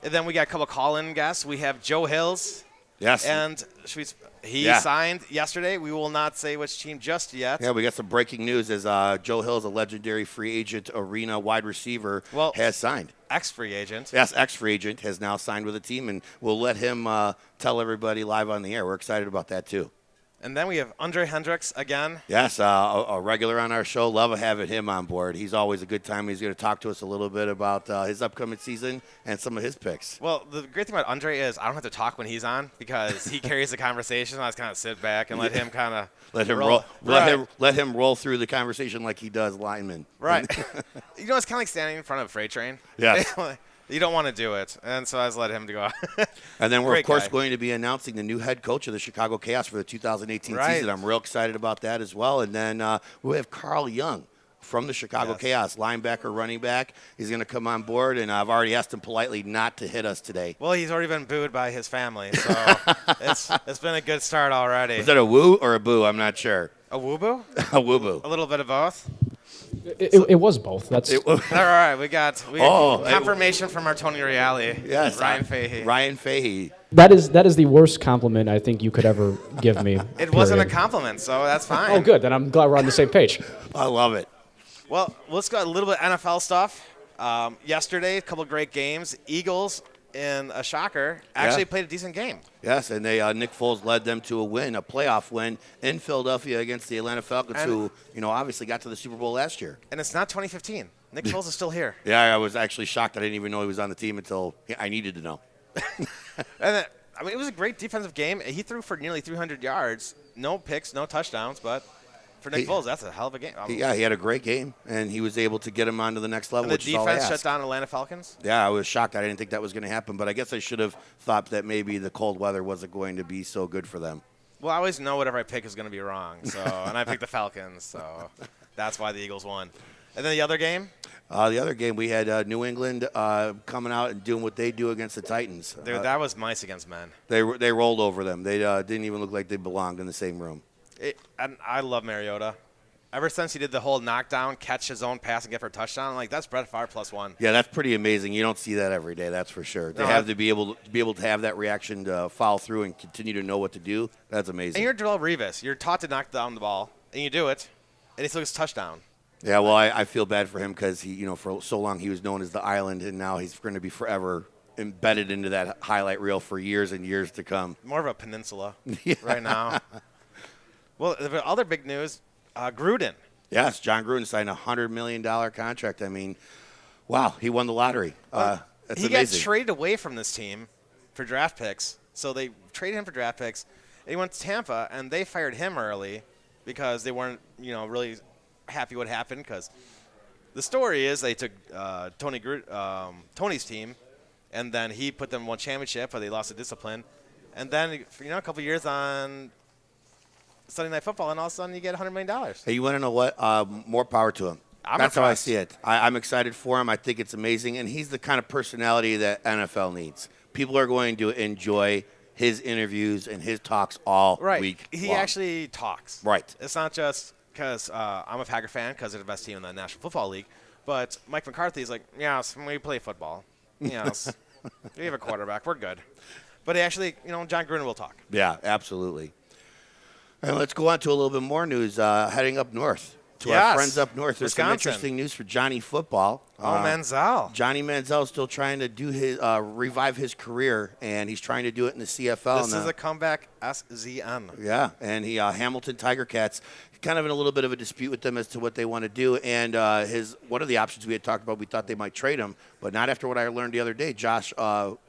And then we got a couple call-in guests. We have Joe Hills. Yes. And he signed yesterday. We will not say which team just yet. Yeah, we got some breaking news as Joe Hills, a legendary free agent arena wide receiver, has signed. Ex-free agent. Yes, ex-free agent has now signed with a team, and we'll let him tell everybody live on the air. We're excited about that, too. And then we have Andre Hendricks again. Yes, a regular on our show. Love having him on board. He's always a good time. He's going to talk to us a little bit about his upcoming season and some of his picks. Well, the great thing about Andre is I don't have to talk when he's on because he carries the conversation. I just kind of sit back and let him kind of let him roll through the conversation like he does linemen. Right. It's kind of like standing in front of a freight train. Yes. You don't want to do it, and so I just let him go. And then we're, of course, going to be announcing the new head coach of the Chicago Chaos for the 2018 season. I'm real excited about that as well. And then we have Carl Young from the Chicago Chaos, linebacker, running back. He's going to come on board, and I've already asked him politely not to hit us today. Well, he's already been booed by his family, so it's been a good start already. Is that a woo or a boo? I'm not sure. A woo-boo? A woo-boo. A little bit of both? It was both. All right, we got confirmation from our Tony Reale. Yes, Ryan Fahey. Ryan Fahey. That is the worst compliment I think you could ever give me. It wasn't a compliment, so that's fine. Oh, good. Then I'm glad we're on the same page. I love it. Well, let's go a little bit of NFL stuff. Yesterday, a couple of great games. Eagles, in a shocker, actually played a decent game. Yes, and they Nick Foles led them to a playoff win in Philadelphia against the Atlanta Falcons, who obviously got to the Super Bowl last year. And it's not 2015. Nick Foles is still here. Yeah, I was actually shocked. I didn't even know he was on the team until I needed to know. And it was a great defensive game. He threw for nearly 300 yards, no picks, no touchdowns, but for Nick Foles, that's a hell of a game. He had a great game, and he was able to get him onto the next level. And the defense shut down Atlanta Falcons? Yeah, I was shocked. I didn't think that was going to happen, but I guess I should have thought that maybe the cold weather wasn't going to be so good for them. Well, I always know whatever I pick is going to be wrong, and I picked the Falcons, so that's why the Eagles won. And then the other game? The other game, we had New England coming out and doing what they do against the Titans. Dude, that was mice against men. They rolled over them. They didn't even look like they belonged in the same room. And I love Mariota. Ever since he did the whole knockdown, catch his own pass and get for a touchdown, I'm like, that's Brett Favre +1. Yeah, that's pretty amazing. You don't see that every day, that's for sure. They have to be able to have that reaction to follow through and continue to know what to do. That's amazing. And you're Darrelle Revis. You're taught to knock down the ball, and you do it, and he still gets a touchdown. Yeah, well, I feel bad for him because he, for so long he was known as the Island, and now he's going to be forever embedded into that highlight reel for years and years to come. More of a peninsula right now. Well, the other big news, Gruden. Yes, John Gruden signed a $100 million contract. I mean, wow, he won the lottery. That's he amazing. got traded away from this team for draft picks. So they traded him for draft picks. And he went to Tampa, and they fired him early because they weren't, really happy what happened. Because the story is they took Tony's team, and then he put them in one championship, but they lost the discipline. And then, a couple years on Sunday Night Football, and all of a sudden you get $100 million. Hey, you want to know what? More power to him. That's how I see it. I'm excited for him. I think it's amazing, and he's the kind of personality that NFL needs. People are going to enjoy his interviews and his talks all week He long. actually talks. Right. It's not just because I'm a Packer fan because they're the best team in the National Football League, but Mike McCarthy is like, yes, we play football. Yes, we have a quarterback. We're good. But actually, John Gruden will talk. Yeah, absolutely. And let's go on to a little bit more news. Heading up north to our friends up north. There's some interesting news for Johnny Football. Manziel. Johnny Manziel is still trying to do his revive his career, and he's trying to do it in the CFL. This is a comeback SZN. Yeah, and he Hamilton Tiger Cats kind of in a little bit of a dispute with them as to what they want to do. And one of the options we had talked about, we thought they might trade him, but not after what I learned the other day. Josh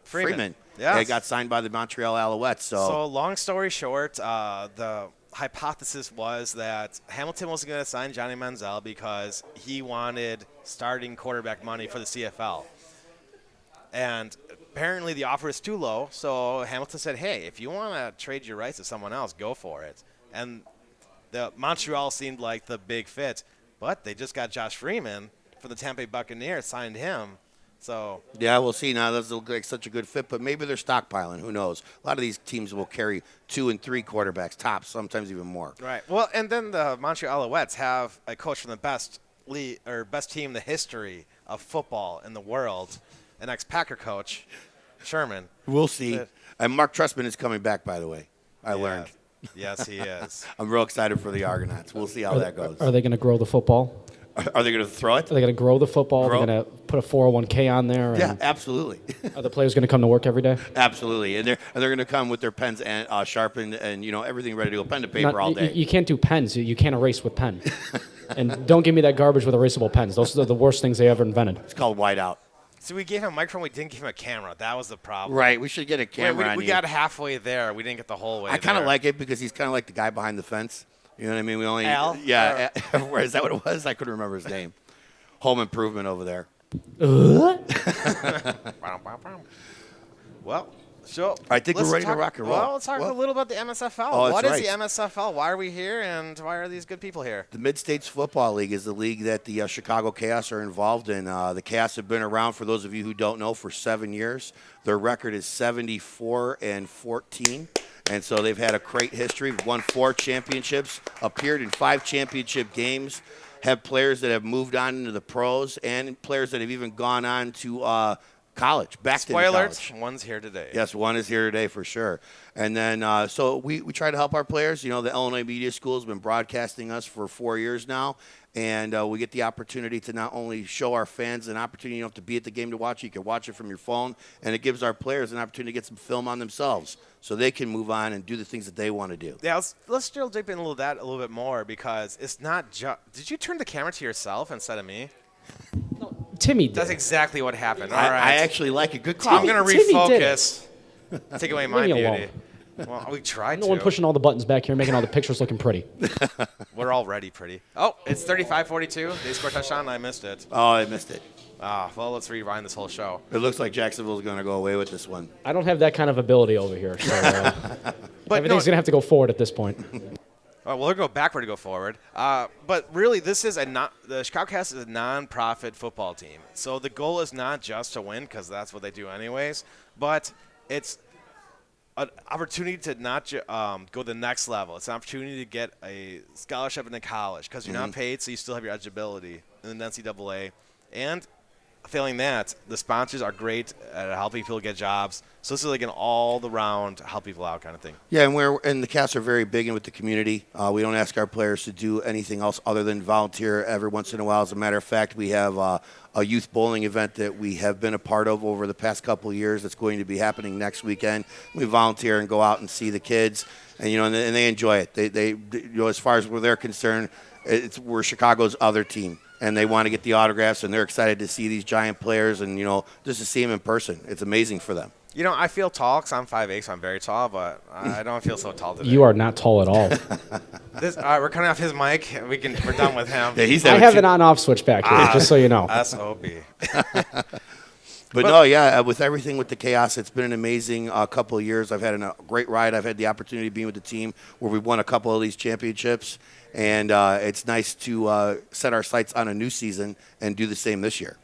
Freeman. Yeah, got signed by the Montreal Alouettes. So long story short, the hypothesis was that Hamilton wasn't going to sign Johnny Manziel because he wanted starting quarterback money for the CFL. And apparently the offer is too low, so Hamilton said, hey, if you want to trade your rights to someone else, go for it. And the Montreal seemed like the big fit, but they just got Josh Freeman for the Tampa Bay Buccaneers, signed him. So yeah, we'll see. Now doesn't look like such a good fit, but maybe they're stockpiling. Who knows? A lot of these teams will carry 2 and 3 quarterbacks, tops, sometimes even more. Right. Well, and then the Montreal Alouettes have a coach from the best team in the history of football in the world, an ex-Packer coach. Sherman. We'll see. And Mark Trestman is coming back, by the way. I learned. Yes, he is. I'm real excited for the Argonauts. We'll see how that goes. Are they going to grow the football? Are they going to throw it? Are they going to grow the football? Are they going to put a 401k on there? Yeah, absolutely. Are the players going to come to work every day? Absolutely, and they're going to come with their pens and sharpened and everything ready to go, pen to paper all day. You can't do pens. You can't erase with pen. And don't give me that garbage with erasable pens. Those are the worst things they ever invented. It's called whiteout. So we gave him a microphone. We didn't give him a camera. That was the problem. Right. We should get a camera. We got halfway there. We didn't get the whole way. I kind of like it because he's kind of like the guy behind the fence. You know what I mean? We only Al? Yeah. Is that what it was? I couldn't remember his name. Home Improvement over there. Well, so I think we're ready to rock and roll. Well, let's talk a little about the MSFL. Oh, what is right. the MSFL? Why are we here, and why are these good people here? The Mid-States Football League is the league that the Chicago Chaos are involved in. The Chaos have been around, for those of you who don't know, for 7 years. Their record is 74-14. And so they've had a great history. Won 4 championships, appeared in 5 championship games, have players that have moved on into the pros, and players that have even gone on to college, back to college. One's here today. Yes, one is here today for sure. And then so we try to help our players. The Illinois Media School has been broadcasting us for 4 years now. And we get the opportunity to not only show our fans an opportunity, you don't have to be at the game to watch it. You can watch it from your phone. And it gives our players an opportunity to get some film on themselves so they can move on and do the things that they want to do. Yeah, let's drill deep in a little bit more, because it's not just – did you turn the camera to yourself instead of me? No, Timmy did. That's exactly what happened. All I right. actually like a good call. I'm going to refocus. Take away my Leave me beauty. alone. Well, we tried to. No one pushing all the buttons back here, making all the pictures looking pretty. We're already pretty. Oh, it's 35-42. They scored a touchdown, and I missed it. Oh, I missed it. Well, let's rewind this whole show. It looks like Jacksonville's going to go away with this one. I don't have that kind of ability over here, so But everything's going to have to go forward at this point. Well, we'll go backward to go forward. But really, this is the Chicago Cast is a non-profit football team. So the goal is not just to win, because that's what they do anyways, but it's an opportunity to not go the next level. It's an opportunity to get a scholarship into college, because you're not paid, so you still have your eligibility in the NCAA. And failing that, the sponsors are great at helping people get jobs. So this is like an all-around help people out kind of thing. Yeah, and the Cats are very big in with the community. We don't ask our players to do anything else other than volunteer every once in a while. As a matter of fact, we have a youth bowling event that we have been a part of over the past couple of years that's going to be happening next weekend. We volunteer and go out and see the kids, and and they enjoy it. They as far as where they're concerned, we're Chicago's other team. And they want to get the autographs, and they're excited to see these giant players and, just to see them in person. It's amazing for them. I feel tall because I'm 5'8", so I'm very tall, but I don't feel so tall today. You are not tall at all. All right, we're cutting off his mic. We're done with him. Yeah, I have an on-off switch back here, just so you know. SOB. But no, yeah, with everything with the Chaos, it's been an amazing couple of years. I've had a great ride. I've had the opportunity to be with the team where we've won a couple of these championships. And it's nice to set our sights on a new season and do the same this year.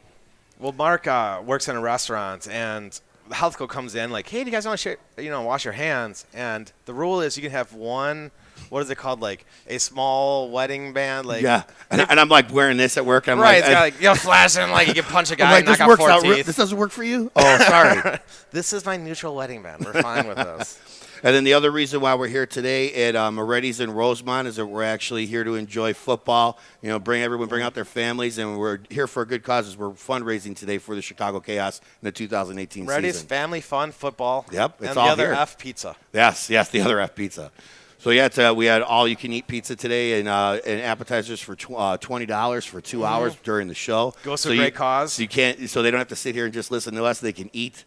Well, Mark works in a restaurant, and the health code comes in like, hey, do you guys want to wash your hands? And the rule is you can have one, what is it called, like a small wedding band? Like, yeah, and I'm like wearing this at work. I'm right, like, it's got flashing like you can punch a guy like, and knock this out works 4 out. teeth. This doesn't work for you? Oh, sorry. This is my neutral wedding band. We're fine with this. And then the other reason why we're here today at Moretti's in Rosemont is that we're actually here to enjoy football. Bring out their families, and we're here for a good cause. We're fundraising today for the Chicago Chaos in the 2018 Moretti's season. family fun football. Yep, it's and all the other here. F pizza. Yes, the other F pizza. So yeah, we had all-you-can-eat pizza today and appetizers for $20 for 2 hours during the show. Goes to a great cause. So they don't have to sit here and just listen to us. They can eat.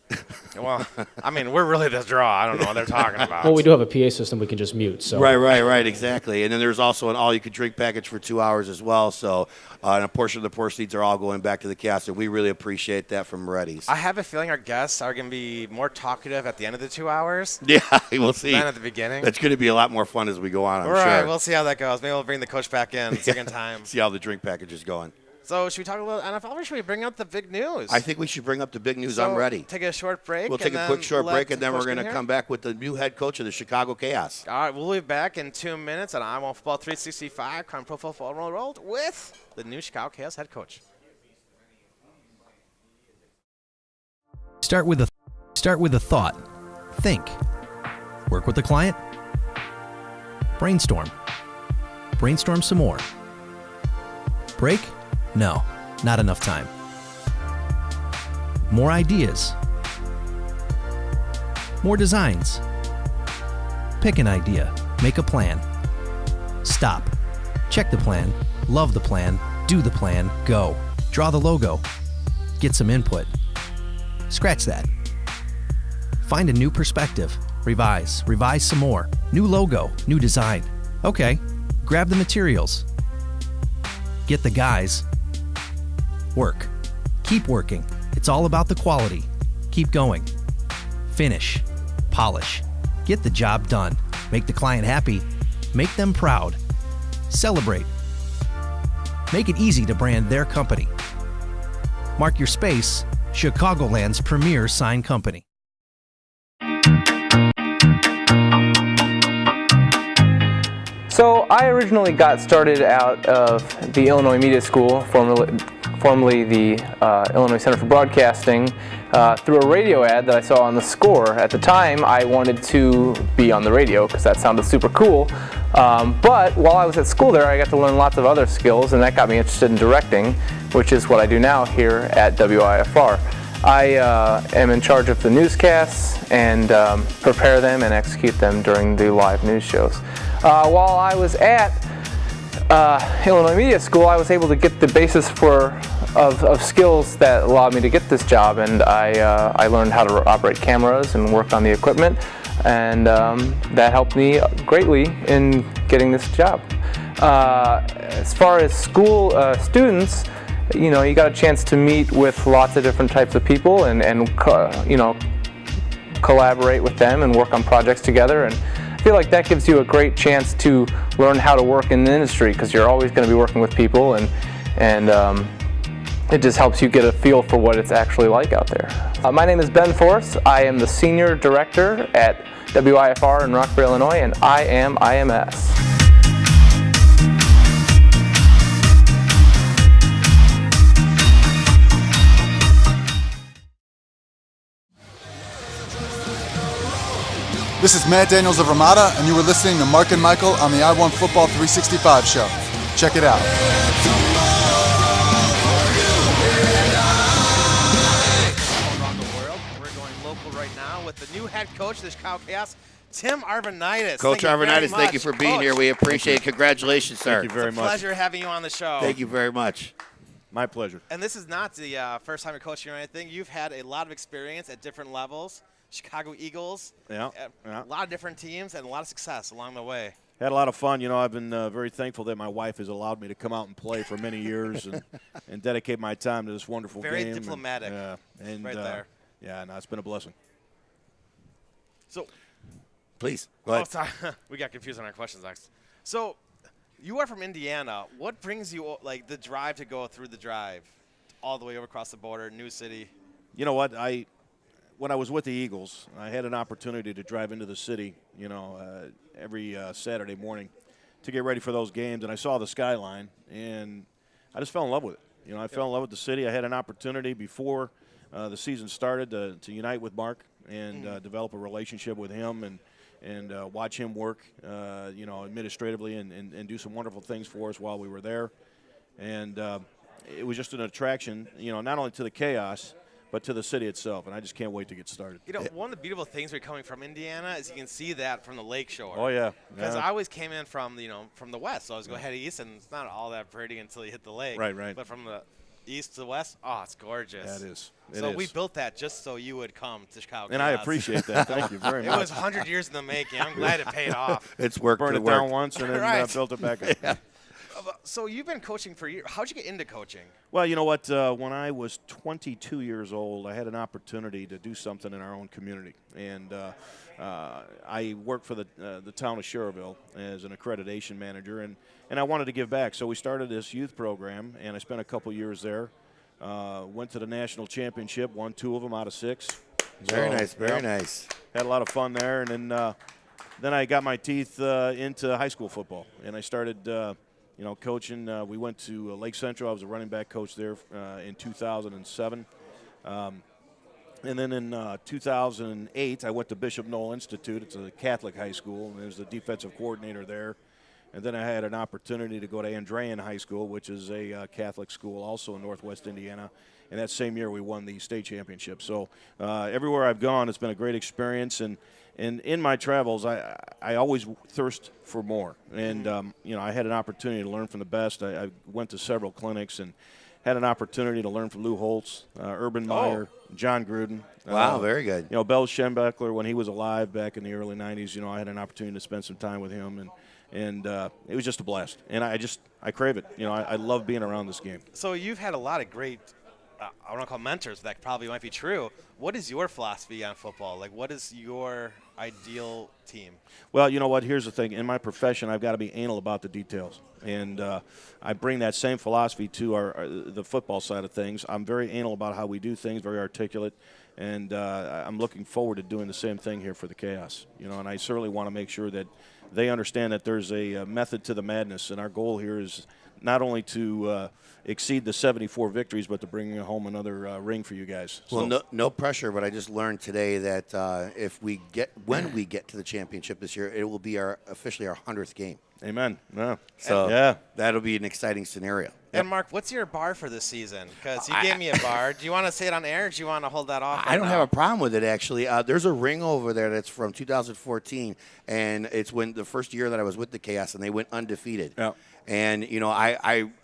Well, I mean, we're really the draw. I don't know what they're talking about. Well, we do have a PA system we can just mute. So Right, exactly. And then there's also an all-you-can-drink package for 2 hours as well. So and a portion of the proceeds are all going back to the cast, and we really appreciate that from Moretti's. I have a feeling our guests are going to be more talkative at the end of the 2 hours. Yeah, we'll see. Than at the beginning. It's going to be a lot more fun as we go on, I'm sure. All right, we'll see how that goes. Maybe we'll bring the coach back in second time. See how the drink package is going. So should we talk a little NFL, or should we bring up the big news? I think we should bring up the big news. I'm ready. Take a short break. We'll take a quick short break, and then we're going to come back with the new head coach of the Chicago Chaos. All right, we'll be back in 2 minutes on I Want Football 365, Crime Pro Football World with the new Chicago Chaos head coach. Start with a Start with a thought. Think. Work with the client. Brainstorm. Brainstorm some more. Break? No, not enough time. More ideas. More designs. Pick an idea. Make a plan. Stop. Check the plan. Love the plan. Do the plan. Go. Draw the logo. Get some input. Scratch that. Find a new perspective. Revise. Revise some more. New logo. New design. Okay. Grab the materials. Get the guys. Work. Keep working. It's all about the quality. Keep going. Finish. Polish. Get the job done. Make the client happy. Make them proud. Celebrate. Make it easy to brand their company. Mark your space. Chicagoland's premier sign company. So I originally got started out of the Illinois Media School, formerly the Illinois Center for Broadcasting, through a radio ad that I saw on the Score. At the time, I wanted to be on the radio because that sounded super cool. But while I was at school there, I got to learn lots of other skills, and that got me interested in directing, which is what I do now here at WIFR. I am in charge of the newscasts and prepare them and execute them during the live news shows. While I was at Illinois Media School, I was able to get the basis of skills that allowed me to get this job, and I learned how to operate cameras and work on the equipment, and that helped me greatly in getting this job. As far as school students, you know, you got a chance to meet with lots of different types of people and you know, collaborate with them and work on projects together, and I feel like that gives you a great chance to learn how to work in the industry, because you're always going to be working with people, and it just helps you get a feel for what it's actually like out there. My name is Ben Force. I am the Senior Director at WIFR in Rockford, Illinois, and I am IMS. This is Matt Daniels of Ramada, and you were listening to Mark and Michael on the I Want Football 365 show. Check it out. Around the world, we're going local right now with the new head coach of the Chicago Chaos, Tim Arvanitis. Coach Arvanitis, thank you for being here. We appreciate it. Congratulations, sir. Thank you very It's a much. pleasure having you on the show. Thank you very much. My pleasure. And this is not the first time you're coaching or anything. You've had a lot of experience at different levels. Chicago Eagles, Yeah. a lot of different teams, and a lot of success along the way. Had a lot of fun. You know, I've been very thankful that my wife has allowed me to come out and play for many years and dedicate my time to this wonderful Very game. diplomatic. And right there. Yeah, no, it's been a blessing. So, Please, go ahead. sorry. We got confused on our questions next. So, you are from Indiana. What brings you, like, the drive to go through the drive all the way over across the border, New City? You know what? When I was with the Eagles, I had an opportunity to drive into the city, you know, every Saturday morning to get ready for those games, and I saw the skyline, and I just fell in love with it. You know, I fell in love with the city. I had an opportunity before the season started to unite with Mark and develop a relationship with him and watch him work, you know, administratively and do some wonderful things for us while we were there. And it was just an attraction, you know, not only to the Chaos, but to the city itself, and I just can't wait to get started. You know, one of the beautiful things when coming from Indiana is you can see that from the lake shore. Oh, yeah. Because I always came in from, you know, from the west, so I was going to head east, and it's not all that pretty until you hit the lake. Right. But from the east to the west, oh, it's gorgeous. Yeah, it is. So we built that just so you would come to Chicago. And I appreciate that. Thank you very much. It was 100 years in the making. I'm glad it paid off. It's worked. Burned it down once and then Right. built it back up. Yeah. So you've been coaching for years. How'd you get into coaching? Well, you know what? When I was 22 years old, I had an opportunity to do something in our own community. And I worked for the town of Schererville as an accreditation manager, and I wanted to give back. So we started this youth program, and I spent a couple years there. Went to the national championship, won 2 of them out of 6. Very So, nice, very yeah, nice. Had a lot of fun there, and then I got my teeth into high school football, and I started you know, coaching. We went to Lake Central. I was a running back coach there in 2007. And And then in 2008, I went to Bishop Noel Institute. It's a Catholic high school, and I was the defensive coordinator there. And then I had an opportunity to go to Andrean High School, which is a Catholic school also in Northwest Indiana. And that same year, we won the state championship. So everywhere I've gone, it's been a great experience. And in my travels, I always thirst for more. And, I had an opportunity to learn from the best. I went to several clinics and had an opportunity to learn from Lou Holtz, Urban Meyer, John Gruden. Wow, very good. Bell Schembechler, when he was alive back in the early 90s, I had an opportunity to spend some time with him. And it was just a blast. And I crave it. I love being around this game. So you've had a lot of great, I don't want to call mentors, but that probably might be true. What is your philosophy on football? Like, what is your ideal team? Well, you know what? Here's the thing. In my profession, I've got to be anal about the details. And I bring that same philosophy to the football side of things. I'm very anal about how we do things, very articulate. And I'm looking forward to doing the same thing here for the Chaos. And I certainly want to make sure that they understand that there's a method to the madness. And our goal here is not only to exceed the 74 victories, but to bring home another ring for you guys. Well, no pressure, but I just learned today that when we get to the championship this year, it will be officially our 100th game. Amen. Yeah. So that'll be an exciting scenario. And Mark, what's your bar for this season? Because you gave me a bar. Do you want to say it on air, or do you want to hold that off? I don't have a problem with it, actually. There's a ring over there that's from 2014, and it's when the first year that I was with the Chaos, and they went undefeated. Yeah. And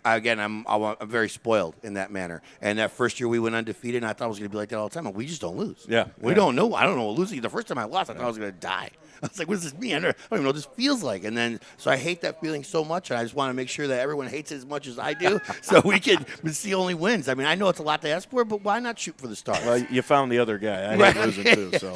I'm very spoiled in that manner. And that first year we went undefeated, and I thought it was going to be like that all the time. And we just don't lose. Yeah. We don't know. I don't know what losing. The first time I lost, I thought I was going to die. I was like, what does this mean? I don't even know what this feels like. And then, so I hate that feeling so much, and I just want to make sure that everyone hates it as much as I do, so we can see only wins. I mean, I know it's a lot to ask for, but why not shoot for the stars? Well, you found the other guy. I hate losing too. So.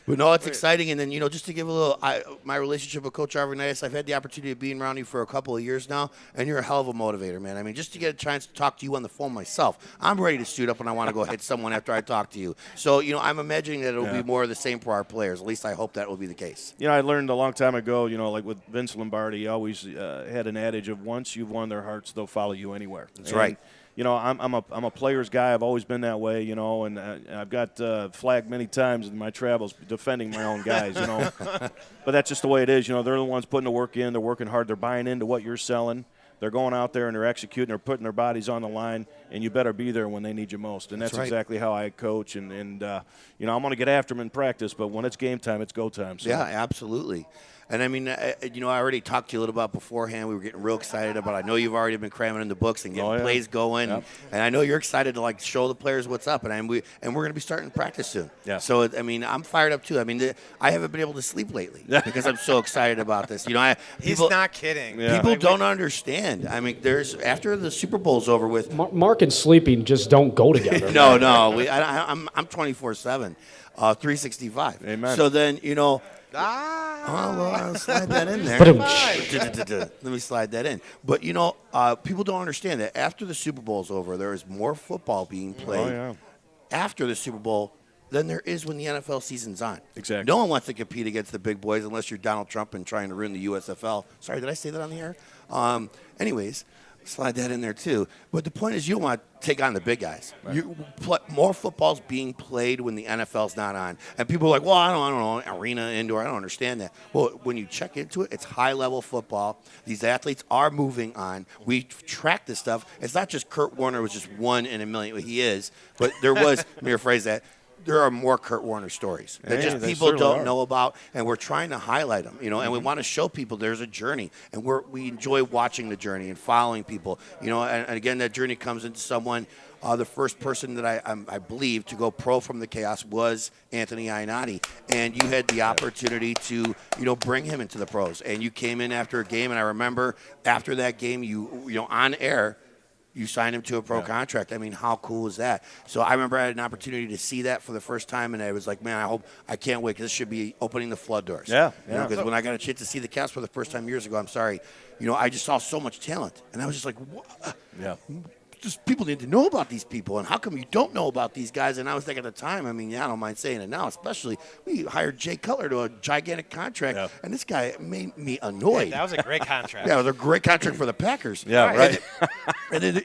But no, it's exciting. And then, just to give a little, my relationship with Coach Arvanitis, I've had the opportunity of being around you for a couple of years now, and you're a hell of a motivator, man. I mean, just to get a chance to talk to you on the phone myself, I'm ready to suit up when I want to go hit someone after I talk to you. So, I'm imagining that it'll be more of the same for our players. At least I hope that will be the case. I learned a long time ago, like with Vince Lombardi, he always had an adage of once you've won their hearts, they'll follow you anywhere. That's right. I'm a player's guy. I've always been that way, and I've got flagged many times in my travels defending my own guys, But that's just the way it is. They're the ones putting the work in. They're working hard. They're buying into what you're selling. They're going out there and they're executing. They're putting their bodies on the line, and you better be there when they need you most. And that's right. exactly how I coach. And I'm going to get after them in practice, but when it's game time, it's go time. So. Yeah, absolutely. And I mean, I already talked to you a little about beforehand. We were getting real excited about. I know you've already been cramming in the books and getting plays going, and I know you're excited to show the players what's up. And we're going to be starting practice soon. Yeah. So I'm fired up too. I mean, I haven't been able to sleep lately because I'm so excited about this. He's not kidding. Yeah. People don't understand. I mean, after the Super Bowl's over with, Mark and sleeping just don't go together. no. I'm 24/7, 365. Amen. So then I'll slide that in there. Let me slide that in. But, people don't understand that after the Super Bowl's over, there is more football being played after the Super Bowl than there is when the NFL season's on. Exactly. No one wants to compete against the big boys unless you're Donald Trump and trying to ruin the USFL. Sorry, did I say that on the air? Anyways, slide that in there too. But the point is, you want to take on the big guys. Right. More football's being played when the NFL's not on, and people are like, "Well, I don't know, arena, indoor. I don't understand that." Well, when you check into it, it's high-level football. These athletes are moving on. We track this stuff. It's not just Kurt Warner was just one in a million. Well, he is, but there was. Let me rephrase that. There are more Kurt Warner stories that just people don't know about, and we're trying to highlight them, and we want to show people there's a journey, and we enjoy watching the journey and following people, and again, that journey comes into someone. The first person that I believe to go pro from the Chaos was Anthony Ionati, and you had the opportunity to bring him into the pros, and you came in after a game, and I remember after that game, you on air. You signed him to a pro contract. I mean, how cool is that? So I remember I had an opportunity to see that for the first time, and I was like, man, I can't wait, because this should be opening the flood doors. Yeah. Because when I got a chance to see the Cavs for the first time years ago, I just saw so much talent, and I was just like, what? Yeah. just people need to know about these people, and how come you don't know about these guys? And I was thinking at the time, I mean, I don't mind saying it now, especially we hired Jay Cutler to a gigantic contract, and this guy made me annoyed. That was a great contract. Yeah, it was a great contract for the Packers. Yeah, right. And then,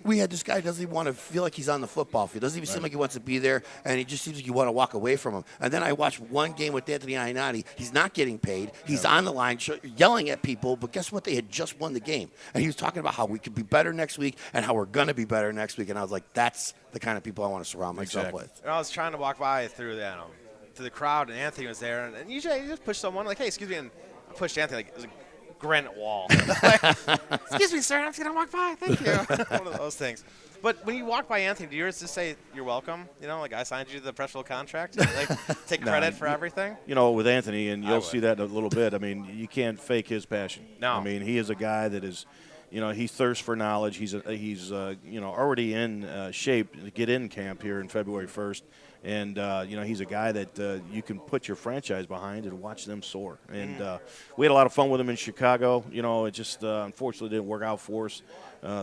we had this guy doesn't even want to feel like he's on the football field. Doesn't even seem like he wants to be there, and he just seems like you want to walk away from him. And then I watched one game with Anthony Ionati. He's not getting paid. He's on the line yelling at people, but guess what? They had just won the game. And he was talking about how we could be better next week and how we're going to be better next week. And I was like, that's the kind of people I want to surround myself with. And I was trying to walk by through the crowd, and Anthony was there. And usually you just push someone, like, hey, excuse me. And I pushed Anthony like it was a granite wall. Excuse me, sir. I'm just going to walk by. Thank you. One of those things. But when you walk by Anthony, do you just say you're welcome? Like I signed you to the professional contract? Like take credit for everything? With Anthony, and you'll see that in a little bit. I mean, you can't fake his passion. No. I mean, he is a guy that is, he thirsts for knowledge. He's already in shape to get in camp here in February 1st. And, he's a guy that you can put your franchise behind and watch them soar. And we had a lot of fun with him in Chicago. It just unfortunately didn't work out for us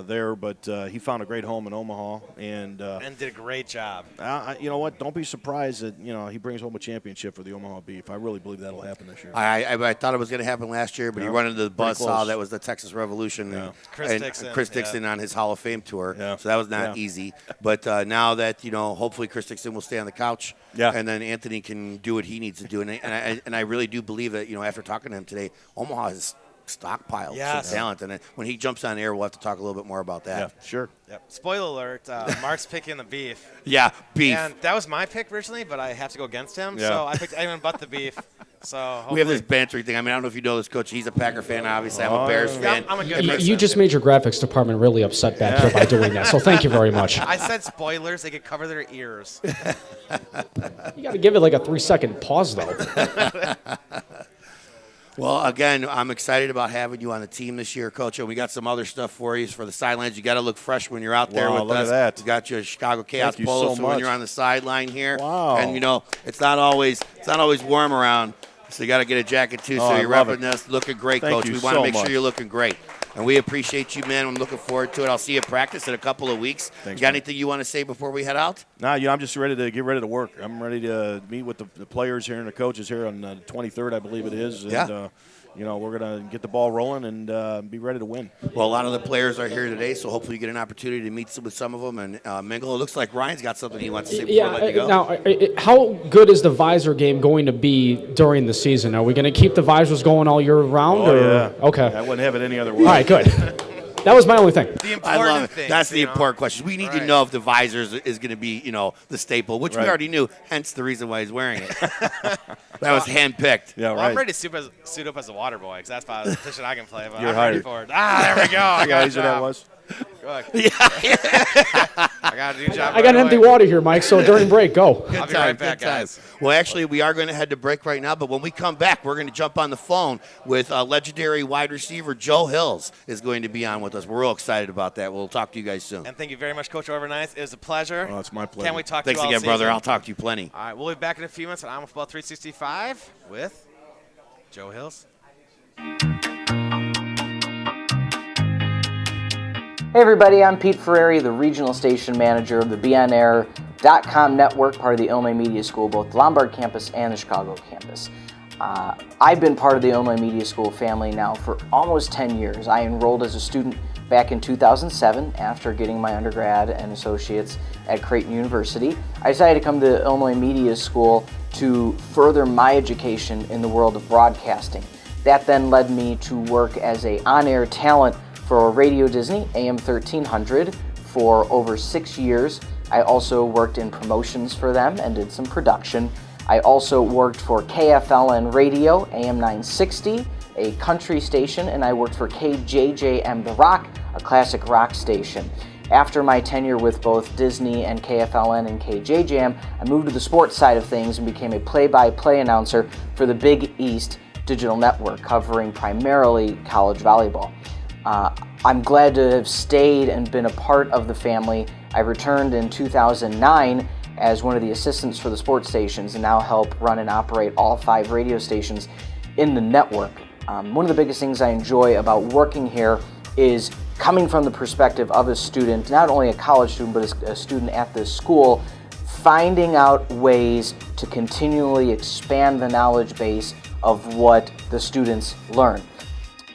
there. But he found a great home in Omaha. And did a great job. You know what? Don't be surprised that, he brings home a championship for the Omaha Beef. I really believe that will happen this year. I thought it was going to happen last year, but he run into the buzzsaw that was the Texas Revolution. Yeah. Chris Dixon on his Hall of Fame tour. Yeah. So that was not easy. But now that, hopefully Chris Dixon will stay on the couch. Yeah. And then Anthony can do what he needs to do. And I really do believe that, after talking to him today, Omaha is stockpiled some talent. And when he jumps on air, we'll have to talk a little bit more about that. Yeah, sure. Yep. Spoiler alert, Mark's picking the beef. Yeah, beef. And that was my pick originally, but I have to go against him. Yeah. So I picked anyone but the beef. So we have this bantering thing. I mean, I don't know if you know this, Coach. He's a Packer fan, obviously. I'm a Bears fan. I'm a good person. You just made your graphics department really upset back here by doing that. So thank you very much. I said spoilers. They could cover their ears. You got to give it like a 3-second pause, though. Well, again, I'm excited about having you on the team this year, Coach. And we got some other stuff for you for the sidelines. You got to look fresh when you're out there with look us. at that. You got your Chicago Chaos Thank you polo, so when much. you're on the sideline here. Wow. And it's not always warm around, so you got to get a jacket too. So you're repping this, looking great, Thank Coach. you We want to so make much. sure you're looking great. And we appreciate you, man. I'm looking forward to it. I'll see you at practice in a couple of weeks. Thanks, you got man. anything you want to say before we head out? No, I'm just ready to get ready to work. I'm ready to meet with the players here and the coaches here on the 23rd, I believe it is. And, Yeah. we're going to get the ball rolling and be ready to win. Well, a lot of the players are here today, so hopefully you get an opportunity to meet with some of them and mingle. It looks like Ryan's got something he wants to say before I let you go. Now, how good is the visor game going to be during the season? Are we going to keep the visors going all year round? Yeah. Okay. I wouldn't have it any other way. All right, good. That was my only thing. The important I love it. thing. That's the important question. We need to know if the visor is going to be, the staple, which we Right. already knew, hence the reason why he's wearing it. That was handpicked. Yeah, Well, right. I'm ready to suit up as a water boy because that's probably the position I can play. But You're I'm ready hired. for it. There we go. I See got how a easy that job. was? Good. I got a new job. I got empty water here, Mike, so during break, go. I'll be right back, Good time. guys. Well, actually, we are going to head to break right now, but when we come back, we're going to jump on the phone with legendary wide receiver Joe Hills is going to be on with us. We're real excited about that. We'll talk to you guys soon. And thank you very much, Coach Overnice. It was a pleasure. Oh, it's my pleasure. Can't we talk Thanks to you all again, brother. season? I'll talk to you plenty. All right, we'll be back in a few minutes on I'm Football 365 with Joe Hills. Hey everybody, I'm Pete Ferrari, the regional station manager of the BeOnAir.com network, part of the Illinois Media School, both the Lombard campus and the Chicago campus. I've been part of the Illinois Media School family now for almost 10 years. I enrolled as a student back in 2007 after getting my undergrad and associates at Creighton University. I decided to come to the Illinois Media School to further my education in the world of broadcasting. That then led me to work as an on-air talent for Radio Disney, AM 1300, for over 6 years. I also worked in promotions for them and did some production. I also worked for KFLN Radio, AM 960, a country station, and I worked for KJJM The Rock, a classic rock station. After my tenure with both Disney and KFLN and KJJM, I moved to the sports side of things and became a play-by-play announcer for the Big East Digital Network, covering primarily college volleyball. I'm glad to have stayed and been a part of the family. I returned in 2009 as one of the assistants for the sports stations and now help run and operate all 5 radio stations in the network. One of the biggest things I enjoy about working here is coming from the perspective of a student, not only a college student, but a student at this school, finding out ways to continually expand the knowledge base of what the students learn.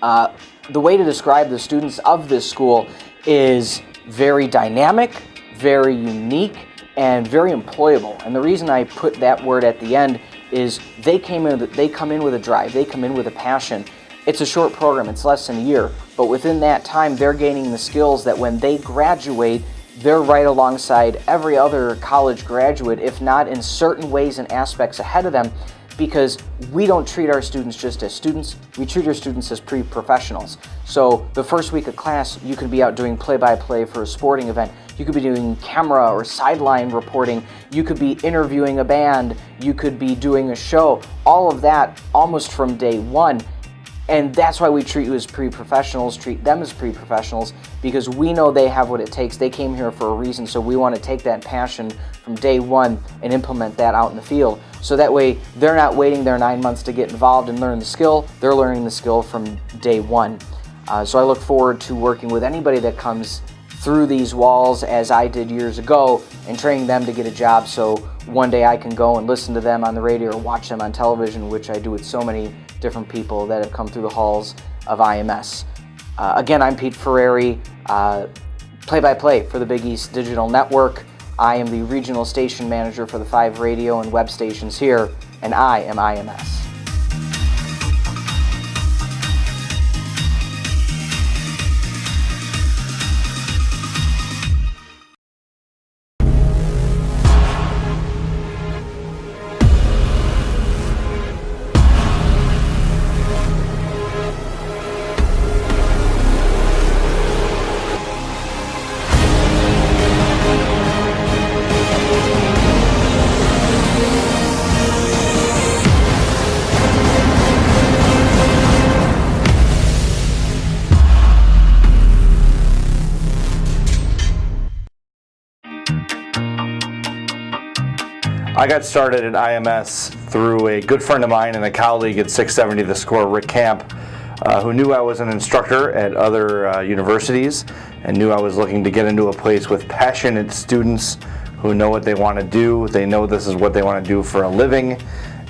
The way to describe the students of this school is very dynamic, very unique, and very employable. And the reason I put that word at the end is they come in with a drive, they come in with a passion. It's a short program, it's less than a year, but within that time they're gaining the skills that when they graduate, they're right alongside every other college graduate, if not in certain ways and aspects ahead of them, because we don't treat our students just as students, we treat our students as pre-professionals. So the first week of class, you could be out doing play-by-play for a sporting event, you could be doing camera or sideline reporting, you could be interviewing a band, you could be doing a show, all of that almost from day one. And that's why we treat you as pre-professionals, treat them as pre-professionals, because we know they have what it takes. They came here for a reason, so we want to take that passion from day one and implement that out in the field. So that way, they're not waiting their 9 months to get involved and learn the skill. They're learning the skill from day one. So I look forward to working with anybody that comes through these walls, as I did years ago, and training them to get a job, so one day I can go and listen to them on the radio or watch them on television, which I do with so many different people that have come through the halls of IMS. Again, I'm Pete Ferrari, play-by-play for the Big East Digital Network. I am the regional station manager for the 5 radio and web stations here, and I am IMS. I got started at IMS through a good friend of mine and a colleague at 670 The Score, Rick Camp, who knew I was an instructor at other universities and knew I was looking to get into a place with passionate students who know what they want to do. They know this is what they want to do for a living,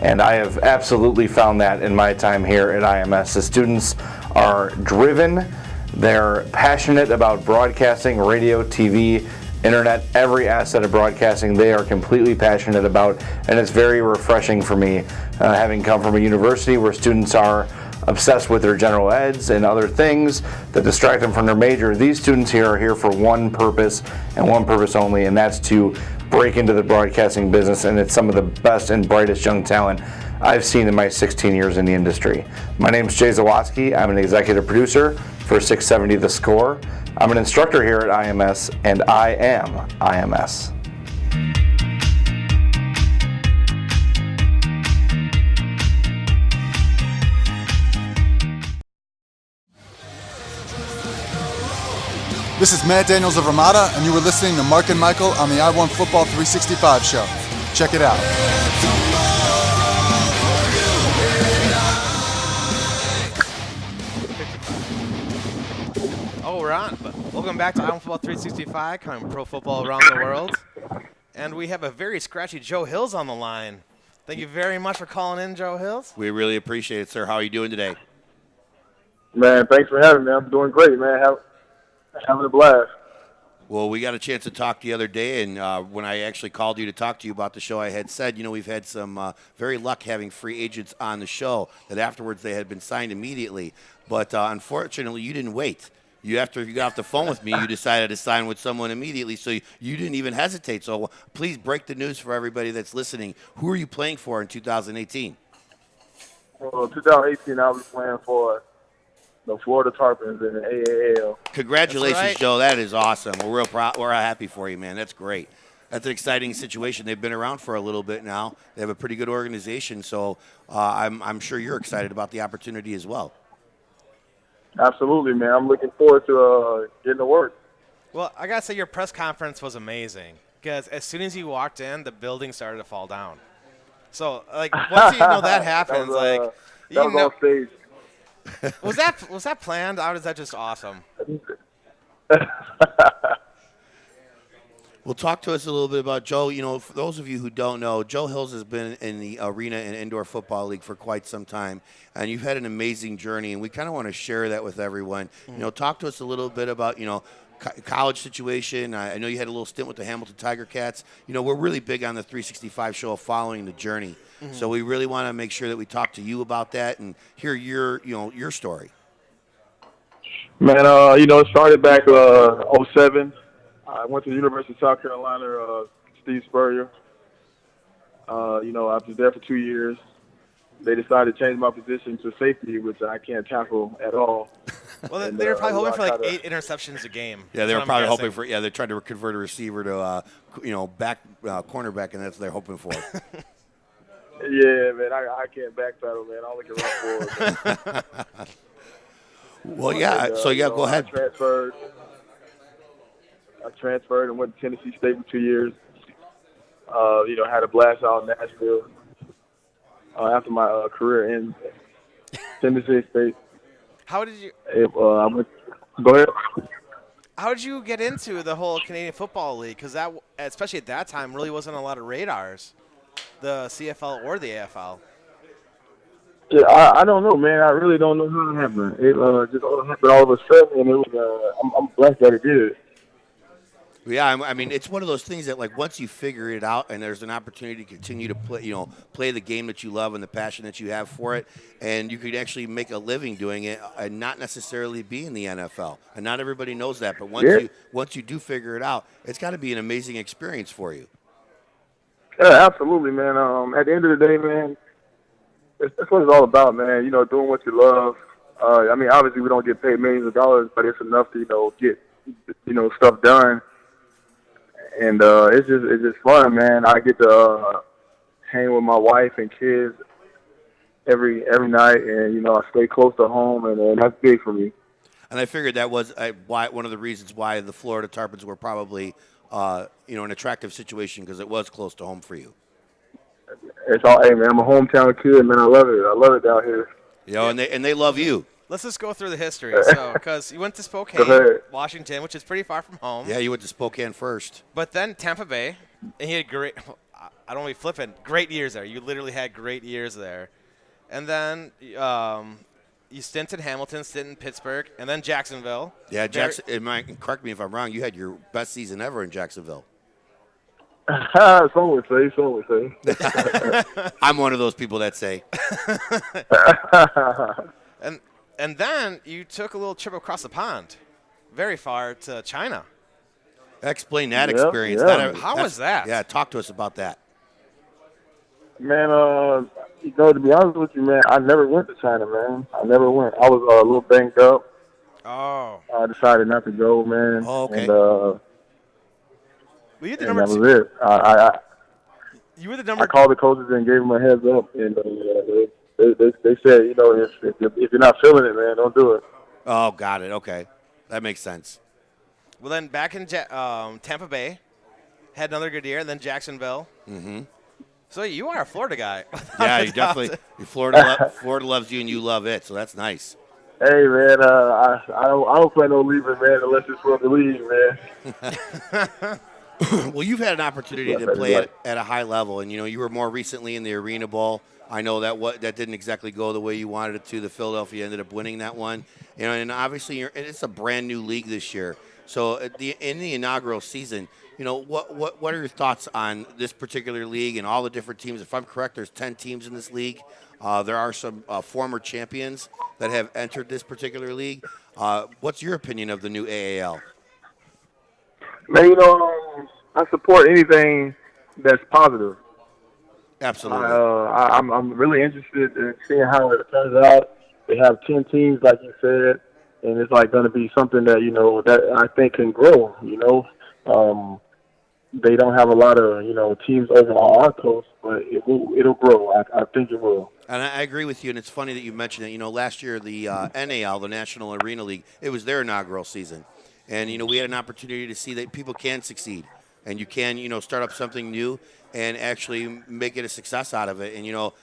and I have absolutely found that in my time here at IMS. The students are driven, they're passionate about broadcasting, radio, TV, internet, every asset of broadcasting they are completely passionate about, and it's very refreshing for me, having come from a university where students are obsessed with their general eds and other things that distract them from their major. These students here are here for one purpose and one purpose only, and that's to break into the broadcasting business, and it's some of the best and brightest young talent I've seen in my 16 years in the industry. My name is Jay Zawatsky. I'm an executive producer for 670 The Score. I'm an instructor here at IMS, and I am IMS. This is Matt Daniels of Ramada, and you were listening to Mark and Michael on the I1 Football 365 show. Check it out. Oh, we're on. Welcome back to I1 Football 365, covering pro football around the world. And we have a very scratchy Joe Hills on the line. Thank you very much for calling in, Joe Hills. We really appreciate it, sir. How are you doing today? Man, thanks for having me. I'm doing great, man. Having a blast. Well, we got a chance to talk the other day, and when I actually called you to talk to you about the show, I had said, we've had some very luck having free agents on the show, that afterwards they had been signed immediately. But unfortunately, you didn't wait. After you got off the phone with me, you decided to sign with someone immediately, so you didn't even hesitate. So please break the news for everybody that's listening. Who are you playing for in 2018? Well, 2018, I'll be playing for the Florida Tarpons in the AAL. Congratulations, right. Joe. That is awesome. We're real proud. We're happy for you, man. That's great. That's an exciting situation. They've been around for a little bit now. They have a pretty good organization, so I'm sure you're excited about the opportunity as well. Absolutely, man. I'm looking forward to getting to work. Well, I got to say your press conference was amazing because as soon as you walked in, the building started to fall down. So, once you know that happens, that was on stage. Was that planned? Or was that just awesome? Well, talk to us a little bit about Joe. You know, for those of you who don't know, Joe Hills has been in the Arena and Indoor Football League for quite some time, and you've had an amazing journey, and we kind of want to share that with everyone. You know, talk to us a little bit about, you know, college situation. I know you had a little stint with the Hamilton Tiger Cats. You know, we're really big on the 365 show of following the journey, so we really want to make sure that we talk to you about that and hear your, you know, your story. Man, you know, it started back '07. I went to the University of South Carolina, Steve Spurrier. You know, I was there for 2 years. They decided to change my position to safety, which I can't tackle at all. Well, they were probably hoping for like 8 interceptions a game. Yeah, they were probably hoping for. Yeah, they tried to convert a receiver to, you know, back cornerback, and that's what they're hoping for. Yeah, man, I can't backpedal, man. I only can run forward. Well, yeah. And, so yeah, you know, go ahead. I transferred and went to Tennessee State for 2 years. You know, had a blast out in Nashville after my career in Tennessee State. How did you? Go ahead. How did you get into the whole Canadian Football League? Because that, especially at that time, really wasn't a lot of radars, the CFL or the AFL. Yeah, I don't know, man. I really don't know how it happened. It just all happened all of a sudden, and it was. I'm blessed that it did. Yeah, I mean, it's one of those things that, like, once you figure it out and there's an opportunity to continue to play, you know, play the game that you love and the passion that you have for it, and you could actually make a living doing it and not necessarily be in the NFL. And not everybody knows that, but once you do figure it out, it's got to be an amazing experience for you. Yeah, absolutely, man. At the end of the day, man, that's what it's all about, man. You know, doing what you love. I mean, obviously we don't get paid millions of dollars, but it's enough to, you know, get, you know, stuff done. And it's just fun, man. I get to hang with my wife and kids every night, and you know, I stay close to home, and that's big for me. And I figured that was one of the reasons why the Florida Tarpons were probably you know, an attractive situation, because it was close to home for you. It's all, hey man, I'm a hometown kid, man. I love it down here. You know, and they love you. Let's just go through the history. So, because you went to Spokane, Washington, which is pretty far from home. Yeah, you went to Spokane first. But then Tampa Bay, and he had great, I don't want to be flippant, great years there. You literally had great years there. And then you stint in Hamilton, stint in Pittsburgh, and then Jacksonville. Yeah, correct me if I'm wrong, you had your best season ever in Jacksonville. Some would say. I'm one of those people that say. And then you took a little trip across the pond, very far, to China. Explain that experience. Yeah. How was that? Yeah, talk to us about that. Man, you know, to be honest with you, man, I never went to China, man. I never went. I was a little banged up. Oh. I decided not to go, man. Oh, okay. And, well, you're the number that was it. You were the number. I called the coaches and gave them a heads up, and they said, you know, if you're not feeling it, man, don't do it. Oh, got it. Okay, that makes sense. Well, then back in Tampa Bay, had another good year, and then Jacksonville. Mm-hmm. So you are a Florida guy. Yeah, you definitely. Florida loves you, and you love it, so that's nice. Hey, man, I don't plan on leaving, man, unless it's for the league, man. Well, you've had an opportunity to play at a high level, and you know you were more recently in the Arena Bowl. I know that didn't exactly go the way you wanted it to. The Philadelphia ended up winning that one, you know, and obviously it's a brand new league this year. So in the inaugural season, you know, what are your thoughts on this particular league and all the different teams? If I'm correct, there's 10 teams in this league. There are some former champions that have entered this particular league. What's your opinion of the new AAL? Man, you know, I support anything that's positive. Absolutely. I'm really interested in seeing how it turns out. They have 10 teams, like you said, and it's like going to be something that, you know, that I think can grow, you know. They don't have a lot of, you know, teams over on our coast, but it'll grow. I think it will. And I agree with you, and it's funny that you mentioned it. You know, last year the NAL, the National Arena League, it was their inaugural season. And, you know, we had an opportunity to see that people can succeed. And you can, you know, start up something new and actually make it a success out of it. And, you know,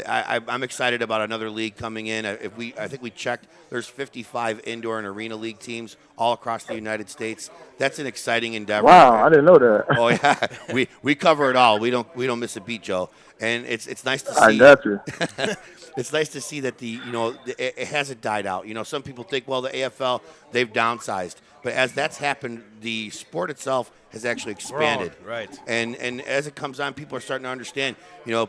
I'm excited about another league coming in. I think we checked. There's 55 indoor and arena league teams all across the United States. That's an exciting endeavor. Wow, I didn't know that. Oh yeah, we cover it all. We don't miss a beat, Joe. And it's nice to see. I got you. It's nice to see that it hasn't died out. Some people think, well, the AFL, they've downsized, but as that's happened, the sport itself has actually expanded. Right. And as it comes on, people are starting to understand.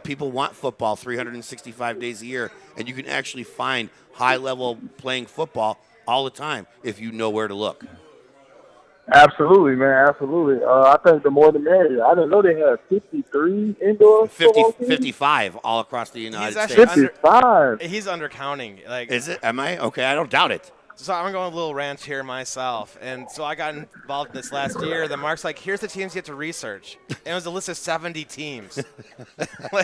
People want football 365 days a year, and you can actually find high-level playing football all the time if you know where to look. Absolutely, man. Absolutely. I think the more the merrier. I didn't know they had 53 indoor 55 all across the United States. 55. He's undercounting. Like, is it? Am I? Okay, I don't doubt it. So I'm going a little ranch here myself. And so I got involved in this last year. The Mark's like, here's the teams you have to research. And it was a list of 70 teams. Whoa,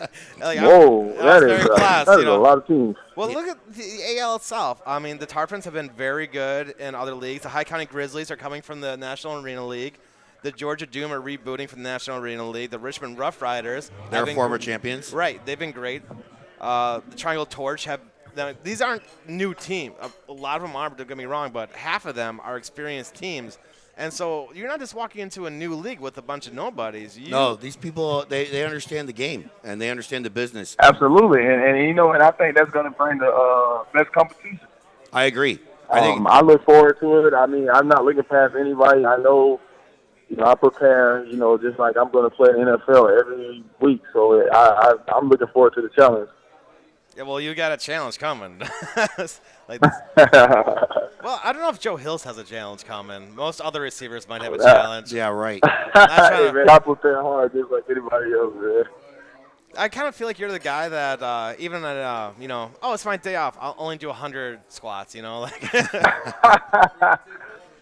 that is a lot of teams. Well, look at the AL itself. I mean, the Tarpons have been very good in other leagues. The High County Grizzlies are coming from the National Arena League. The Georgia Doom are rebooting from the National Arena League. The Richmond Rough Riders. They're former champions. Right. They've been great. The Triangle Torch have. Now, these aren't new teams. A lot of them are, don't get me wrong, but half of them are experienced teams. And so you're not just walking into a new league with a bunch of nobodies. No, these people, they understand the game, and they understand the business. Absolutely. And I think that's going to bring the best competition. I agree. I look forward to it. I mean, I'm not looking past anybody. I know, I prepare, just like I'm going to play in the NFL every week. So I'm looking forward to the challenge. Yeah, well, you got a challenge coming. Well, I don't know if Joe Hills has a challenge coming. Most other receivers might have a challenge. Yeah, right. Hey, man, I prepare hard just like anybody else, man. I kind of feel like you're the guy that even at, it's my day off. I'll only do 100 squats, like.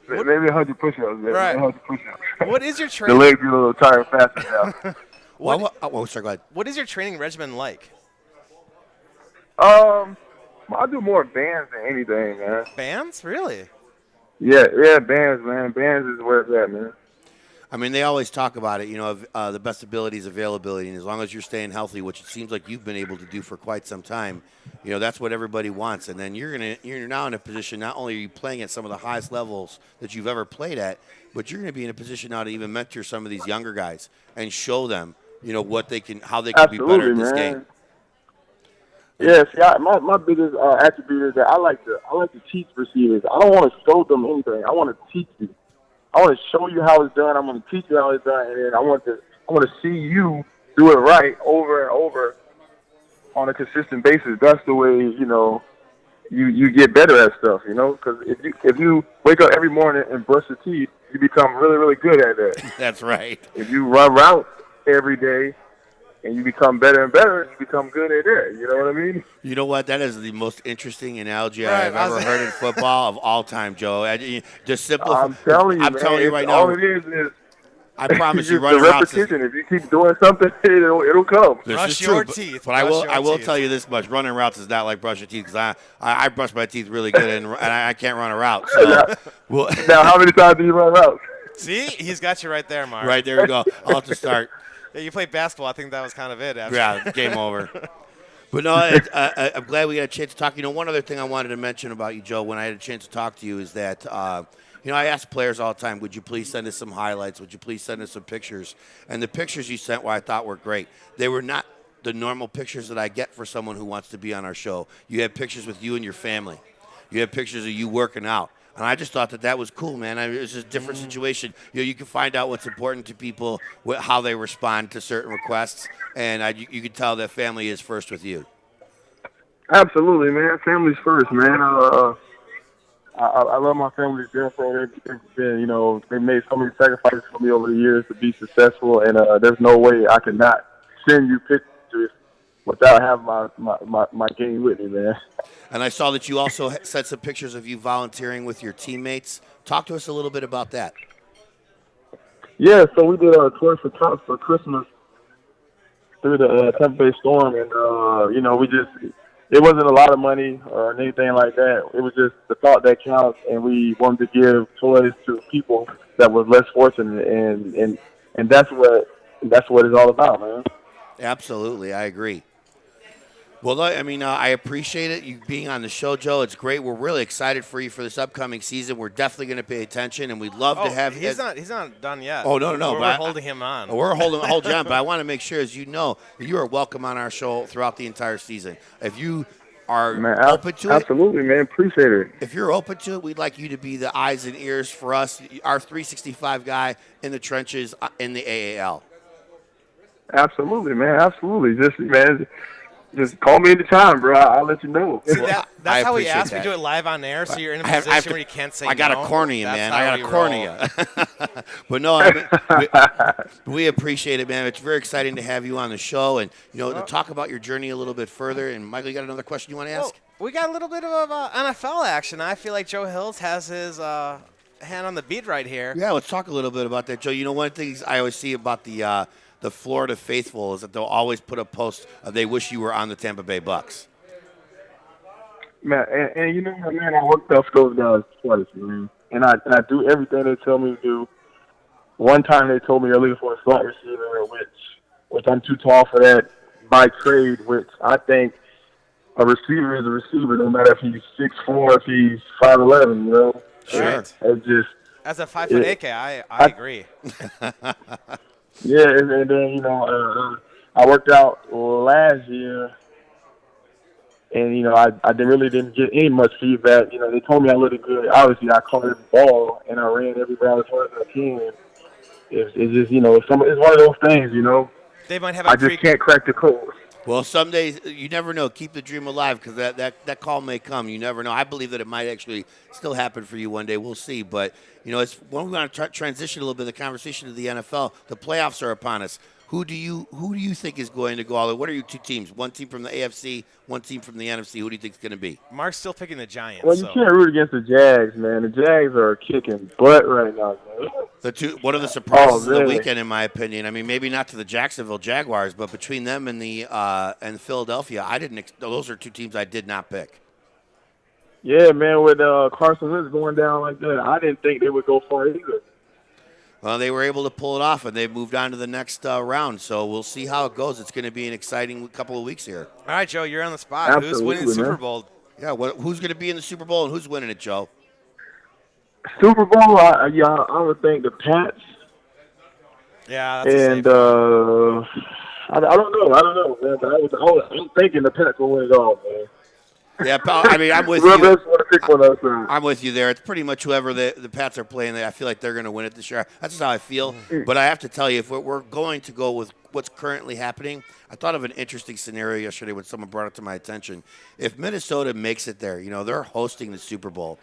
Maybe 100 push-ups, man. Right. 100 push-ups. What is your training? The legs get a little tired faster now. Sorry, go ahead. What is your training regimen like? I do more bands than anything, man. Bands? Really? Yeah, bands, man. Bands is where it's at, man. I mean, they always talk about it, the best ability is availability. And as long as you're staying healthy, which it seems like you've been able to do for quite some time, that's what everybody wants. And then you're now in a position, not only are you playing at some of the highest levels that you've ever played at, but you're going to be in a position now to even mentor some of these younger guys and show them, how they can be better at this game. Yeah, see, my biggest attribute is that I like to teach receivers. I don't want to show them anything. I want to teach you. I want to show you how it's done. I'm going to teach you how it's done, and then I want to see you do it right over and over on a consistent basis. That's the way you get better at stuff. Because if you wake up every morning and brush your teeth, you become really, really good at that. That's right. If you run routes every day, and you become better and better, you become good at it. You know what I mean? You know what? That is the most interesting analogy I've ever heard in football of all time, Joe. Just simplify. I'm telling you right now. All it is I promise you, running routes. Repetition. If you keep doing something, it'll come. Brush your teeth. But I will tell you this much: running routes is not like brushing teeth, because I brush my teeth really good, and I can't run a route. So, now, how many times do you run routes? See, he's got you right there, Mark. Right there we go. I'll have to start. Yeah, you played basketball. I think that was kind of it. Actually. Yeah, game over. But no, I'm glad we got a chance to talk. One other thing I wanted to mention about you, Joe, when I had a chance to talk to you is that, I ask players all the time, would you please send us some highlights? Would you please send us some pictures? And the pictures you sent, I thought were great. They were not the normal pictures that I get for someone who wants to be on our show. You had pictures with you and your family. You had pictures of you working out. And I just thought that was cool, man. It was just a different situation. You can find out what's important to people, how they respond to certain requests, and you can tell that family is first with you. Absolutely, man. Family's first, man. I love my family. Therefore, they made so many sacrifices for me over the years to be successful, and there's no way I could not send you pictures without having my game with me, man. And I saw that you also sent some pictures of you volunteering with your teammates. Talk to us a little bit about that. Yeah, so we did a tour for Tots for Christmas through the Tampa Bay Storm, and it wasn't a lot of money or anything like that. It was just the thought that counts, and we wanted to give toys to people that was less fortunate, and that's what it's all about, man. Absolutely, I agree. Well, I mean, I appreciate it, you being on the show, Joe. It's great. We're really excited for you for this upcoming season. We're definitely going to pay attention, and we'd love to have you. He's not done yet. Oh, no. We're holding him on. We're holding on, but I want to make sure, as you know, you are welcome on our show throughout the entire season. If you are open to it. Absolutely, man. Appreciate it. If you're open to it, we'd like you to be the eyes and ears for us, our 365 guy in the trenches in the AAL. Absolutely, man. Absolutely. Just call me anytime, bro. I'll let you know. See, that's how we ask. We do it live on air, so you're in a position where you can't say no. I got to corner you, man. I got to corner you. But no, I mean, we appreciate it, man. It's very exciting to have you on the show and, to talk about your journey a little bit further. And, Michael, you got another question you want to ask? We got a little bit of NFL action. I feel like Joe Hills has his hand on the beat right here. Yeah, let's talk a little bit about that, Joe. One of the things I always see about the Florida faithful is that they'll always put a post they wish you were on the Tampa Bay Bucks. Man, and you know what, man, I worked out for those guys twice, man. And I do everything they tell me to do. One time they told me they're looking for a slot receiver, which I'm too tall for that by trade, which I think a receiver is a receiver, no matter if he's 6'4", if he's 5'11", you know? Sure. It's just, as a 5'8" guy, I agree. Yeah, and then, I worked out last year, and, I really didn't get any much feedback. They told me I looked good. Obviously, I caught every ball, and I ran every ball as hard as I can. It's just, it's one of those things, They might have I just can't crack the code. Well, some days, you never know. Keep the dream alive because that call may come. You never know. I believe that it might actually still happen for you one day. We'll see. But, it's when we want to transition a little bit of the conversation to the NFL. The playoffs are upon us. Who do you think is going to go all the way? What are your two teams? One team from the AFC, one team from the NFC. Who do you think is going to be? Mark's still picking the Giants. Well, you can't root against the Jags, man. The Jags are kicking butt right now, man. One of the surprises of the weekend, in my opinion. I mean, maybe not to the Jacksonville Jaguars, but between them and the and Philadelphia, those are two teams I did not pick. Yeah, man. With Carson Wentz going down like that, I didn't think they would go far either. Well, they were able to pull it off, and they've moved on to the next round. So we'll see how it goes. It's going to be an exciting couple of weeks here. All right, Joe, you're on the spot. Absolutely, who's winning the Super Bowl? Yeah, who's going to be in the Super Bowl, and who's winning it, Joe? Super Bowl, I would think the Pats. Yeah, that's and I don't know, man. But I'm thinking the Pats will win it all, man. Yeah, I mean, I'm with you. Want to pick one up, man. I'm with you there. It's pretty much whoever the Pats are playing. I feel like they're going to win it this year. That's just how I feel. But I have to tell you, if we're going to go with what's currently happening, I thought of an interesting scenario yesterday when someone brought it to my attention. If Minnesota makes it there, they're hosting the Super Bowl.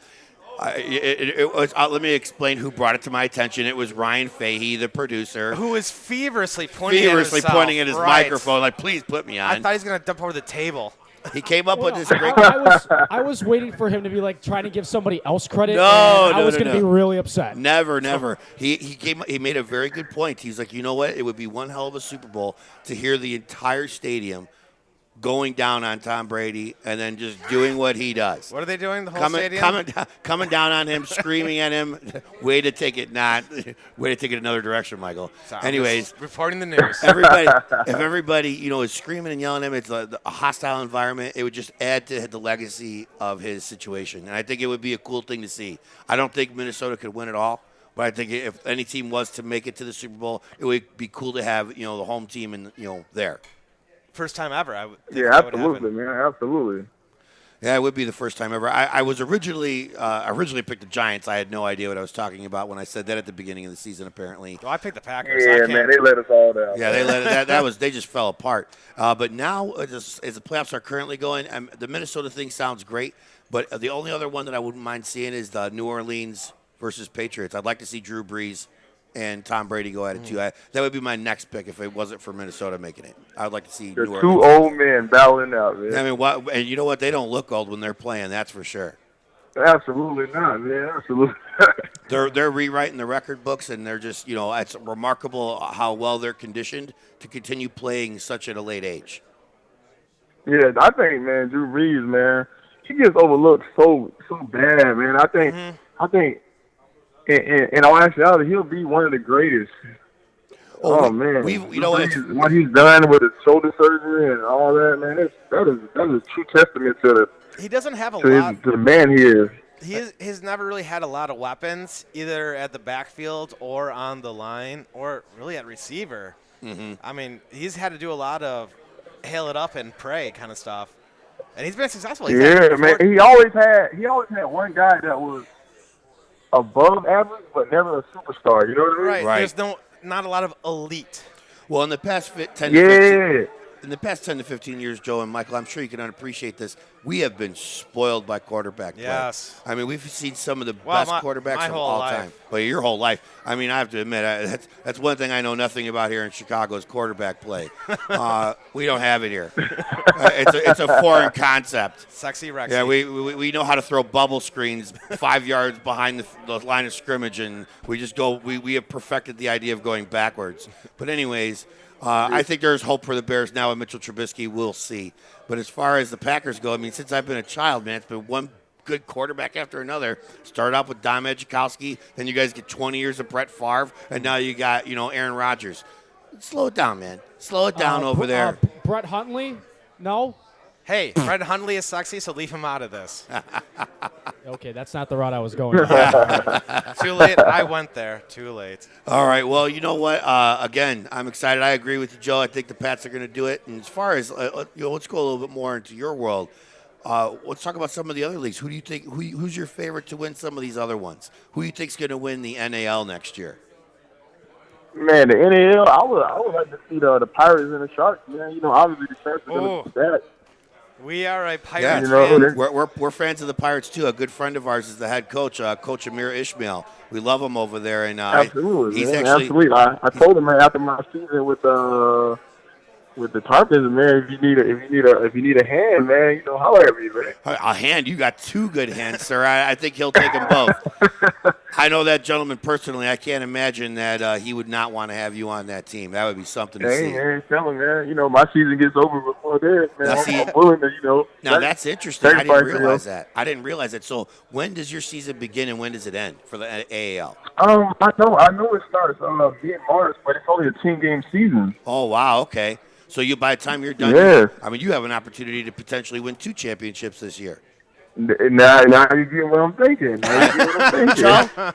Let me explain who brought it to my attention. It was Ryan Fahey, the producer, who was feverishly pointing at his microphone, like, please put me on. I thought he was going to dump over the table. He came up with this great. I was waiting for him to be like trying to give somebody else credit. I was going to be really upset. Never. He made a very good point. He's like, you know what? It would be one hell of a Super Bowl to hear the entire stadium going down on Tom Brady and then just doing what he does. What are they doing? The whole stadium? Coming down on him, screaming at him. Way to take it another direction, Michael. Sorry, anyways, reporting the news. If everybody is screaming and yelling at him, it's a hostile environment. It would just add to the legacy of his situation, and I think it would be a cool thing to see. I don't think Minnesota could win it all, but I think if any team was to make it to the Super Bowl, it would be cool to have the home team and there. First time ever. Absolutely, man. Absolutely. Yeah, it would be the first time ever. I was originally picked the Giants. I had no idea what I was talking about when I said that at the beginning of the season. Apparently, I picked the Packers. Yeah, man, they let us all down. Yeah, they just fell apart. But now, as the playoffs are currently going, the Minnesota thing sounds great. But the only other one that I wouldn't mind seeing is the New Orleans versus Patriots. I'd like to see Drew Brees and Tom Brady go at it too. That would be my next pick if it wasn't for Minnesota making it. I would like to see New Orleans. Two old men battling out, man. I mean, and you know what? They don't look old when they're playing. That's for sure. Absolutely not, man. Absolutely. They're rewriting the record books, and they're just it's remarkable how well they're conditioned to continue playing such at a late age. Yeah, I think, man, Drew Brees, man, he gets overlooked so bad, man. I think. In all actuality, he'll be one of the greatest. Oh man, you know what he's done with his shoulder surgery and all that, man, that is a true testament to he doesn't have a lot. To the man he is. He's never really had a lot of weapons, either at the backfield or on the line, or really at receiver. Mm-hmm. I mean, he's had to do a lot of hail it up and pray kind of stuff, and he's been successful. Man, he always had one guy that was above average, but never a superstar. You know what I mean? Right. There's not a lot of elite. Well, in the past 10 to 15 years, Joe and Michael, I'm sure you can appreciate this. We have been spoiled by quarterback play. Yes. I mean, we've seen some of the best quarterbacks of all time. Well, your whole life. I mean, I have to admit, that's one thing I know nothing about here in Chicago is quarterback play. We don't have it here. It's a foreign concept. Sexy Rexy. Yeah, we know how to throw bubble screens 5 yards behind the line of scrimmage, and we just go. We have perfected the idea of going backwards. But anyways. I think there's hope for the Bears now with Mitchell Trubisky. We'll see. But as far as the Packers go, I mean, since I've been a child, man, it's been one good quarterback after another. Started off with Dom Ejikowski, then you guys get 20 years of Brett Favre, and now you got, Aaron Rodgers. Slow it down, man. Slow it down over there. Brett Hundley? No? Hey, Brett Hundley is sexy, so leave him out of this. Okay, that's not the route I was going. Too late. I went there. Too late. All right. Well, you know what? Again, I'm excited. I agree with you, Joe. I think the Pats are going to do it. And as far as let's go a little bit more into your world. Let's talk about some of the other leagues. Who do you think? Who's your favorite to win some of these other ones? Who do you think's going to win the NAL next year? Man, the NAL. I would like to see the Pirates and the Sharks. Man, obviously the Sharks are going to do that. We are a Pirates fan. We're fans of the Pirates, too. A good friend of ours is the head coach, Coach Amir Ishmael. We love him over there. And absolutely. Absolutely. I told him, man, after my season with the Tarpons, man, if you need a hand, man, holler at me, man. A hand? You got two good hands, sir. I think he'll take them both. I know that gentleman personally. I can't imagine that he would not want to have you on that team. That would be something to see. Man, tell him, man. My season gets over before theirs, man. I'm willing to, Now, that's interesting. I didn't realize that. So when does your season begin and when does it end for the AAL? I know it starts mid-March, but it's only a 10-game season. Oh, wow. Okay. So by the time you're done, you have an opportunity to potentially win 2 championships this year. Now you get what I'm thinking.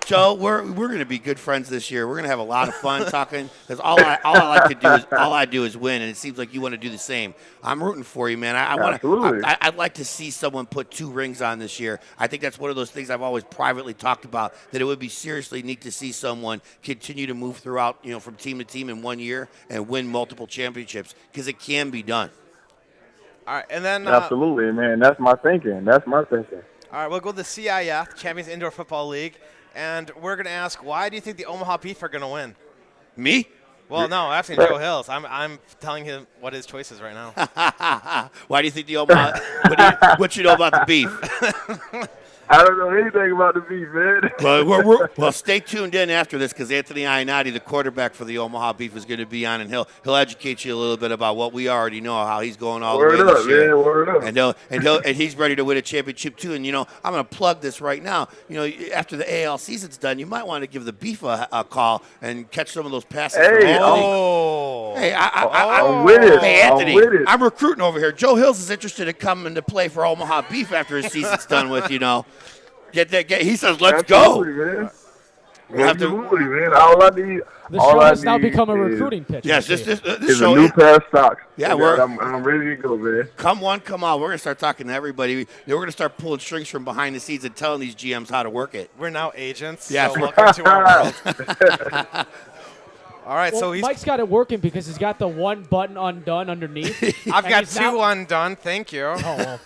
Joe, we're going to be good friends this year. We're going to have a lot of fun talking because all I do is win, and it seems like you want to do the same. I'm rooting for you, man. I'd like to see someone put 2 rings on this year. I think that's one of those things I've always privately talked about, that it would be seriously neat to see someone continue to move throughout, from team to team in 1 year and win multiple championships because it can be done. All right, and then absolutely, man. That's my thinking. All right, we'll go to the CIF, Champions Indoor Football League, and we're going to ask, why do you think the Omaha Beef are going to win? Me? Well, no, I'm asking Joe Hills. I'm telling him what his choice is right now. Why do you think the Omaha? What you know about the Beef? I don't know anything about the Beef, man. Well, stay tuned in after this because Anthony Ionati, the quarterback for the Omaha Beef, is going to be on, and he'll educate you a little bit about what we already know, how he's going all the way this year. Man, word up. And he's ready to win a championship too. And I'm going to plug this right now. After the AL season's done, you might want to give the Beef a call and catch some of those passes. I'm with it. Hey, Anthony, I'm recruiting over here. Joe Hills is interested in coming to play for Omaha Beef after his season's done with. He says, let's go. Man. Absolutely, man. All I need. The show has now become a recruiting pitch. Yes, this is show, a new pair of stocks. Yeah, I'm ready to go, man. Come on, come out. We're going to start talking to everybody. We're going to start pulling strings from behind the scenes and telling these GMs how to work it. We're now agents. Yes, so welcome to our world. All right, so Mike's got it working because he's got the one button undone underneath. I've got 2 undone. Thank you. Oh, well.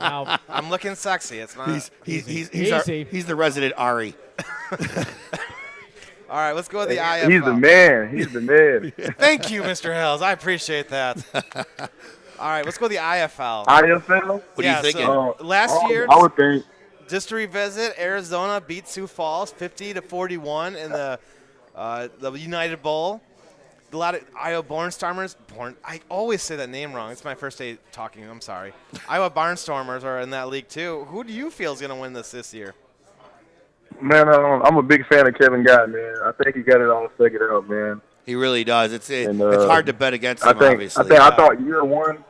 Now, I'm looking sexy. It's not. He's the resident Ari. All right, let's go to the IFL. He's the man. Thank you, Mr. Hills. I appreciate that. All right, let's go to the IFL. IFL? What are you thinking? Last year, I would think. Just to revisit, Arizona beat Sioux Falls 50-41 in the United Bowl. A lot of Iowa Barnstormers. I always say that name wrong. It's my first day talking. I'm sorry. Iowa Barnstormers are in that league too. Who do you feel is going to win this year? Man, I'm a big fan of Kevin Guy, man. I think he got it all figured out, man. He really does. It's hard to bet against him, obviously. I thought year one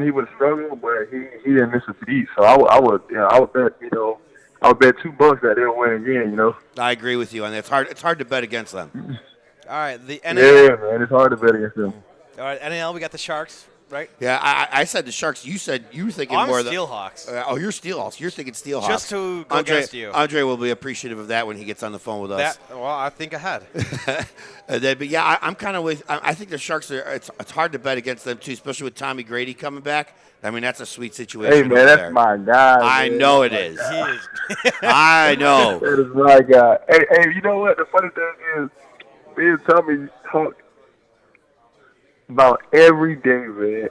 he would struggle, but he didn't miss a beat. So I would bet I would bet $2 that they'll win again. I agree with you, and it's hard to bet against them. All right, the NAL. Yeah, man, it's hard to bet against them. All right, NAL, we got the Sharks, right? Yeah, I said the Sharks. You said you were thinking I'm more of the Steelhawks. You're Steelhawks. You're thinking Steelhawks. Just to go against you. Andre will be appreciative of that when he gets on the phone with us. I think ahead. But yeah, I'm kind of with. I think the Sharks are. It's hard to bet against them too, especially with Tommy Grady coming back. I mean, that's a sweet situation. Hey man, that's my guy. I know it is. He is. I know. That is my guy. Hey, you know what? The funny thing is, me and Tommy talk about every day, man.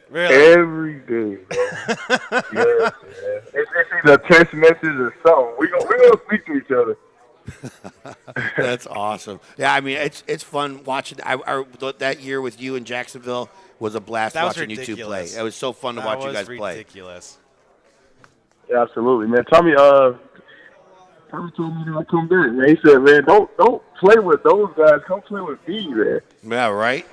Really? Every day, man. Yes, man. It's either a text message or something. We gonna speak to each other. That's awesome. Yeah, I mean, it's fun watching. That year with you in Jacksonville was a blast watching you two play. It was so fun to watch you guys play. Ridiculous. Yeah, absolutely, man. Tommy told me to come back, man. He said, man, don't play with those guys. Come play with me, man. Yeah, right?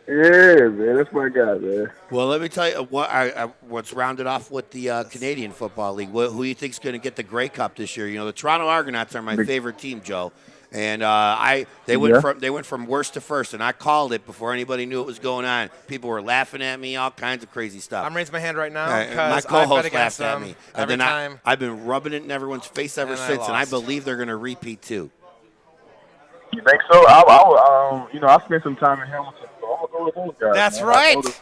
Yeah, man. That's my guy, man. Well, let me tell you what's rounded off with the Canadian Football League. Who do you think is going to get the Grey Cup this year? You know, the Toronto Argonauts are my favorite team, Joe. And they went from worst to first, and I called it before anybody knew what was going on. People were laughing at me, all kinds of crazy stuff. I'm raising my hand right now my because co-host laughed at me, and every then time. I've been rubbing it in everyone's face ever since, and I believe they're going to repeat too. You think so? I spent some time in Hamilton, so I'm gonna go with those guys. That's man. right.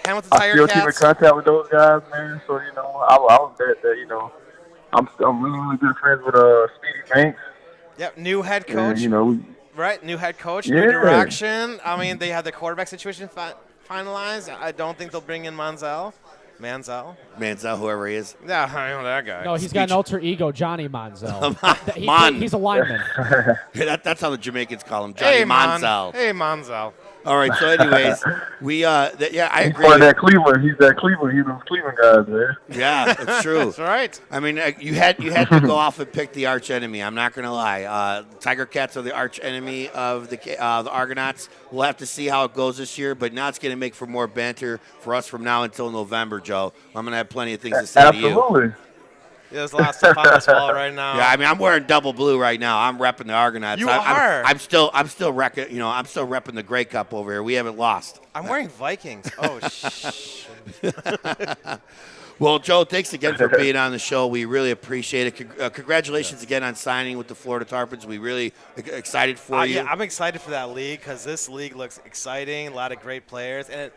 Hamilton Tiger I still Cats. keep in contact with those guys, man. So I would bet that I'm really good friends with Speedy Banks. Yep, new head coach. And, right, new head coach, new direction. I mean, they have the quarterback situation finalized. I don't think they'll bring in Manziel, whoever he is. Yeah, I know that guy. No, he's got an alter ego, Johnny Manziel. He's a lineman. That's how the Jamaicans call him, Johnny Manziel. Hey, Manziel. All right, so anyways, I agree. He's that Cleveland. He's that Cleveland. He's those Cleveland guys, man. Yeah, that's true. That's right. I mean, you had to go off and pick the arch enemy. I'm not going to lie. Tiger Cats are the arch enemy of the Argonauts. We'll have to see how it goes this year, but now it's going to make for more banter for us from now until November, Joe. I'm going to have plenty of things to say to you. Absolutely. There's a lot of stuff on this wall right now. Yeah, I mean, I'm wearing double blue right now. I'm repping the Argonauts. You are. I'm still repping the Grey Cup over here. We haven't lost. I'm wearing Vikings. Oh, shh. Well, Joe, thanks again for being on the show. We really appreciate it. Congratulations again on signing with the Florida Tarpons. We really excited for you. Yeah, I'm excited for that league because this league looks exciting. A lot of great players, and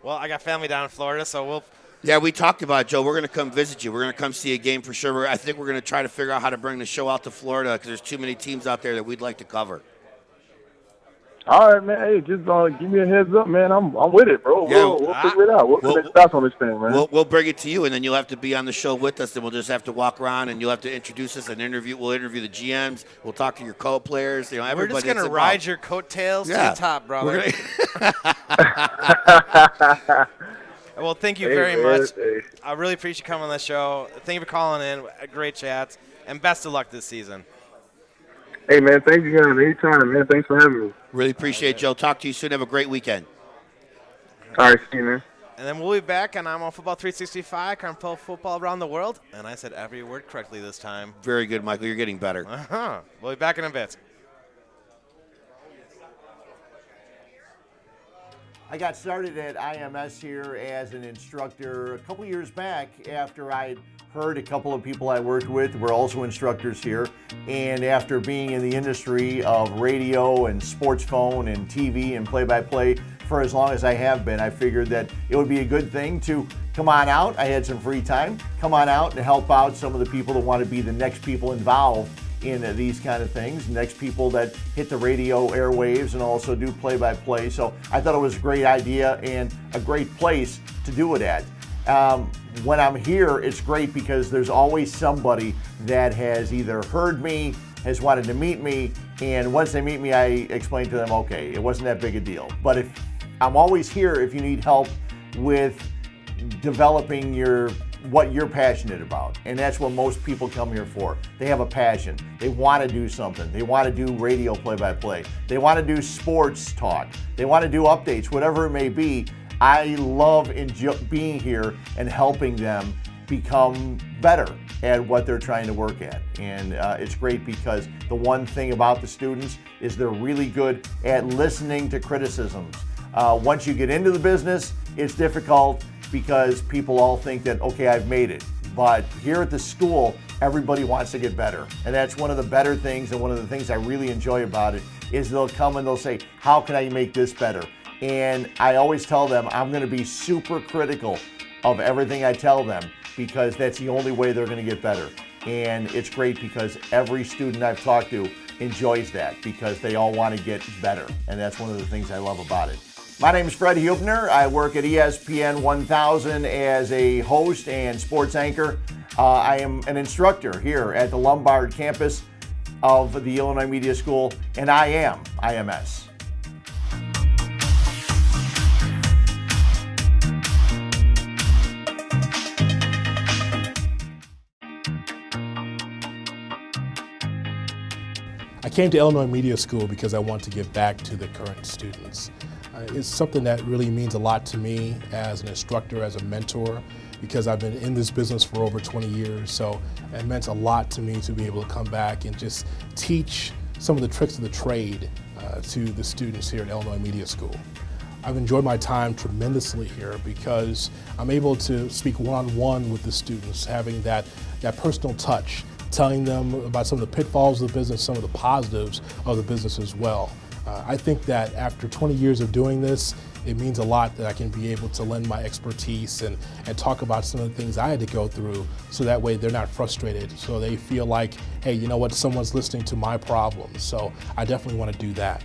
I got family down in Florida, so we'll. Yeah, we talked about it, Joe. We're going to come visit you. We're going to come see a game for sure. I think we're going to try to figure out how to bring the show out to Florida because there's too many teams out there that we'd like to cover. All right, man. Hey, just give me a heads up, man. I'm with it, bro. Yeah, we'll figure it out. We'll put stops on this thing, man. We'll bring it to you, and then you'll have to be on the show with us, and we'll just have to walk around, and you'll have to introduce us and interview. We'll interview the GMs. We'll talk to your co-players. We're just going to ride your coattails to the top, brother. Well, thank you very much. I really appreciate you coming on the show. Thank you for calling in. Great chats. And best of luck this season. Hey, man, thank you guys. Anytime, man. Thanks for having me. Really appreciate it, Joe. Talk to you soon. Have a great weekend. All right, see you, man. And then we'll be back, and I'm on Football 365, covering pro football around the world. And I said every word correctly this time. Very good, Michael. You're getting better. We'll be back in a bit. I got started at IMS here as an instructor a couple years back after I'd heard a couple of people I worked with were also instructors here. And after being in the industry of radio and sports phone and TV and play-by-play for as long as I have been, I figured that it would be a good thing to come on out. I had some free time. Come on out and help out some of the people that want to be the next people involved in these kind of things, next people that hit the radio airwaves and also do play-by-play. So I thought it was a great idea and a great place to do it at. When I'm here, it's great because there's always somebody that has either heard me, has wanted to meet me, and once they meet me, I explain to them, okay, it wasn't that big a deal. But if I'm always here if you need help with developing your what you're passionate about. And that's what most people come here for. They have a passion. They want to do something. They want to do radio play-by-play. They want to do sports talk. They want to do updates, whatever it may be. I love being here and helping them become better at what they're trying to work at. And it's great because the one thing about the students is they're really good at listening to criticisms. Once you get into the business, it's difficult because people all think that, okay, I've made it. But here at the school, everybody wants to get better. And that's one of the better things, and one of the things I really enjoy about it is they'll come and they'll say, how can I make this better? And I always tell them I'm going to be super critical of everything I tell them, because that's the only way they're going to get better. And it's great because every student I've talked to enjoys that, because they all want to get better. And that's one of the things I love about it. My name is Fred Hubner. I work at ESPN 1000 as a host and sports anchor. I am an instructor here at the Lombard campus of the Illinois Media School, and I am IMS. I came to Illinois Media School because I want to give back to the current students. It's something that really means a lot to me as an instructor, as a mentor, because I've been in this business for over 20 years. So it meant a lot to me to be able to come back and just teach some of the tricks of the trade to the students here at Illinois Media School. I've enjoyed my time tremendously here because I'm able to speak one-on-one with the students, having that personal touch, telling them about some of the pitfalls of the business, some of the positives of the business as well. I think that after 20 years of doing this, it means a lot that I can be able to lend my expertise and talk about some of the things I had to go through, so that way they're not frustrated, so they feel like, hey, you know what, someone's listening to my problems. So I definitely want to do that.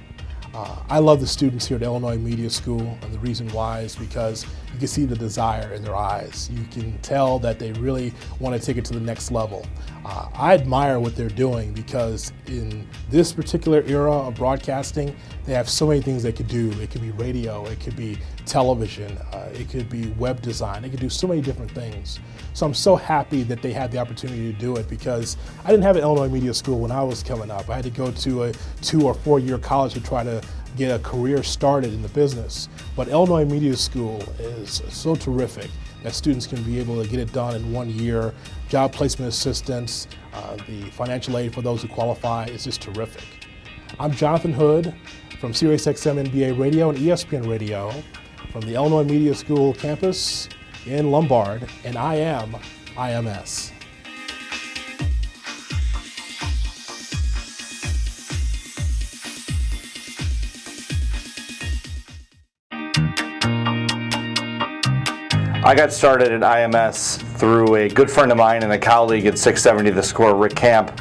I love the students here at Illinois Media School, and the reason why is because you can see the desire in their eyes. You can tell that they really want to take it to the next level. I admire what they're doing, because in this particular era of broadcasting, they have so many things they could do. It could be radio, it could be television, it could be web design, they could do so many different things. So I'm so happy that they had the opportunity to do it, because I didn't have an Illinois Media School when I was coming up. I had to go to a 2 or 4 year college to try to get a career started in the business. But Illinois Media School is so terrific that students can be able to get it done in 1 year. Job placement assistance, the financial aid for those who qualify is just terrific. I'm Jonathan Hood from SiriusXM NBA Radio and ESPN Radio from the Illinois Media School campus in Lombard, and I am IMS. I got started at IMS through a good friend of mine and a colleague at 670 The Score, Rick Camp,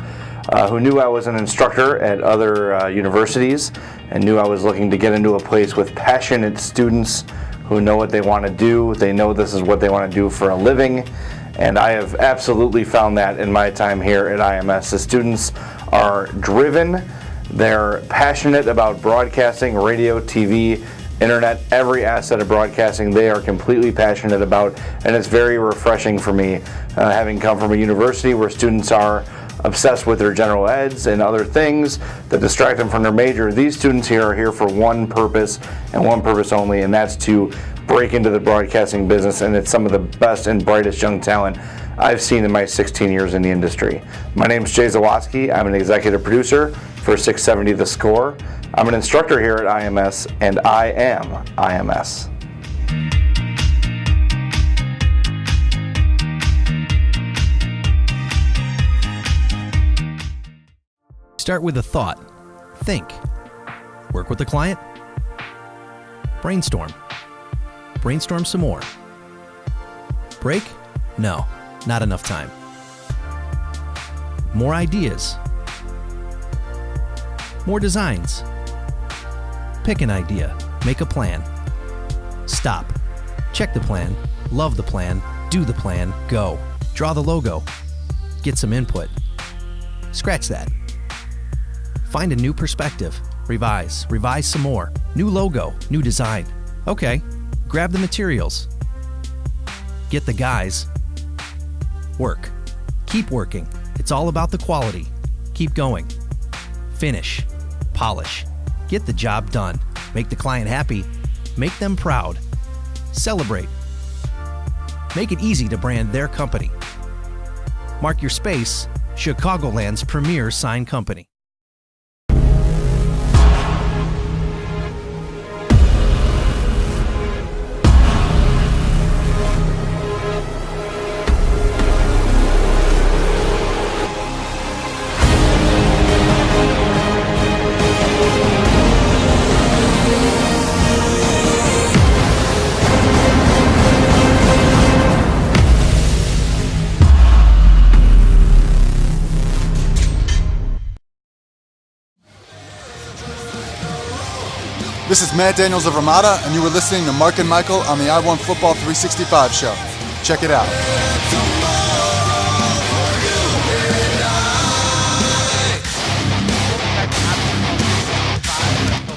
who knew I was an instructor at other universities and knew I was looking to get into a place with passionate students who know what they want to do. They know this is what they want to do for a living, and I have absolutely found that in my time here at IMS. The students are driven, they're passionate about broadcasting, radio, TV, internet, every asset of broadcasting they are completely passionate about, and it's very refreshing for me, having come from a university where students are obsessed with their general eds and other things that distract them from their major. These students here are here for one purpose and one purpose only, and that's to break into the broadcasting business, and it's some of the best and brightest young talent I've seen in my 16 years in the industry. My name is Jay Zawaski. I'm an executive producer for 670 The Score. I'm an instructor here at IMS, and I am IMS. Start with a thought. Think. Work with the client. Brainstorm. Brainstorm some more. Break? No, not enough time. More ideas. More designs. Pick an idea. Make a plan. Stop. Check the plan. Love the plan. Do the plan. Go. Draw the logo. Get some input. Scratch that. Find a new perspective. Revise. Revise some more. New logo. New design. Okay. Grab the materials. Get the guys. Work. Keep working. It's all about the quality. Keep going. Finish. Polish. Get the job done. Make the client happy. Make them proud. Celebrate. Make it easy to brand their company. Mark your space, Chicagoland's premier sign company. This is Matt Daniels of Ramada, and you were listening to Mark and Michael on the I Want Football 365 show. Check it out.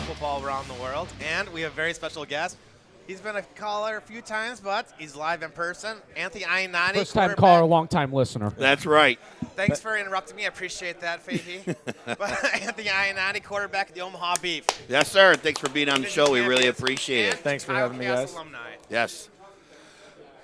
Football around the world, and we have a very special guest. He's been a caller a few times, but he's live in person. Anthony Ionati. First-time caller, long-time listener. That's right. Thanks for interrupting me. I appreciate that, Fahey. But Anthony Ionati, quarterback of the Omaha Beef. Yes, sir. Thanks for being on the show. We really appreciate it. Thanks for having me, guys. Alumni. Yes.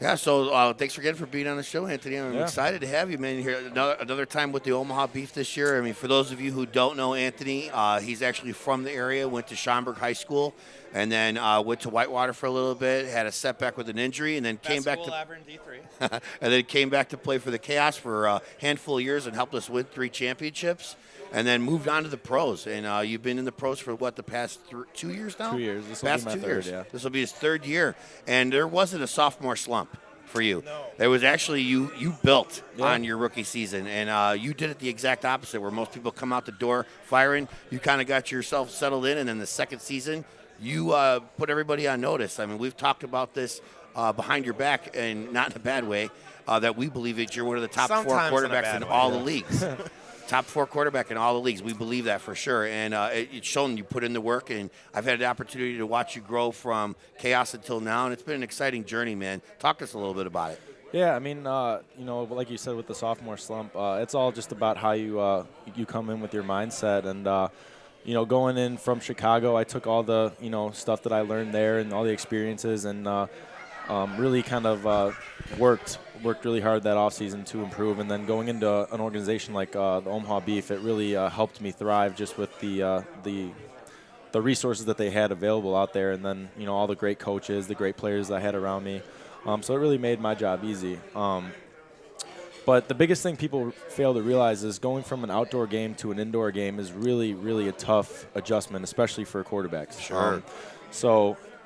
Yeah, so thanks again for being on the show, Anthony. I'm excited to have you, man, here another time with the Omaha Beef this year. I mean, for those of you who don't know Anthony, he's actually from the area, went to Schaumburg High School, and then went to Whitewater for a little bit, had a setback with an injury, and then came back to ever in D3. and then came back to play for the Chaos for a handful of years and helped us win 3 championships. And then moved on to the pros, and you've been in the pros for what, the past 2 years now? 2 years. This will be my third. Yeah. This will be his 3rd year, and there wasn't a sophomore slump for you. No. It was actually you built on your rookie season, and you did it the exact opposite. Where most people come out the door firing, you kind of got yourself settled in, and then the second season, you put everybody on notice. I mean, we've talked about this behind your back, and not in a bad way. That we believe that you're one of the top Sometimes 4 quarterbacks in all the way. leagues. Top 4 quarterback in all the leagues. We believe that for sure. And it's shown you put in the work. And I've had the opportunity to watch you grow from Chaos until now. And it's been an exciting journey, man. Talk to us a little bit about it. Yeah, I mean, like you said with the sophomore slump, it's all just about how you come in with your mindset. And, going in from Chicago, I took all the, stuff that I learned there and all the experiences and really kind of worked really hard that offseason to improve. And then going into an organization like the Omaha Beef, it really helped me thrive just with the resources that they had available out there. And then, all the great coaches, the great players I had around me. So it really made my job easy. But the biggest thing people fail to realize is going from an outdoor game to an indoor game is really, really a tough adjustment, especially for quarterbacks. Sure.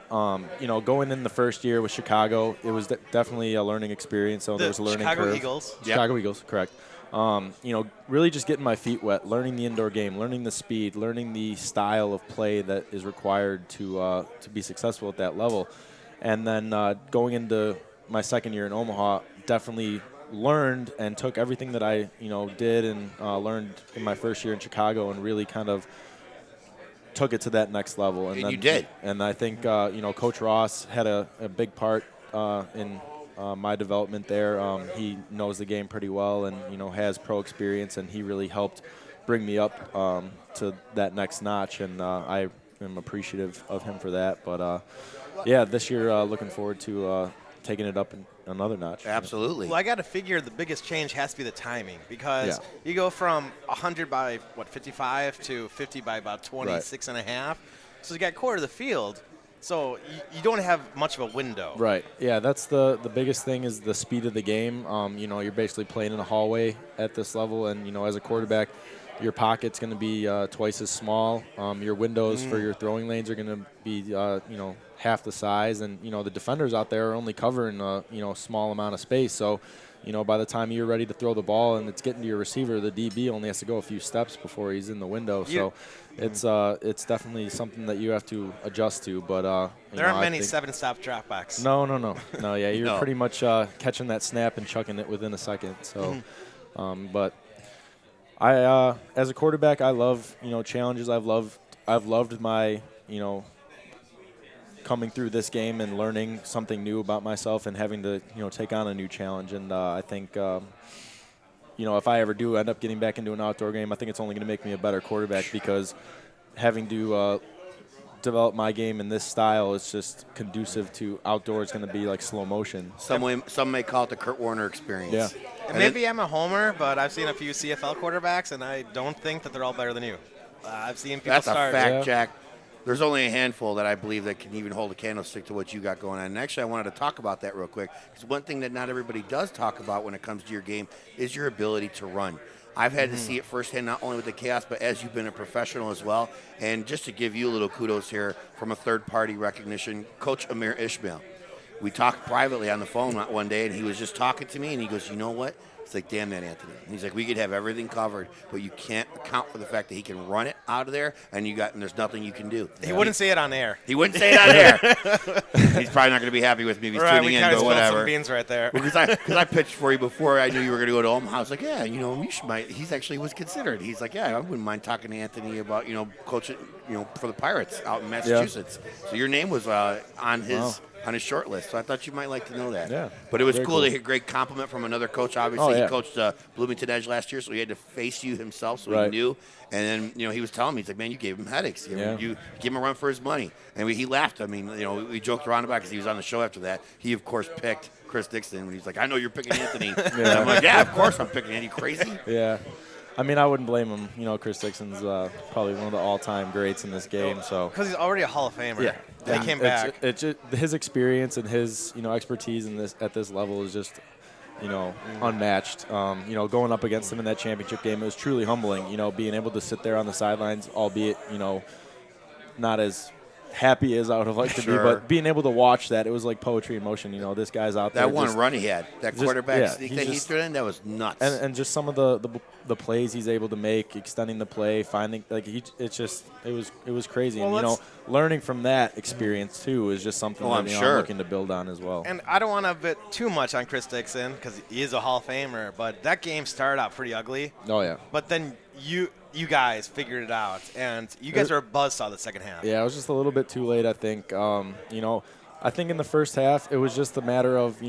Going in the first year with Chicago, it was definitely a learning experience. So there was a learning curve. Chicago Eagles. Chicago Eagles, correct. Really just getting my feet wet, learning the indoor game, learning the speed, learning the style of play that is required to be successful at that level. And then going into my second year in Omaha, definitely learned and took everything that I, did and learned in my first year in Chicago and really kind of took it to that next level. And then, you did. And I think, Coach Ross had a big part in my development there. He knows the game pretty well and, has pro experience, and he really helped bring me up to that next notch, and I am appreciative of him for that. But, this year looking forward to taking it up another notch. Absolutely. Well, I got to figure the biggest change has to be the timing, because you go from 100 by, 55 to 50 by about 26 and a half. So you got quarter of the field. So you don't have much of a window. Right. Yeah, that's the biggest thing is the speed of the game. You're basically playing in a hallway at this level, and, as a quarterback, your pocket's going to be twice as small. Your windows for your throwing lanes are going to be, half the size, and the defenders out there are only covering a small amount of space. So, by the time you're ready to throw the ball and it's getting to your receiver, the DB only has to go a few steps before he's in the window. So, it's definitely something that you have to adjust to. But there aren't many 7-stop dropbacks. No. Yeah, you're pretty much catching that snap and chucking it within a second. So, but I as a quarterback, I love challenges. I've loved my coming through this game and learning something new about myself and having to, take on a new challenge. And I think, if I ever do end up getting back into an outdoor game, I think it's only going to make me a better quarterback because having to develop my game in this style is just conducive to outdoor. It's going to be like slow motion. Some may call it the Kurt Warner experience. Yeah. And maybe I'm a homer, but I've seen a few CFL quarterbacks, and I don't think that they're all better than you. I've seen people That's start. a fact, Jack. There's only a handful that I believe that can even hold a candlestick to what you got going on. And actually, I wanted to talk about that real quick because one thing that not everybody does talk about when it comes to your game is your ability to run. I've had to see it firsthand, not only with the Chaos, but as you've been a professional as well. And just to give you a little kudos here from a third-party recognition, Coach Amir Ishmael. We talked privately on the phone one day, and he was just talking to me, and he goes, you know what? It's like, damn that, Anthony. And he's like, we could have everything covered, but you can't account for the fact that he can run it out of there, and there's nothing you can do. He wouldn't say it on air. He wouldn't say it on air. He's probably not going to be happy with me if he's tuning in, but whatever. Some beans right there. Because I pitched for you before I knew you were going to go to Omaha. I was like, yeah, you might. He's actually was considered. He's like, yeah, I wouldn't mind talking to Anthony about, coaching, for the Pirates out in Massachusetts. Yeah. So your name was on his short list, so I thought you might like to know that. Yeah. But it was cool to hear a great compliment from another coach. Obviously, he coached Bloomington Edge last year, so he had to face you himself, so he knew. And then, he was telling me, he's like, man, you gave him headaches. You gave him a run for his money. And he laughed. I mean, we joked around about it because he was on the show after that. He, of course, picked Chris Dixon. And he's like, I know you're picking Anthony. And I'm like, yeah, of course I'm picking Anthony. Crazy? Yeah. I mean, I wouldn't blame him. Chris Dixon's probably one of the all-time greats in this game. So because he's already a Hall of Famer. Yeah. He came back. It's just his experience and his expertise at this level is just unmatched. Going up against him in that championship game, it was truly humbling. Being able to sit there on the sidelines, albeit not as happy as I would have liked to be, but being able to watch that, it was like poetry in motion. This guy's out there. That one run he had, that quarterback sneak that he threw in, that was nuts. And just some of the plays he's able to make, extending the play, finding it was crazy. Well, and learning from that experience too is just something that I'm looking to build on as well. And I don't want to bet too much on Chris Dixon because he is a Hall of Famer, but that game started out pretty ugly. Oh yeah. But then you guys figured it out, and you guys are buzzsaw the second half. Yeah, it was just a little bit too late, I think. I think in the first half, it was just a matter of,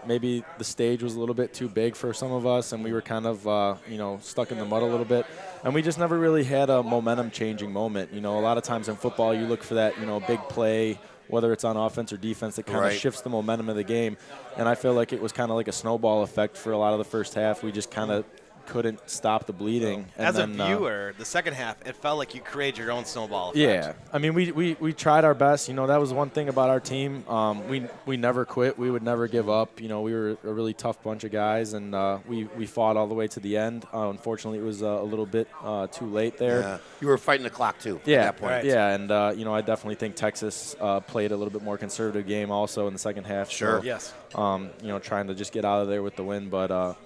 maybe the stage was a little bit too big for some of us, and we were kind of, stuck in the mud a little bit. And we just never really had a momentum-changing moment. A lot of times in football, you look for that, big play, whether it's on offense or defense, that kind of shifts the momentum of the game. And I feel like it was kind of like a snowball effect for a lot of the first half. We just kind of couldn't stop the bleeding. And as a viewer, the second half, it felt like you created your own snowball effect. Yeah. I mean, we tried our best. That was one thing about our team. We never quit. We would never give up. We were a really tough bunch of guys, and we fought all the way to the end. Unfortunately, it was a little bit too late there. Yeah. You were fighting the clock, too, at that point. Right. Yeah, and, I definitely think Texas played a little bit more conservative game also in the second half. Sure. So, yes. Trying to just get out of there with the win, but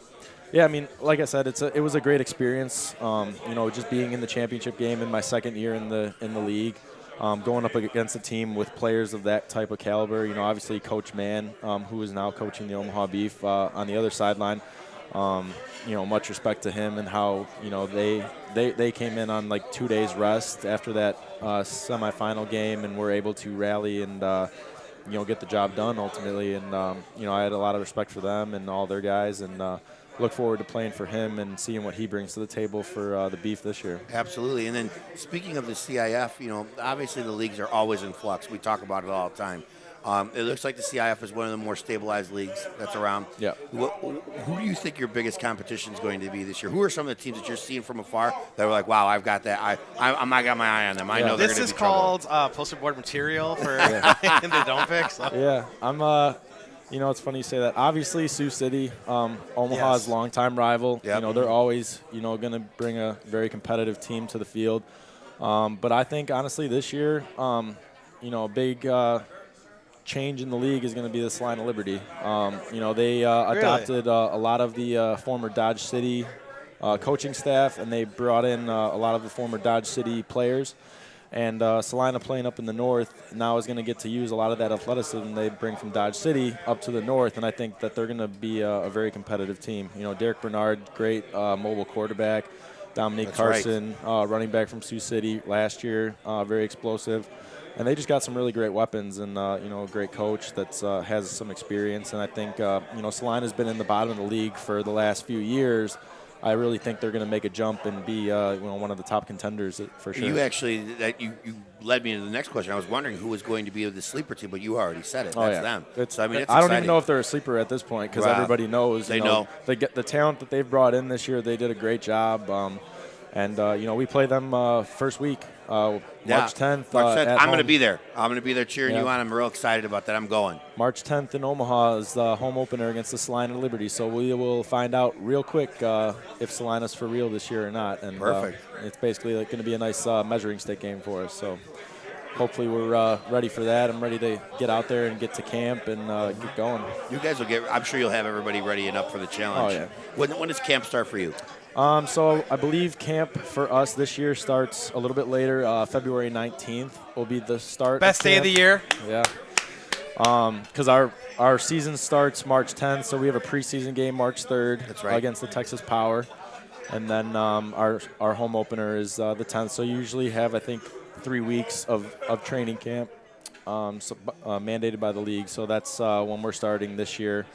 yeah, I mean, like I said, it was a great experience. Just being in the championship game in my second year in the league, going up against a team with players of that type of caliber. Obviously Coach Mann, who is now coaching the Omaha Beef on the other sideline. Much respect to him and how they came in on like 2 days rest after that semifinal game and were able to rally and get the job done ultimately. And I had a lot of respect for them and all their guys and. Look forward to playing for him and seeing what he brings to the table for the Beef this year. Absolutely. And then speaking of the CIF, obviously the leagues are always in flux. We talk about it all the time. It looks like the CIF is one of the more stabilized leagues that's around. Yeah. Who do you think your biggest competition is going to be this year? Who are some of the teams that you're seeing from afar that are like, wow, I've got that. I got my eye on them. I know they're going to be This is called poster board material for the Don't Pick. So. Yeah. I'm it's funny you say that. Obviously, Sioux City, Omaha's longtime rival. Yep. They're always, going to bring a very competitive team to the field. But I think, honestly, this year, a big change in the league is going to be the Salina Liberty. They adopted a lot of the former Dodge City coaching staff, and they brought in a lot of the former Dodge City players. And Salina playing up in the north now is going to get to use a lot of that athleticism they bring from Dodge City up to the north, and I think that they're going to be a very competitive team. Derek Bernard, great mobile quarterback. Dominique Carson, running back from Sioux City last year, very explosive. And they just got some really great weapons and, a great coach that has some experience. And I think, Salina's been in the bottom of the league for the last few years. I really think they're going to make a jump and be one of the top contenders for sure. You actually you led me into the next question. I was wondering who was going to be the sleeper team, but you already said it. That's them. It's I don't even know if they're a sleeper at this point because everybody knows. They know. They get the talent that they've brought in this year. They did a great job. We play them first week, March 10th. I'm going to be there. I'm going to be there cheering you on. I'm real excited about that. I'm going. March 10th in Omaha is the home opener against the Salina Liberty. So we will find out real quick if Salina's for real this year or not. And perfect. It's basically going to be a nice measuring stick game for us. So hopefully we're ready for that. I'm ready to get out there and get to camp and get going. You guys will I'm sure you'll have everybody ready and up for the challenge. Oh, yeah. When does camp start for you? So I believe camp for us this year starts a little bit later. February 19th will be the start. Best day of the year. Yeah. Because our season starts March 10th, so we have a preseason game March 3rd. That's right. Against the Texas Power. And then our home opener is the 10th. So you usually have, I think, 3 weeks of training camp mandated by the league. So that's when we're starting this year.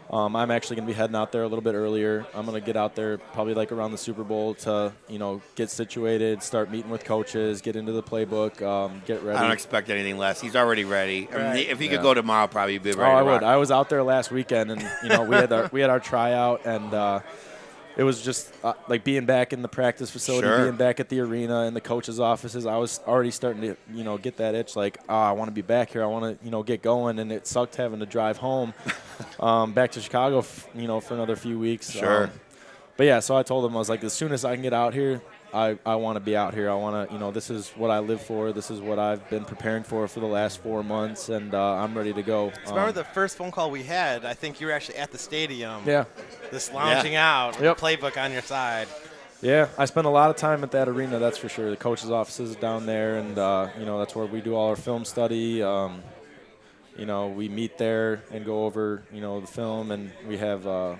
I'm actually going to be heading out there a little bit earlier. I'm going to get out there probably like around the Super Bowl to, get situated, start meeting with coaches, get into the playbook, get ready. I don't expect anything less. He's already ready. Right. I mean, if he could go tomorrow, probably he'd be ready. I to would. rock. I was out there last weekend, and we had our tryout, and it was just like being back in the practice facility, being back at the arena and the coaches' offices. I was already starting to, get that itch like, I want to be back here. I want to, get going. And it sucked having to drive home back to Chicago, for another few weeks. Sure. But, yeah, so I told them, I was like, as soon as I can get out here, I want to be out here. I want to, this is what I live for. This is what I've been preparing for the last 4 months, and I'm ready to go. So remember the first phone call we had? I think you were actually at the stadium. Yeah. Just lounging out with a playbook on your side. Yeah, I spent a lot of time at that arena, that's for sure. The coaches' offices down there, and, that's where we do all our film study. We meet there and go over, the film, and we have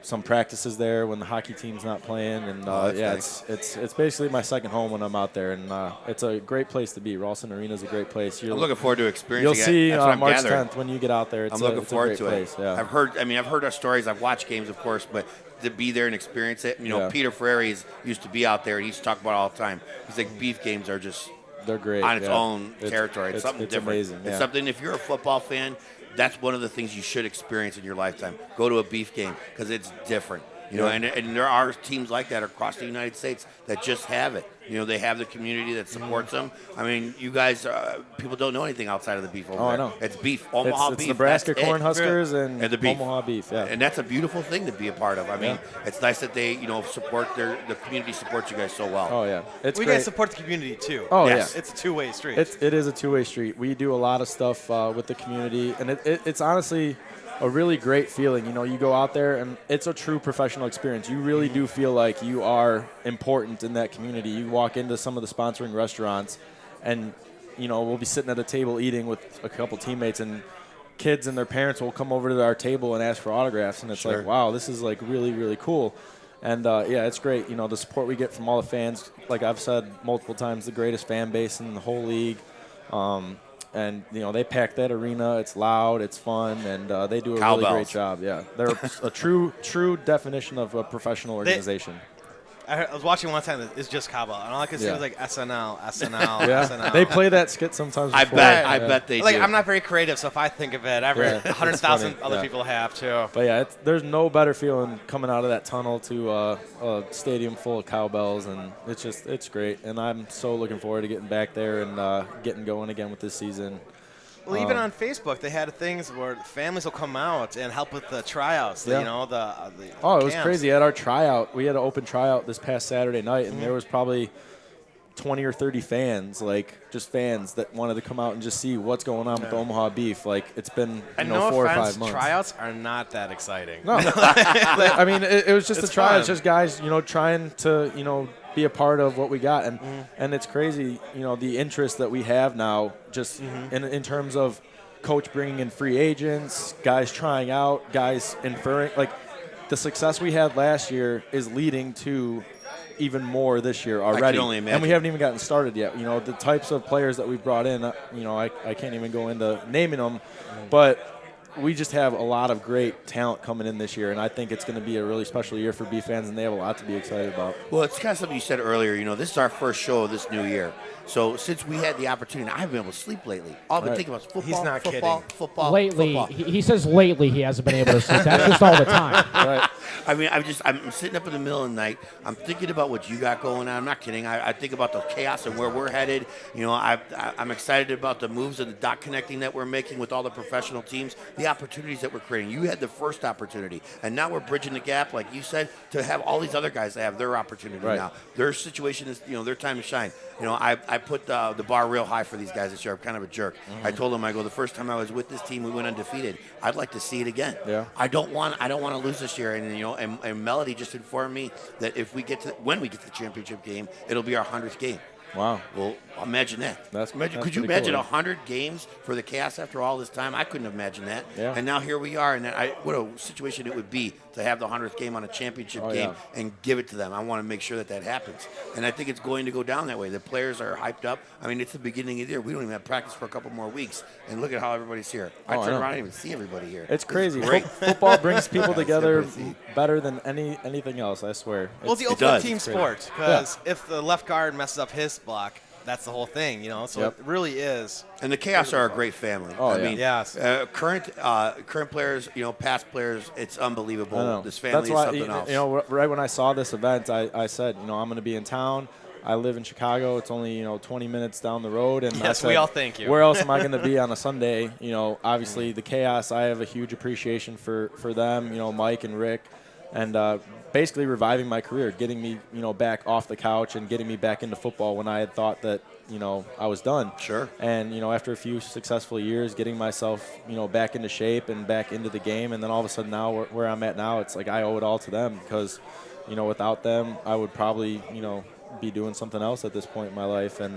some practices there when the hockey team's not playing, and it's basically my second home when I'm out there, and it's a great place to be. Ralston Arena is a great place. I'm looking forward to experiencing it. You'll see March gathering. 10th when you get out there. I'm looking forward to place. it. Yeah. I've heard our stories. I've watched games, of course, but to be there and experience it. Peter Ferrari used to be out there, and he used to talk about it all the time. He's like, beef games are just they're great on its own territory. It's something different. Amazing. It's something. If you're a football fan, that's one of the things you should experience in your lifetime. Go to a beef game because it's different. And there are teams like that across the United States that just have it. They have the community that supports them. I mean, you guys, people don't know anything outside of the beef over there. I know. It's beef, Omaha beef. It's Nebraska Cornhuskers and the beef. Omaha beef, yeah. And that's a beautiful thing to be a part of. I mean, it's nice that they, support the community supports you guys so well. Oh, yeah. We guys support the community, too. Oh, yes. It's a two-way street. It is a two-way street. We do a lot of stuff with the community, and it's honestly a really great feeling. You go out there, and it's a true professional experience. You really do feel like you are important in that community. You walk into some of the sponsoring restaurants, and, we'll be sitting at a table eating with a couple teammates, and kids and their parents will come over to our table and ask for autographs, and it's like, wow, this is, like, really, really cool. And, it's great. The support we get from all the fans, like I've said multiple times, the greatest fan base in the whole league. And, they pack that arena. It's loud. It's fun. And they do a really great job. Yeah. They're a true definition of a professional organization. I was watching one time. It's just cowbell. And all I could see was like SNL. Yeah. SNL. They play that skit sometimes before. I bet they do. I'm not very creative, so if I think of it, 100,000 other people have too. But, there's no better feeling coming out of that tunnel to a stadium full of cowbells. And it's great. And I'm so looking forward to getting back there and getting going again with this season. Well, even on Facebook, they had things where families will come out and help with the tryouts. Yeah. It was crazy. At our tryout, we had an open tryout this past Saturday night, and there was probably 20 or 30 fans, just fans that wanted to come out and just see what's going on with Omaha beef. It's been 4 or 5 months. Tryouts are not that exciting. No, I mean it was just it's a tryout. It's just guys, trying to be a part of what we got, and it's crazy, the interest that we have now, just in terms of coach bringing in free agents, guys trying out, guys inferring, the success we had last year is leading to even more this year already. I can only imagine. And we haven't even gotten started yet. You know, the types of players that we've brought in, you know, I can't even go into naming them, but we just have a lot of great talent coming in this year, and I think it's going to be a really special year for B fans, and they have a lot to be excited about. Well, it's kind of something you said earlier. You know, this is our first show of this new year. So since we had the opportunity, I haven't been able to sleep lately. All I've been thinking about is football, He's not football, kidding. football, Lately, football. he says lately he hasn't been able to sleep. That's just all the time. Right. I mean, I'm sitting up in the middle of the night. I'm thinking about what you got going on. I'm not kidding. I think about the chaos and where we're headed. You know, I'm excited about the moves and the dot connecting that we're making with all the professional teams, the opportunities that we're creating. You had the first opportunity, and now we're bridging the gap, like you said, to have all these other guys that have their opportunity now. Their situation is, you know, their time to shine. You know, I put the bar real high for these guys this year. I'm kind of a jerk. I told them, I go, the first time I was with this team, we went undefeated. I'd like to see it again. Yeah. I don't want to lose this year. And you know, and Melody just informed me that when we get to the championship game, it'll be our 100th game. Wow. Well, imagine that. Could you pretty imagine cool, 100 games for the Chaos after all this time? I couldn't imagine that. Yeah. And now here we are, and what a situation it would be to have the 100th game on a championship game and give it to them. I want to make sure that happens. And I think it's going to go down that way. The players are hyped up. I mean, it's the beginning of the year. We don't even have practice for a couple more weeks. And look at how everybody's here. I turn around and even see everybody here. It's crazy. Great. Football brings people together better than anything else, I swear. Well, it's the ultimate team sport, because if the left guard messes up his block, that's the whole thing, you know. So it really is. And the Chaos are a great family. I mean, current players, you know, past players, it's unbelievable. This family is something else. You know, right when I saw this event, I said, you know, I'm going to be in town. I live in Chicago. It's only, you know, 20 minutes down the road. And I said, we all thank you. Where else am I going to be on a Sunday? You know, obviously the Chaos, I have a huge appreciation for them, you know, Mike and Rick. And basically reviving my career, getting me, you know, back off the couch and getting me back into football when I had thought that, you know, I was done. Sure. And, you know, after a few successful years, getting myself, you know, back into shape and back into the game, and then all of a sudden now where I'm at now, it's like I owe it all to them because, you know, without them, I would probably, you know, be doing something else at this point in my life. And,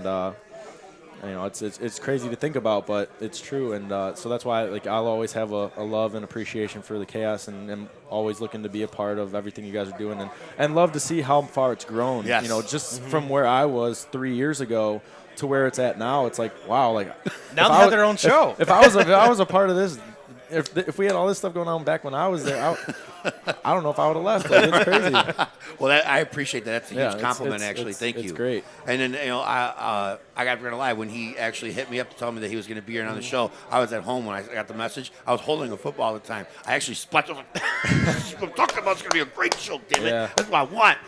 you know, it's crazy to think about, but it's true. And so that's why, like, I'll always have a love and appreciation for the Chaos, and I'm always looking to be a part of everything you guys are doing, and love to see how far it's grown. Yes. You know, just from where I was 3 years ago to where it's at now, it's like, wow. Like now they have their own show. If I was a part of this, if we had all this stuff going on back when I was there, I don't know if I would have left. Like, it's crazy. Well, I appreciate that. That's a huge compliment, actually. Thank you. It's great. And then, you know, I got to lie. When he actually hit me up to tell me that he was going to be here on the show, I was at home when I got the message. I was holding a football at the time. I actually splashed. I'm talking about it's going to be a great show, damn it. Yeah. That's what I want.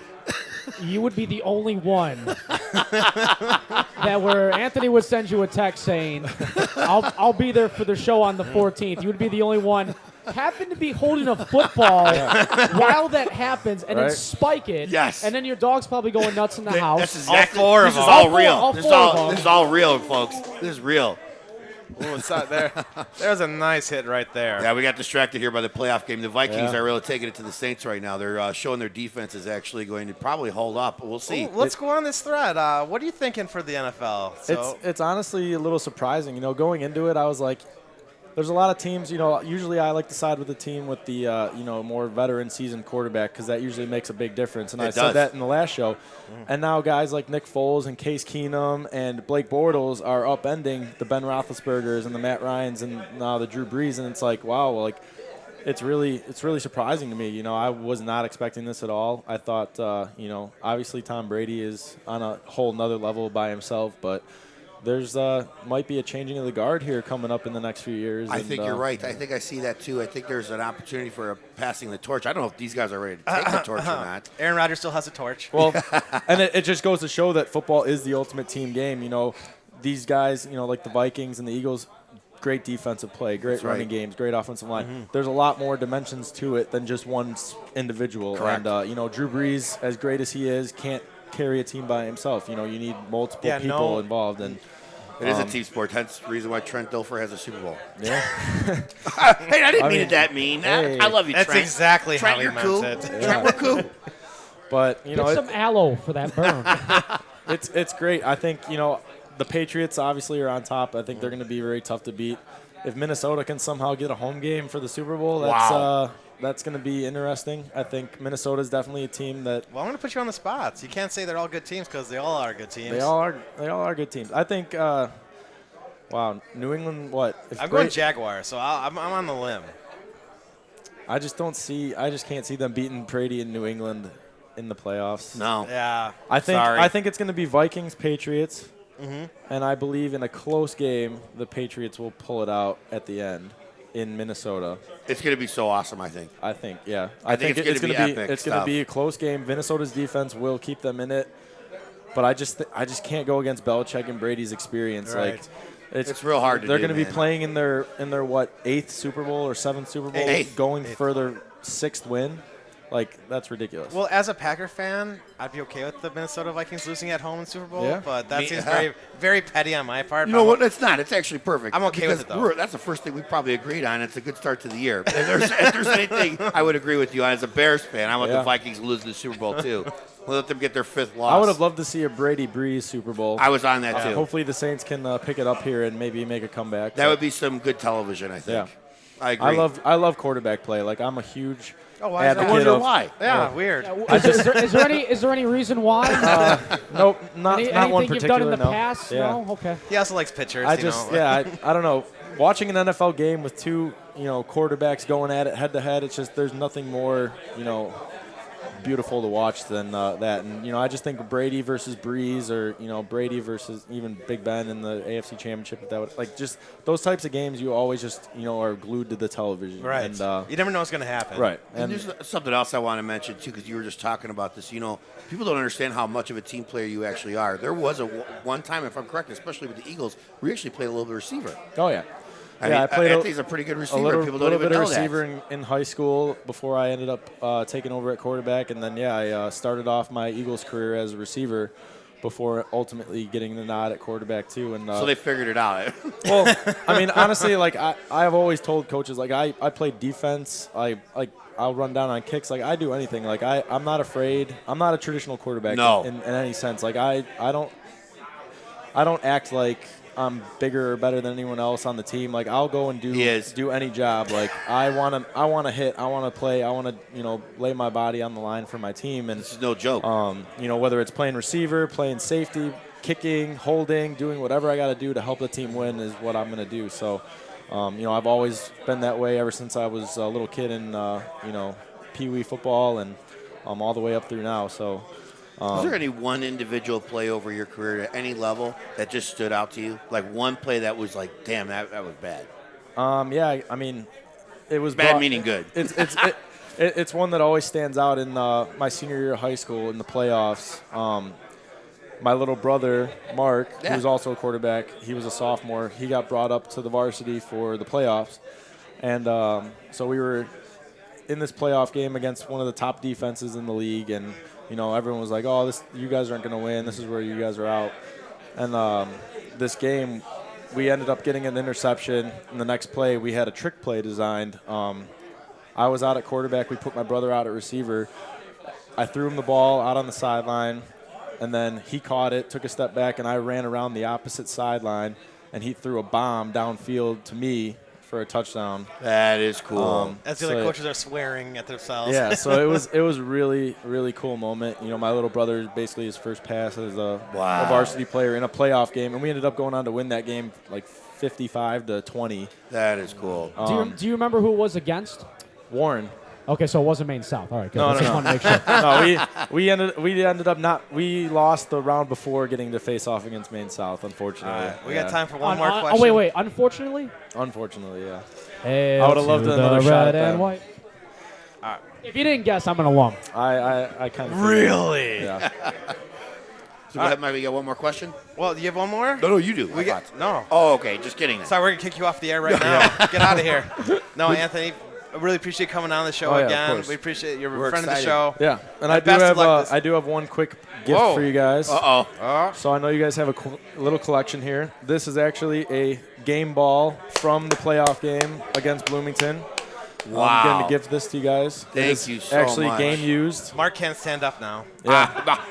You would be the only one that where Anthony would send you a text saying, I'll be there for the show on the 14th. You would be the only one. Happen to be holding a football while that happens and then spike it. Yes. And then your dog's probably going nuts in the house. That's exactly. All four of this them. is all All real. four This is all real, folks. This is real. Ooh, it's not there. There's a nice hit right there. Yeah, we got distracted here by the playoff game. The Vikings are really taking it to the Saints right now. They're showing their defense is actually going to probably hold up. We'll see. Let's go on this thread. What are you thinking for the NFL? So, It's honestly a little surprising. You know, going into it, I was like, there's a lot of teams, you know, usually I like to side with the team with the, you know, more veteran seasoned quarterback because that usually makes a big difference. And I said that in the last show. And now guys like Nick Foles and Case Keenum and Blake Bortles are upending the Ben Roethlisbergers and the Matt Ryans and now the Drew Brees. And it's like, wow, like it's really surprising to me. You know, I was not expecting this at all. I thought, you know, obviously Tom Brady is on a whole nother level by himself, but there's might be a changing of the guard here coming up in the next few years. I think you're right. I think I see that too. I think there's an opportunity for passing the torch. I don't know if these guys are ready to take the torch or not. Aaron Rodgers still has a torch. Well, and it just goes to show that football is the ultimate team game. You know, these guys, you know, like the Vikings and the Eagles, great defensive play, great running games, great offensive line. There's a lot more dimensions to it than just one individual. Correct. And, you know, Drew Brees, as great as he is, can't carry a team by himself. You know, you need multiple people involved. And it is a team sport. Hence the reason why Trent Dilfer has a Super Bowl. Yeah. Hey, I didn't mean it that mean. Hey. I love you, That's Trent. exactly Trent, how he you're meant cool. it. Trent, we're cool. But, you know, Get some aloe for that burn. it's great. I think, you know, the Patriots obviously are on top. I think they're going to be very tough to beat. if Minnesota can somehow get a home game for the Super Bowl, that's going to be interesting. I think Minnesota is definitely a team that. Well, I'm going to put you on the spots. You can't say they're all good teams because they all are good teams. They all are good teams. I think. Wow, New England. What? I'm going Jaguars, so I'm on the limb. I just can't see them beating Brady in New England in the playoffs. No. Yeah. I think it's going to be Vikings Patriots. Mm-hmm. And I believe in a close game, the Patriots will pull it out at the end in Minnesota. It's going to be so awesome, I think. I think, yeah. I think it's going to be epic. It's going to be a close game. Minnesota's defense will keep them in it. But I just can't go against Belichick and Brady's experience. Right. Like, it's real hard to do. They're going to be man. playing in their what, 8th Super Bowl or 7th Super Bowl, going for their 6th win. Like, that's ridiculous. Well, as a Packer fan, I'd be okay with the Minnesota Vikings losing at home in Super Bowl, Yeah. but that seems very, very petty on my part. You know what? It's not. It's actually perfect. I'm okay with it, though. That's the first thing we probably agreed on. It's a good start to the year. If there's anything I would agree with you on, as a Bears fan, I want the Vikings to lose the Super Bowl, too. We'll let them get their 5th loss. I would have loved to see a Brady Breeze Super Bowl. I was on that, too. Hopefully the Saints can pick it up here and maybe make a comeback. That would be some good television, I think. Yeah. I agree. I love quarterback play. Like, I'm a huge why is that? I wonder why. Yeah, weird. Is there any reason why? Nope, not one particular. Anything you've done in the no. past? Yeah. No. Okay. He also likes pitchers. I don't know. Watching an NFL game with two, quarterbacks going at it head to head, it's just there's nothing more, beautiful to watch than that. And I just think Brady versus Breeze, or Brady versus even Big Ben in the AFC Championship. That would, like, just those types of games, you always just are glued to the television. Right. And, you never know what's going to happen. Right. And there's something else I want to mention, too, because you were just talking about this. People don't understand how much of a team player you actually are. There was one time, if I'm correct, especially with the Eagles, we actually played a little bit of receiver. Oh, yeah. I think he's a pretty good receiver. People don't even know that. Receiver in high school before I ended up taking over at quarterback. And then, I started off my Eagles career as a receiver before ultimately getting the nod at quarterback, too. And so they figured it out. Well, I mean, honestly, like, I've always told coaches, like, I play defense. I'll run down on kicks. Like, I do anything. Like, I'm not afraid. I'm not a traditional quarterback in any sense. Like, I don't act like I'm bigger or better than anyone else on the team. Like, I'll go and do any job. Like, I want to hit. I want to play. I want to lay my body on the line for my team. And this is no joke. Whether it's playing receiver, playing safety, kicking, holding, doing whatever I got to do to help the team win is what I'm going to do. So, I've always been that way ever since I was a little kid in Pee-wee football and all the way up through now. So. Is there any one individual play over your career at any level that just stood out to you? Like one play that was like, damn, that was bad. Yeah, I mean, it was bad meaning good. It's one that always stands out in my senior year of high school in the playoffs. My little brother, Mark, who's also a quarterback, he was a sophomore. He got brought up to the varsity for the playoffs. And so we were in this playoff game against one of the top defenses in the league, and everyone was like, "Oh, you guys aren't going to win. This is where you guys are out." And this game, we ended up getting an interception. In the next play, we had a trick play designed. I was out at quarterback. We put my brother out at receiver. I threw him the ball out on the sideline, and then he caught it, took a step back, and I ran around the opposite sideline, and he threw a bomb downfield to me for a touchdown. That is cool. As the other coaches are swearing at themselves. Yeah, so it was really, really cool moment. My little brother, basically his first pass as a varsity player in a playoff game, and we ended up going on to win that game like 55-20. That is cool. Do you remember who it was against? Warren. Okay, so it wasn't Maine South. All right, good. No. Just want to make sure. No, we ended up not. We lost the round before getting to face off against Maine South, unfortunately. We got time for one more question. Oh, wait. Unfortunately? Unfortunately, yeah. Hail I would have loved another shot at that. White. If you didn't guess, I'm an alum. I kind of really. Yeah. So go ahead, Mike, we got one more question? Well, do you have one more? No, you do. No. Oh, okay. Just kidding. Sorry, we're going to kick you off the air right now. Get out of here. No, Anthony, I really appreciate coming on the show again. We appreciate you're a friend of the show. Yeah, and I do have one quick gift for you guys. So I know you guys have a little collection here. This is actually a game ball from the playoff game against Bloomington. Wow. I'm going to gift this to you guys. Thank you so actually much. Game used. Mark can't stand up now. Yeah.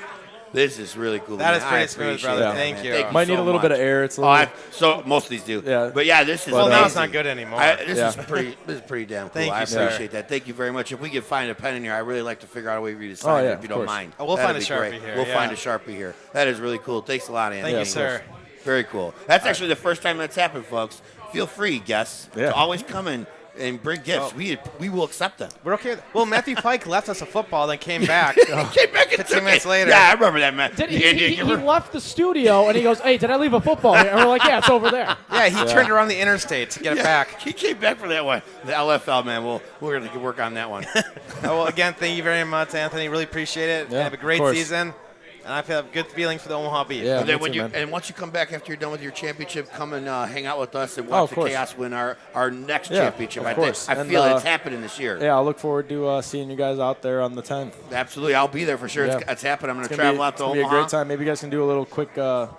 This is really cool. That is pretty smooth, brother. Thank you. Might need a little bit of air. It's a little. So most of these do. Yeah. But yeah, this is. Well, now it's not good anymore. This is pretty damn cool. Thank you, I sir. appreciate that. Thank you very much. If we could find a pen in here, I really like to figure out a way for you to sign it if you don't mind. Oh, we'll That'd find a be Sharpie great. here. We'll find a Sharpie here. That is really cool. Thanks a lot, Anthony. Thank you, sir. Very cool. That's actually the first time that's happened, folks. Feel free, guests, to always come in and bring gifts. We will accept them. We're okay with that. Well, Matthew Pike left us a football, then came back. Came back 15 minutes later. Yeah, I remember that, man. He left the studio and he goes, "Hey, did I leave a football here?" And we're like, "Yeah, it's over there." Yeah, he turned around the interstate to get it back. He came back for that one. The LFL, man. We're going to work on that one. Well, again, thank you very much, Anthony. Really appreciate it. Yeah, have a great season. And I feel good feelings for the Omaha Beef. Yeah, and then once you come back after you're done with your championship, come and hang out with us and watch the Chaos win our next championship. I feel it's happening this year. Yeah, I'll look forward to seeing you guys out there on the 10th. Absolutely, I'll be there for sure. Yeah. It's happening. I'm going to travel out to Omaha. It's going to be a great time. Maybe you guys can do a little quick travel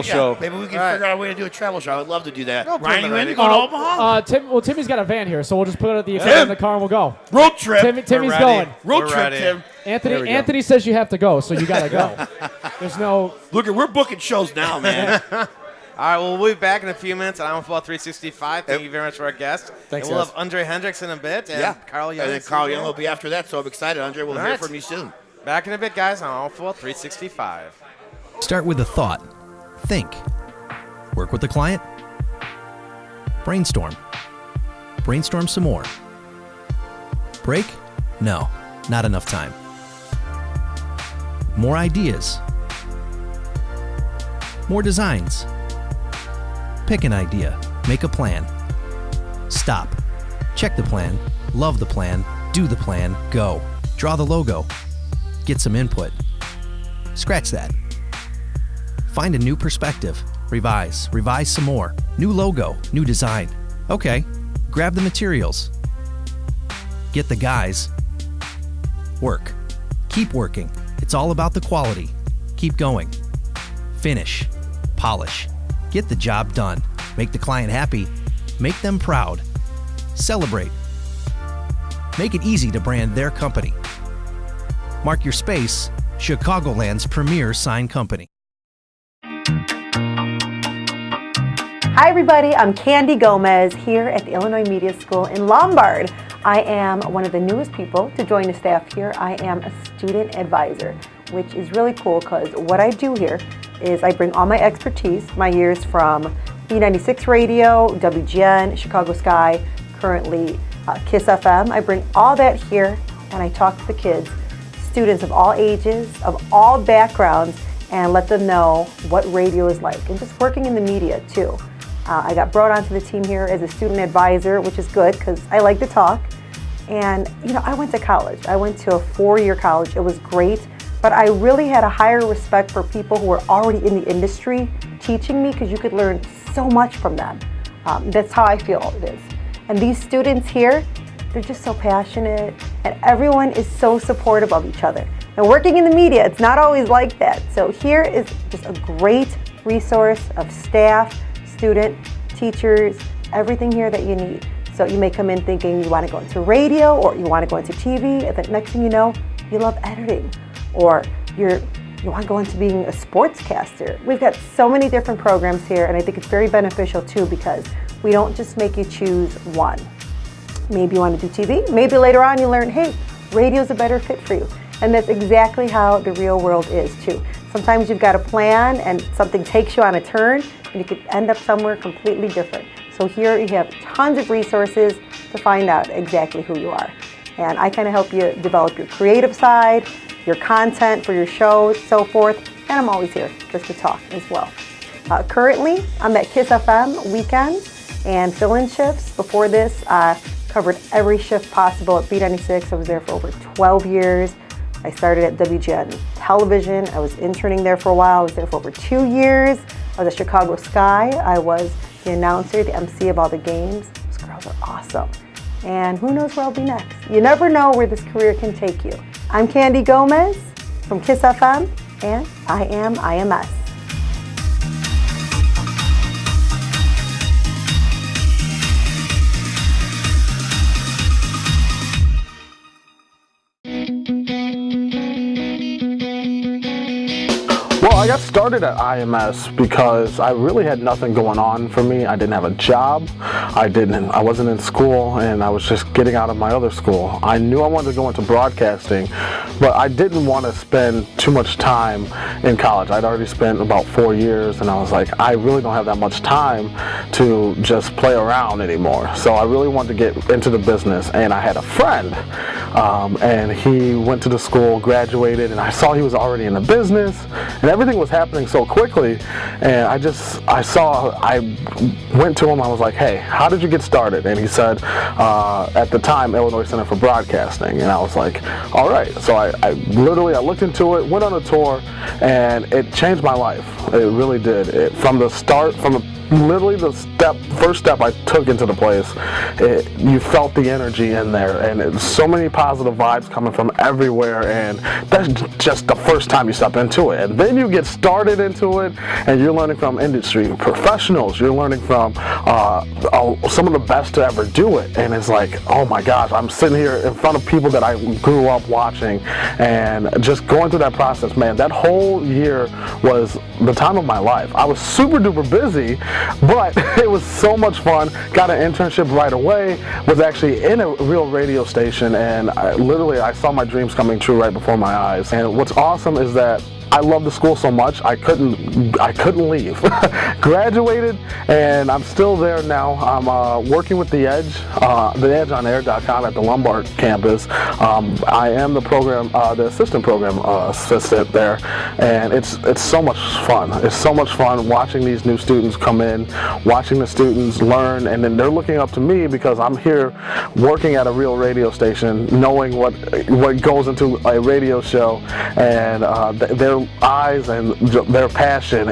show. Maybe we can figure out a way to do a travel show. I would love to do that. No, Ryan, you in to go to Omaha? Timmy's got a van here, so we'll just put it at the in the car and we'll go. Road trip. Timmy's going. Road trip, Tim. Anthony says you have to go, so you got to go. There's no. Look, we're booking shows now, man. All right, well, we'll be back in a few minutes on Iowa Football 365. Thank you very much for our guest. Thanks, and we'll guys. have Andre Hendricks in a bit. And Carl Young. And then Carl Young will be after that, so I'm excited. Andre, we'll hear from you soon. Back in a bit, guys, on Iowa Football 365. Start with a thought. Think. Work with the client. Brainstorm. Brainstorm some more. Break? No, not enough time. More ideas. More designs. Pick an idea. Make a plan. Stop. Check the plan. Love the plan. Do the plan. Go. Draw the logo. Get some input. Scratch that. Find a new perspective. Revise. Revise some more. New logo. New design. Okay. Grab the materials. Get the guys. Work. Keep working. It's all about the quality. Keep going. Finish. Polish. Get the job done. Make the client happy. Make them proud. Celebrate. Make it easy to brand their company. Mark your space. Chicagoland's premier sign company. Hi everybody, I'm Candy Gomez here at the Illinois Media School in Lombard. I am one of the newest people to join the staff here. I am a student advisor, which is really cool because what I do here is I bring all my expertise, my years from B96 Radio, WGN, Chicago Sky, currently KISS FM. I bring all that here and I talk to the kids, students of all ages, of all backgrounds, and let them know what radio is like and just working in the media too. I got brought onto the team here as a student advisor, which is good because I like to talk. And I went to college. I went to a 4-year college. It was great, but I really had a higher respect for people who were already in the industry teaching me because you could learn so much from them. That's how I feel it is. And these students here, they're just so passionate and everyone is so supportive of each other. And working in the media, it's not always like that. So here is just a great resource of staff, student, teachers, everything here that you need. So you may come in thinking you want to go into radio or you want to go into TV, and the next thing you know, you love editing, or you want to go into being a sportscaster. We've got so many different programs here, and I think it's very beneficial too because we don't just make you choose one. Maybe you want to do TV, maybe later on you learn, hey, radio's a better fit for you. And that's exactly how the real world is too. Sometimes you've got a plan and something takes you on a turn and you could end up somewhere completely different. So here you have tons of resources to find out exactly who you are. And I kind of help you develop your creative side, your content for your shows, so forth. And I'm always here just to talk as well. Currently, I'm at KISS FM weekends and fill-in shifts. Before this, I covered every shift possible at B96. I was there for over 12 years. I started at WGN Television. I was interning there for a while. I was there for over 2 years. I was at Chicago Sky. I was the announcer, the MC of all the games. Those girls are awesome. And who knows where I'll be next. You never know where this career can take you. I'm Candy Gomez from KISS FM, and I am IMS. I got started at IMS because I really had nothing going on for me. I didn't have a job. I wasn't in school, and I was just getting out of my other school. I knew I wanted to go into broadcasting, but I didn't want to spend too much time in college. I'd already spent about 4 years, and I was like, I really don't have that much time to just play around anymore. So I really wanted to get into the business, and I had a friend, and he went to the school, graduated, and I saw he was already in the business, and everything was happening so quickly. And I went to him, I was like, hey, how did you get started? And he said, at the time, Illinois Center for Broadcasting. And I was like, all right. So I looked into it, went on a tour, and it changed my life. It really did. From the first step I took into the place, you felt the energy in there, and so many positive vibes coming from everywhere, and that's just the first time you step into it. And then you get started into it, and you're learning from industry professionals, you're learning from some of the best to ever do it, and it's like, oh my gosh, I'm sitting here in front of people that I grew up watching, and just going through that process, man, that whole year was the time of my life. I was super duper busy, but it was so much fun. Got an internship right away, was actually in a real radio station, and I saw my dreams coming true right before my eyes. And what's awesome is that I love the school so much, I couldn't leave. Graduated, and I'm still there now. I'm working with The Edge, theedgeonair.com at the Lombard campus. I am the assistant program assistant there, and it's so much fun. It's so much fun watching these new students come in, watching the students learn, and then they're looking up to me because I'm here working at a real radio station, knowing what goes into a radio show, and their eyes and their passion.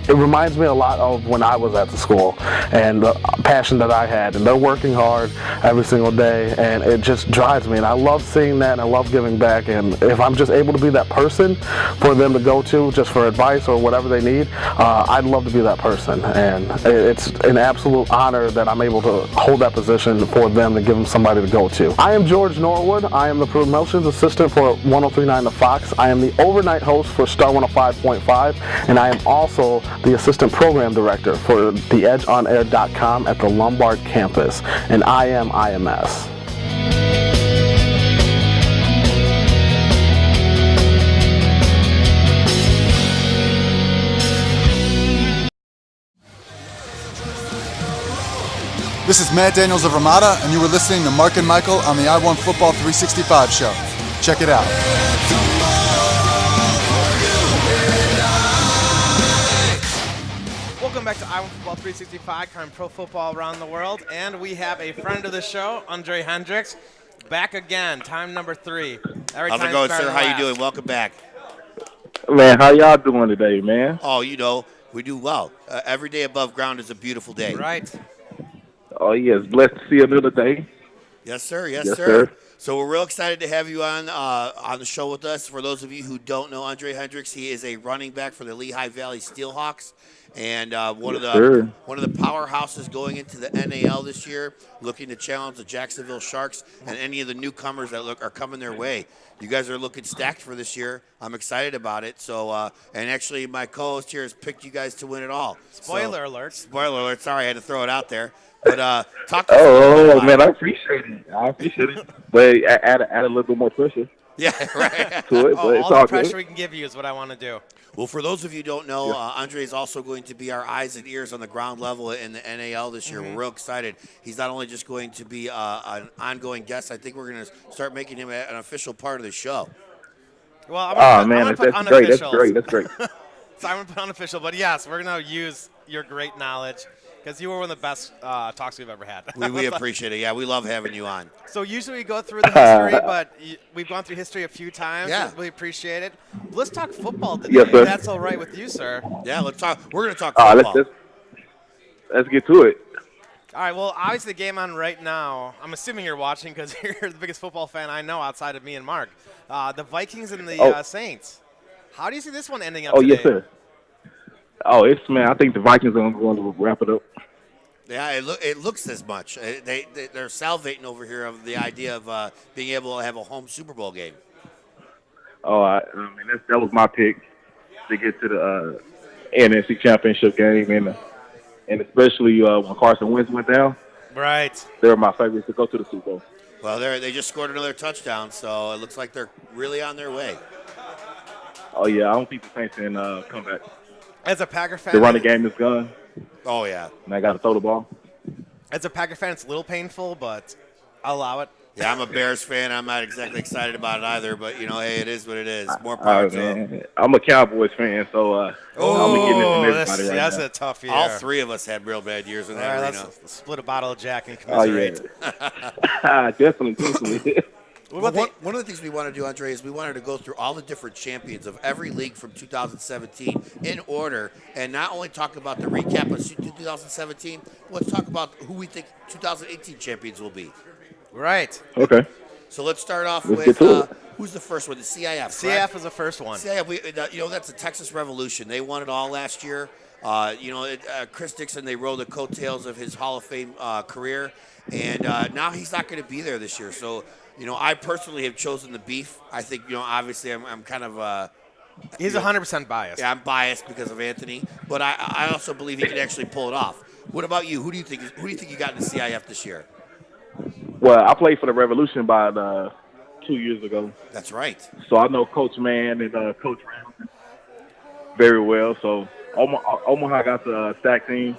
It reminds me a lot of when I was at the school and the passion that I had, and they're working hard every single day, and it just drives me, and I love seeing that, and I love giving back. And if I'm just able to be that person for them to go to just for advice or whatever they need, I'd love to be that person, and it's an absolute honor that I'm able to hold that position for them, to give them somebody to go to. I am George Norwood. I am the promotions assistant for 1039 The Fox. I am the overnight host for Star 105.5, and I am also the assistant program director for theedgeonair.com at the Lombard campus, and I am IMS. This is Matt Daniels of Ramada, and you were listening to Mark and Michael on the I-1 Football 365 show. Check it out. Welcome back to I-1 Football 365, covering pro football around the world, and we have a friend of the show, Andre Hendricks, back again, time number 3. How's it going, sir? How you doing? Welcome back. Man, how y'all doing today, man? Oh, we do well. Every day above ground is a beautiful day. Right. Oh, yes. Blessed to see another day. Yes, sir. Yes, sir. So we're real excited to have you on the show with us. For those of you who don't know Andre Hendricks, he is a running back for the Lehigh Valley Steelhawks, and one of the powerhouses going into the NAL this year, looking to challenge the Jacksonville Sharks and any of the newcomers that are coming their way. You guys are looking stacked for this year. I'm excited about it. So, and actually, my co-host here has picked you guys to win it all. Spoiler alert. Spoiler alert. Sorry, I had to throw it out there. But talk to us. Man, I appreciate it. But add a little bit more pressure. Yeah, right. To it, but all the pressure we can give you is what I want to do. Well, for those of you who don't know, Andre is also going to be our eyes and ears on the ground level in the NAL this year. We're real excited. He's not only just going to be an ongoing guest, I think we're going to start making him an official part of the show. Well, I'm going to put unofficial. That's great. So I'm going to put unofficial, but yes, we're going to use your great knowledge, because you were one of the best talks we've ever had. We appreciate it. Yeah, we love having you on. So usually we go through the history, but we've gone through history a few times. Yeah. We appreciate it. Let's talk football today. Yes, sir. If that's all right with you, sir. Yeah, let's talk. We're going to talk football. Let's get to it. All right, well, obviously the game on right now, I'm assuming you're watching because you're the biggest football fan I know outside of me and Mark. The Vikings and the Saints. How do you see this one ending up today? Yes, sir. I think the Vikings are going to wrap it up. Yeah, it looks as much. They're salivating over here of the idea of being able to have a home Super Bowl game. That was my pick. to get to the NFC Championship game, and especially when Carson Wentz went down. Right. They were my favorites to go to the Super Bowl. Well, they just scored another touchdown, so it looks like they're really on their way. Oh, yeah, I don't think the Saints can come back. As a Packer fan, The running game is gone. Oh, yeah. And I got to throw the ball. As a Packer fan, it's a little painful, but I'll allow it. Yeah, I'm a Bears fan. I'm not exactly excited about it either, but, hey, it is what it is. More power to them. I'm a Cowboys fan, so I'm getting into everybody right that's now. a tough year. All three of us had real bad years in that arena. Let's split a bottle of Jack and Oh, commiserate. yeah. Definitely. Well, one of the things we want to do, Andre, is we wanted to go through all the different champions of every league from 2017 in order, and not only talk about the recap of 2017, let's talk about who we think 2018 champions will be. Right. Okay. So let's start off Let's with get to it. who's the first one? The CIF. CIF was the first one. CIF, that's the Texas Revolution. They won it all last year. Chris Dixon, they rode the coattails of his Hall of Fame career, and now he's not going to be there this year. So, I personally have chosen the Beef. I think, obviously I'm kind of he's 100% biased. Yeah, I'm biased because of Anthony, but I also believe he can actually pull it off. What about you? Who do you think you got in the CIF this year? Well, I played for the Revolution about 2 years ago. That's right. So I know Coach Mann and Coach Ramsey very well. So Omaha got the stack team,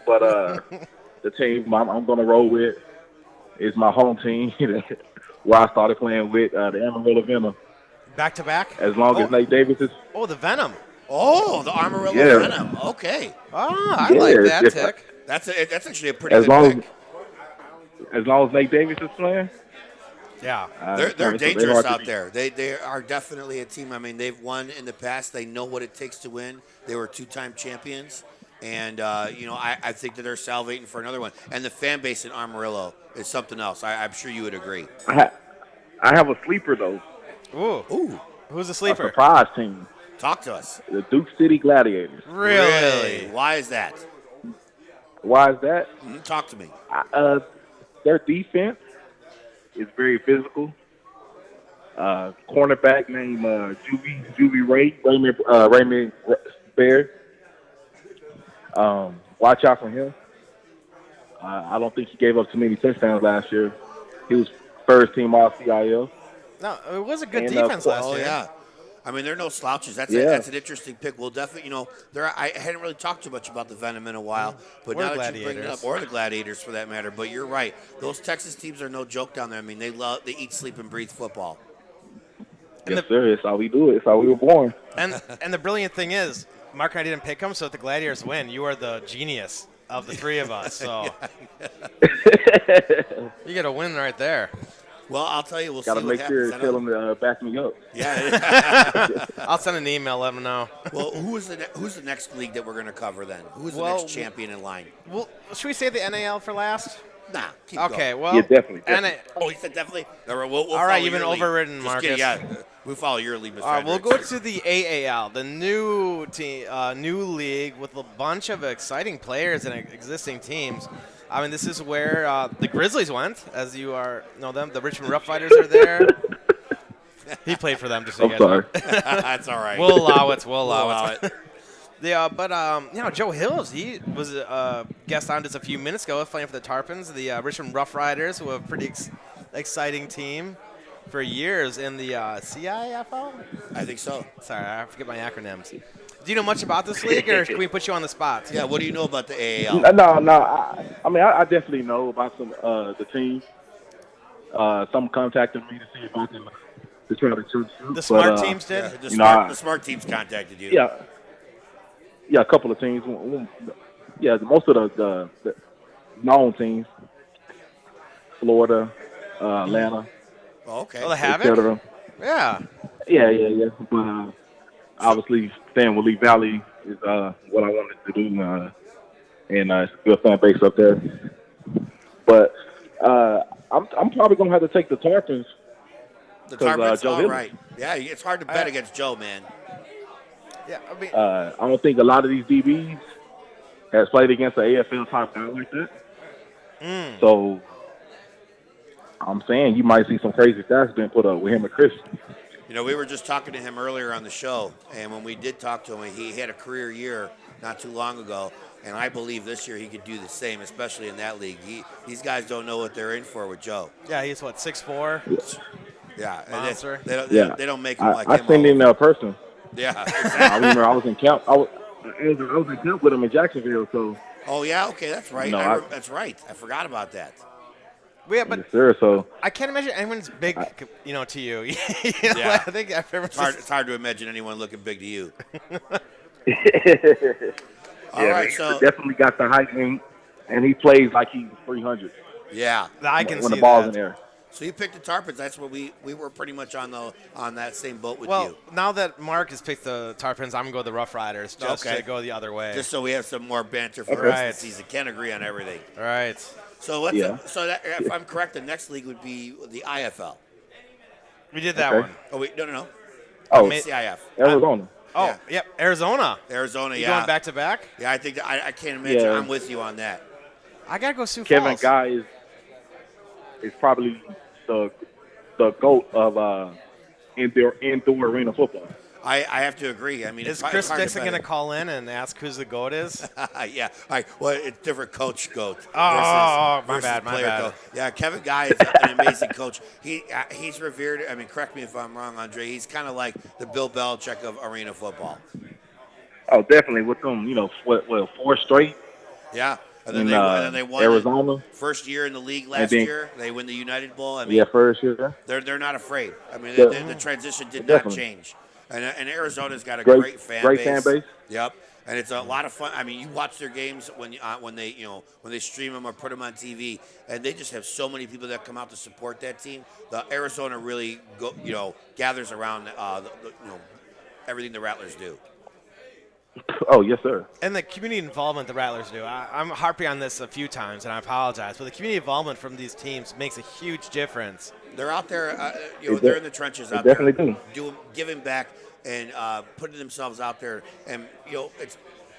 but the team I'm going to roll with is my home team, where I started playing with the Amarillo Venom. Back to back. As long as Nate Davis is. Oh, the Venom. Oh, the Amarillo Venom. Okay. Oh, I like that, Tick. That's actually a pretty good pick. As long as Nate Davis is playing. Yeah. They're dangerous out there. They are definitely a team. I mean, they've won in the past. They know what it takes to win. They were 2-time champions. And, I think that they're salivating for another one. And the fan base in Amarillo is something else. I'm sure you would agree. I have a sleeper, though. Ooh. Who's the sleeper? A surprise team. Talk to us. The Duke City Gladiators. Really? Why is that? Why is that? Talk to me. Their defense is very physical. Cornerback named Raymond Baird. Watch out for him. I don't think he gave up too many touchdowns last year. He was first team All-CIL. No, it was a good defense last year. Oh, yeah. I mean, they're no slouches. That's an interesting pick. We'll definitely, I hadn't really talked too much about the Venom in a while, but now that you bring it up, or the Gladiators for that matter. But you're right; those Texas teams are no joke down there. I mean, they eat, sleep, and breathe football. Yes, sir. It's how we do it. It's how we were born. And the brilliant thing is, Mark and I didn't pick them, so if the Gladiators win, you are the genius of the three of us. So you get a win right there. Well, I'll tell you, we'll Gotta see what happens. Gotta make sure tell them to back me up. Yeah. I'll send an email, let them know. Well, who's the next league that we're going to cover then? Who's the next champion in line? Well, should we save the NAL for last? Nah. Keep okay, going. well. Yeah, definitely. Oh, he said definitely? We'll all right, you've been overridden, Just Marcus. kidding, yeah, we follow your lead, Mr. All right, we'll Hendricks. go to the AAL, the new team, new league with a bunch of exciting players and existing teams. I mean, this is where the Grizzlies went, as you know them. The Richmond Rough Riders are there. He played for them, just so you guys know. That's all right. We'll allow it. We'll allow it. Joe Hills, he was a guest on just a few minutes ago playing for the Tarpons, the Richmond Rough Riders, who have a pretty exciting team for years in the CIFL? I think so. Sorry, I forget my acronyms. Do you know much about this league, or can we put you on the spot? Yeah, what do you know about the AAL? No. I definitely know about some the team. Some contacted me to see if I can to try to shoot. The smart teams did? The smart teams contacted you. Yeah, a couple of teams. Yeah, most of the known teams. Florida, Atlanta. Oh, okay. Well, they have it? Yeah. Yeah. But obviously, staying with Lee Valley is what I wanted to do, and it's a good fan base up there. But I'm probably gonna have to take the Tarpons. The Tarpons, all right. Yeah, it's hard to bet against Joe, man. Yeah, I mean, I don't think a lot of these DBs has played against an AFL type guy like that. So I'm saying you might see some crazy stats being put up with him and Chris. You know, we were just talking to him earlier on the show, and when we did talk to him, he had a career year not too long ago, and I believe this year he could do the same, especially in that league. These guys don't know what they're in for with Joe. Yeah, he's what, 6'4"? Yeah, monster. They don't make him like I him. seen him in person. Yeah, exactly. I remember I was in camp. I was in camp with him in Jacksonville. So. Oh yeah, okay, that's right. No, that's right. I forgot about that. Yeah, but yes, sir, so I can't imagine anyone's big, to you. Yeah, I think it's hard to imagine anyone looking big to you. All right, so definitely got the height, and he plays like he's 300. Yeah, I can when see the ball's that. in there. So you picked the Tarpons. That's what we were pretty much on that same boat with well, you. now that Mark has picked the Tarpons, I'm going to go the Rough Riders just Okay. to go the other way. Just so we have some more banter for the rest of the season. Can't agree on everything. Right. So if I'm correct, the next league would be the IFL. We did that one. Oh wait, no. Oh, CIF. Arizona. Yep, Arizona. You going back to back? Yeah, I think I can't imagine. Yeah. I'm with you on that. I gotta go Sioux Kevin Falls. Guy is probably the GOAT of indoor arena football. I have to agree. I mean, Is it's Chris hard Dixon to going to call in and ask who's the GOAT is? Yeah. All right. Well, it's different coach GOAT. My versus bad. player GOAT. Yeah, Kevin Guy is an amazing coach. He's revered. I mean, correct me if I'm wrong, Andre. He's kind of like the Bill Belichick of arena football. Oh, definitely with them. You know, what 4 straight. Yeah. And In, then they won Arizona. First year in the league last year. They win the United Bowl. I mean, Yeah, first year. they're not afraid. I mean, Yeah. the transition did Definitely. not change. And Arizona's got a Great fan fan base. Yep. And it's a lot of fun. I mean, you watch their games when they stream them or put them on TV, and they just have so many people that come out to support that team. The Arizona really gathers around everything the Rattlers do. Oh, yes, sir. And the community involvement the Rattlers do. I'm harping on this a few times, and I apologize, but the community involvement from these teams makes a huge difference. They're out there, they're in the trenches out definitely there, giving back and putting themselves out there. And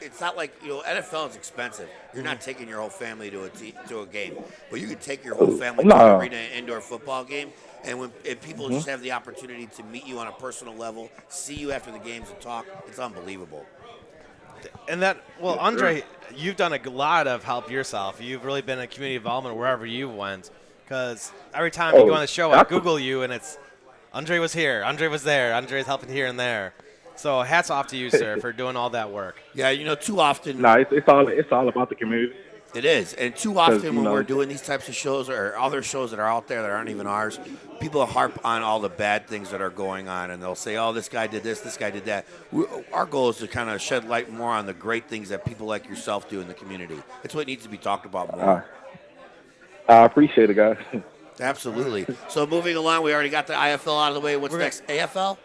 it's not like NFL is expensive. You're not taking your whole family to a game, but you can take your whole family to an arena indoor football game. And when people just have the opportunity to meet you on a personal level, see you after the games and talk, it's unbelievable. And Andre, you've done a lot of help yourself. You've really been in community involvement wherever you went. Because every time you go on the show, I Google you, and it's Andre was here, Andre was there, Andre's helping here and there. So hats off to you, sir, for doing all that work. Yeah, too often. No, it's all about the community. It is, and too often when we're doing these types of shows or other shows that are out there that aren't even ours, people harp on all the bad things that are going on, and they'll say, "Oh, this guy did this guy did that." Our goal is to kind of shed light more on the great things that people like yourself do in the community. It's what needs to be talked about more. I appreciate it, guys. Absolutely. So moving along, we already got the IFL out of the way. What's next? AFL?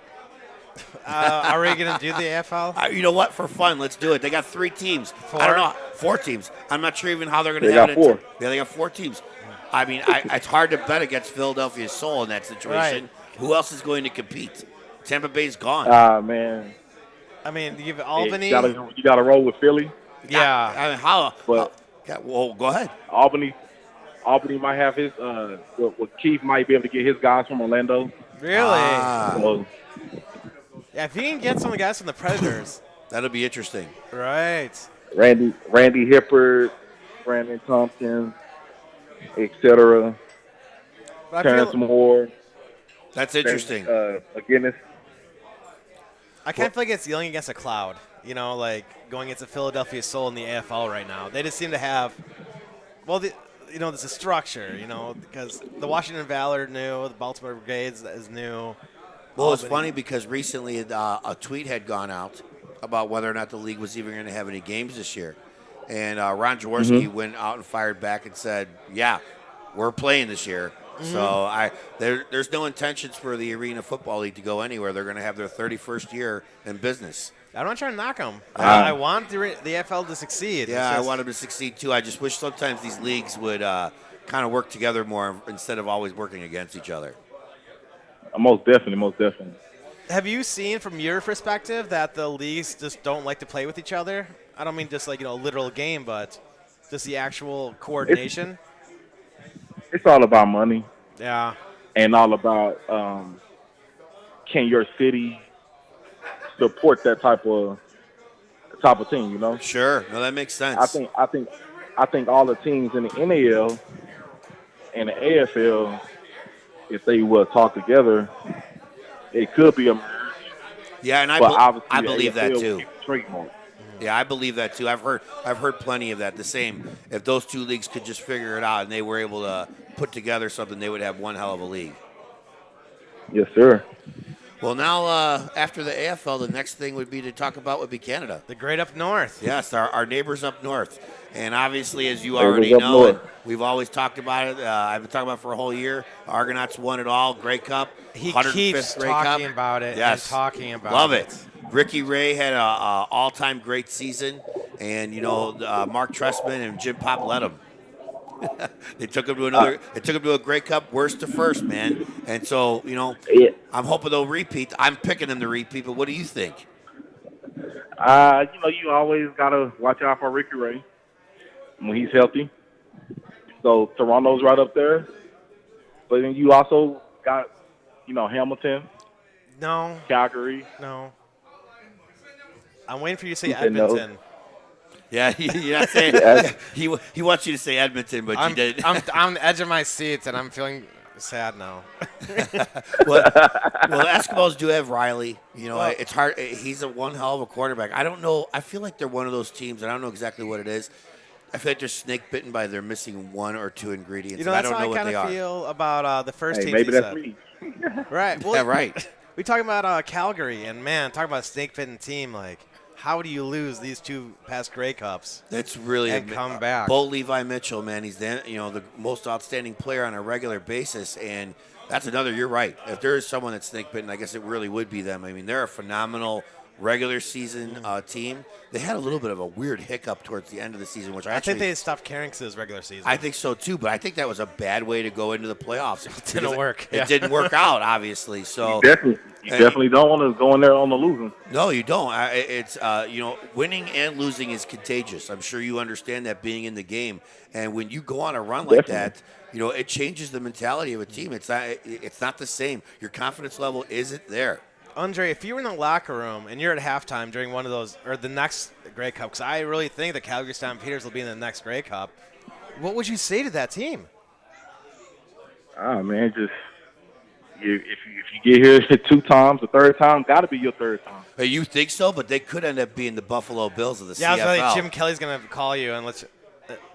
Are we going to do the AFL? You know what? For fun, let's do it. They got 3 teams. 4? I don't know. 4 teams. I'm not sure even how they're going to They have got it. 4. Yeah, they got 4 teams. I mean, it's hard to bet against Philadelphia Soul in that situation. Right. Who else is going to compete? Tampa Bay's gone. Man. I mean, you have Albany. You got to roll with Philly. Yeah. I mean, well, go ahead. Albany might have his. Keith might be able to get his guys from Orlando. Really? Yeah, if he can get some of the guys from the Predators. That'll be interesting. Right. Randy Hippert, Brandon Thompson, etc. Terrence Moore. That's interesting. McGinnis. I kind of feel like it's yelling against a cloud. Like going against the Philadelphia Soul in the AFL right now. They just seem to have, there's a structure, because the Washington Valor new, the Baltimore Brigades is new. Well, it's funny because recently a tweet had gone out about whether or not the league was even going to have any games this year. And Ron Jaworski went out and fired back and said, yeah, we're playing this year. Mm-hmm. So there's no intentions for the Arena Football League to go anywhere. They're going to have their 31st year in business. I'm not trying to knock them. I want the AFL to succeed. Yeah, I want them to succeed too. I just wish sometimes these leagues would kind of work together more instead of always working against each other. Most definitely. Have you seen from your perspective that the leagues just don't like to play with each other? I don't mean just like, a literal game, but just the actual coordination? It's all about money. Yeah. And all about can your city support that type of team? You know. Sure. No, that makes sense. I think all the teams in the NAL and the AFL, if they would talk together, it could be a merge. Yeah, and I believe that too. Yeah, I believe that too. I've heard plenty of that. The same. If those two leagues could just figure it out and they were able to put together something, they would have one hell of a league. Yes, sir. Well, now after the AFL, the next thing would be Canada. The great up north. Yes, our neighbors up north. And obviously, as you Neighbors already up know, north. and we've always talked about it. I've been talking about it for a whole year. Argonauts won it all. Grey Cup. He 105th keeps Grey talking Cup. about it Yes. and talking about Love it. it. Ricky Ray had a all-time great season, and Mark Trestman and Jim Pop led him. They took him to another. They took him to a Grey Cup, worst to first, man. And so I'm hoping they'll repeat. I'm picking them to repeat. But what do you think? You always gotta watch out for Ricky Ray when he's healthy. So Toronto's right up there, but then you also got Hamilton. No. Calgary. No. I'm waiting for you to say He said no. Edmonton. Yeah, you're not saying he wants you to say Edmonton, but you did. I'm on the edge of my seat, and I'm feeling sad now. well, the Eskimos do have Riley. It's hard. He's a one hell of a quarterback. I don't know. I feel like they're one of those teams, and I don't know exactly what it is. I feel like they're snake bitten by they're missing one or two ingredients. That's I don't how know I what kind they of are. feel about the first team. Maybe that's me. Right. Well, yeah, right. We talking about Calgary, and man, talking about a snake-bitten team. Like, how do you lose these two past Grey Cups? That's really and come back. Bo Levi Mitchell, man, he's the most outstanding player on a regular basis, and that's another. You're right. If there is someone that's snake-bitten, I guess it really would be them. I mean, they're a phenomenal regular season team. They had a little bit of a weird hiccup towards the end of the season, which I think they stopped caring because it was regular season. I think so too, but I think that was a bad way to go into the playoffs. It didn't work. It didn't work out, obviously. So You definitely don't want to go in there on the losing. No, you don't. It's winning and losing is contagious. I'm sure you understand that being in the game, and when you go on a run like that, it changes the mentality of a team. It's not the same. Your confidence level isn't there. Andre, if you were in the locker room and you're at halftime during one of those, or the next Grey Cup, because I really think the Calgary Stampeders will be in the next Grey Cup, what would you say to that team? Man, just if you get here 2 times, the third time got to be your third time. Hey, you think so? But they could end up being the Buffalo Bills of the CFL. Yeah, I was like, Jim Kelly's going to call you and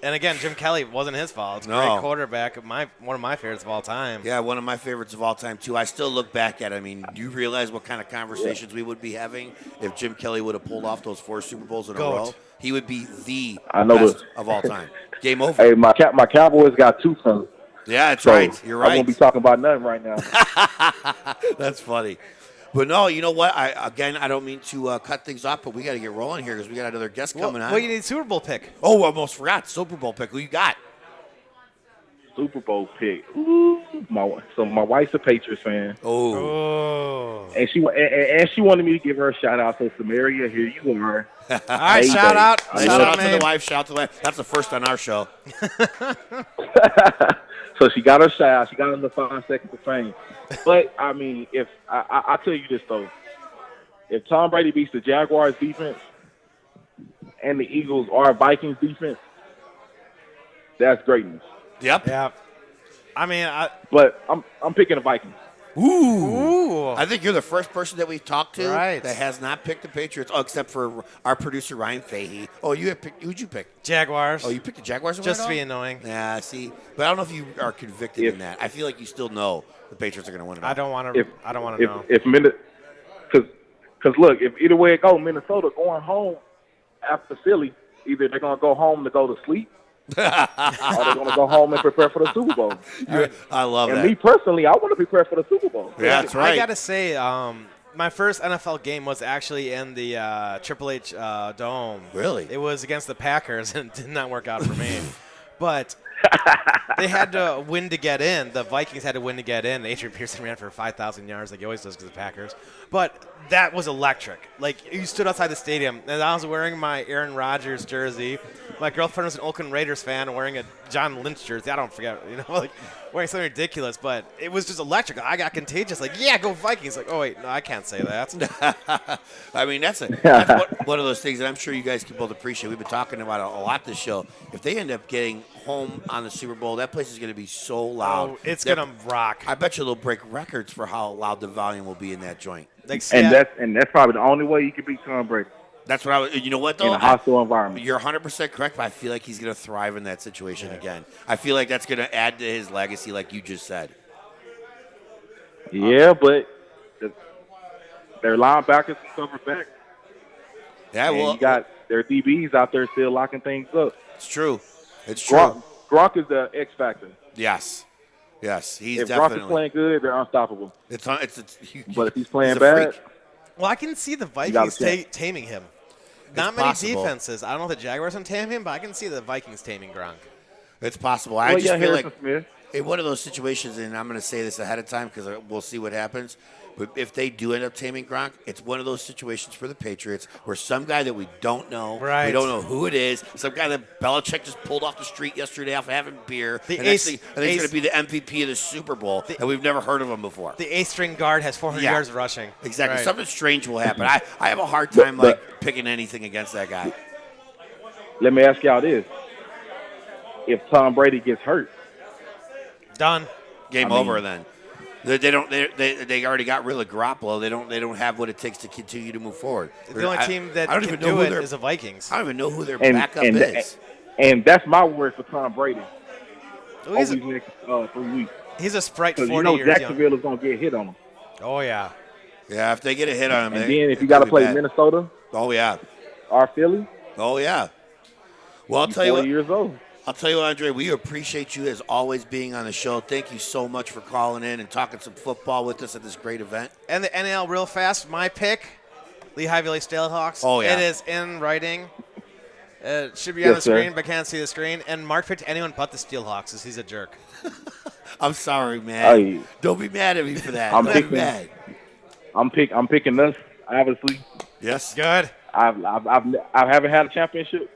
and again, Jim Kelly wasn't his fault. It's a great quarterback, one of my favorites of all time. Yeah, one of my favorites of all time, too. I still look back at it. I mean, do you realize what kind of conversations we would be having if Jim Kelly would have pulled off those 4 Super Bowls in a row? He would be the best of all time. Game over. Hey, my Cowboys got 2 sons. Yeah, that's right. You're right. I won't be talking about nothing right now. That's funny. But no, you know what? I don't mean to cut things off, but we got to get rolling here because we got another guest coming on. Well, you need a Super Bowl pick. Oh, I almost forgot. Super Bowl pick. Who you got? Super Bowl pick. Ooh, my wife's a Patriots fan. Oh. And she wanted me to give her a shout out. So Samaria, here you are. All right, shout out. Shout out to the wife. Shout out to the wife. That's the first on our show. So she got her shout out. She got under 5 seconds of fame. But I mean, if I tell you this though, if Tom Brady beats the Jaguars defense and the Eagles are Vikings defense, that's greatness. Yep. Yeah. I mean, but I'm picking the Vikings. Ooh. I think you're the first person that we've talked to Right. that has not picked the Patriots, except for our producer, Ryan Fahey. Oh, who'd you pick? Jaguars. Oh, you picked the Jaguars? Just to be annoying. Yeah, see. But I don't know if you are convicted in that. I feel like you still know the Patriots are going to win it all. I don't want to know. Because look, if either way it goes, Minnesota going home after Philly, either they're going to go home to go to sleep, or they're going to go home and prepare for the Super Bowl. I love that. And me personally, I want to prepare for the Super Bowl. Yeah, that's right. I got to say, my first NFL game was actually in the Triple H Dome. Really? It was against the Packers, and it did not work out for me. But they had to win to get in. The Vikings had to win to get in. Adrian Peterson ran for 5,000 yards like he always does because of the Packers. But that was electric. Like, you stood outside the stadium, and I was wearing my Aaron Rodgers jersey. my girlfriend was an Oakland Raiders fan wearing a John Lynch jersey. I don't forget, like wearing something ridiculous, but it was just electric. I got contagious. Like, yeah, go Vikings. Like, oh wait, no, I can't say that. I mean, that's one of those things that I'm sure you guys can both appreciate. We've been talking about it a lot this show. If they end up getting home on the Super Bowl, that place is going to be so loud. Oh, it's going to rock. I bet you they'll break records for how loud the volume will be in that joint. And that's probably the only way you can beat Tom Brady. That's what I was. You know what, though? In a hostile environment. You're 100% correct, but I feel like he's going to thrive in that situation again. I feel like that's going to add to his legacy, like you just said. Yeah, but their linebackers can cover back. Yeah, and well, you got their DBs out there still locking things up. It's true. It's true. Gronk is the X factor. Yes, he's if definitely. Gronk is playing good, they're unstoppable. But if he's playing bad, well, I can see the Vikings taming him. Not many defenses. I don't know if the Jaguars can tame him, but I can see the Vikings taming Gronk. It's possible. I just feel like in one of those situations, and I'm going to say this ahead of time because we'll see what happens. But if they do end up taming Gronk, it's one of those situations for the Patriots where some guy that we don't know, we don't know who it is, some guy that Belichick just pulled off the street yesterday off having beer, and he's going to be the MVP of the Super Bowl, and we've never heard of him before. The eighth-string guard has 400 yards of rushing. Exactly. Right. Something strange will happen. I have a hard time picking anything against that guy. Let me ask y'all this. If Tom Brady gets hurt, done. Game over then. They already got rid of Garoppolo. They don't have what it takes to continue to move forward. The only team that can do it is the Vikings. I don't even know who their backup is. And that's my word for Tom Brady. Over these next 3 weeks. He's a sprite 40 you know years Jacksonville young. is going to get hit on him. Oh, yeah. Yeah, if they get a hit on him. And then if you got to play Minnesota. Oh, yeah. Or Philly. Oh, yeah. Well, I'll tell you what. 40 years old. I'll tell you what, Andre, we appreciate you as always being on the show. Thank you so much for calling in and talking some football with us at this great event. And the NL real fast, my pick, Lehigh Valley Steelhawks. Oh, yeah. It is in writing. It should be on the screen, but can't see the screen. And Mark picked anyone but the Steelhawks because he's a jerk. I'm sorry, man. Don't be mad at me for that. Don't be mad. I'm picking us, obviously. Yes. Good. I haven't had a championship.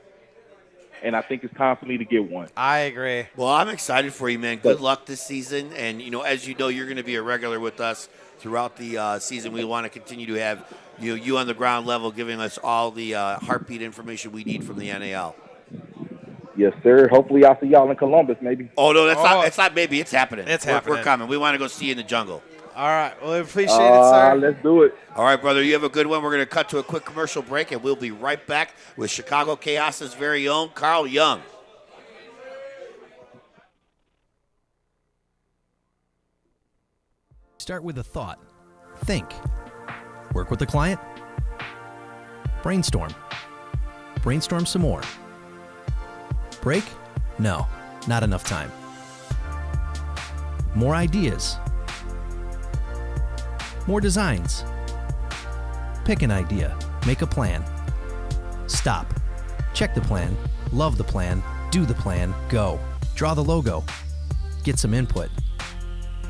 And I think it's time for me to get one. I agree. Well, I'm excited for you, man. Good luck this season. And, as you know, you're going to be a regular with us throughout the season. We want to continue to have you on the ground level giving us all the heartbeat information we need from the NAL. Yes, sir. Hopefully I'll see y'all in Columbus, maybe. Oh, no, it's not maybe. It's happening. Happening. We're coming. We want to go see you in the jungle. All right. Well, we appreciate it, sir. Let's do it. All right, brother. You have a good one. We're going to cut to a quick commercial break, and we'll be right back with Chicago Chaos's very own Carl Young. Start with a thought. Think. Work with the client. Brainstorm. Brainstorm some more. Break? No, not enough time. More ideas. More designs. Pick an idea. Make a plan. Stop. Check the plan. Love the plan. Do the plan. Go. Draw the logo. Get some input.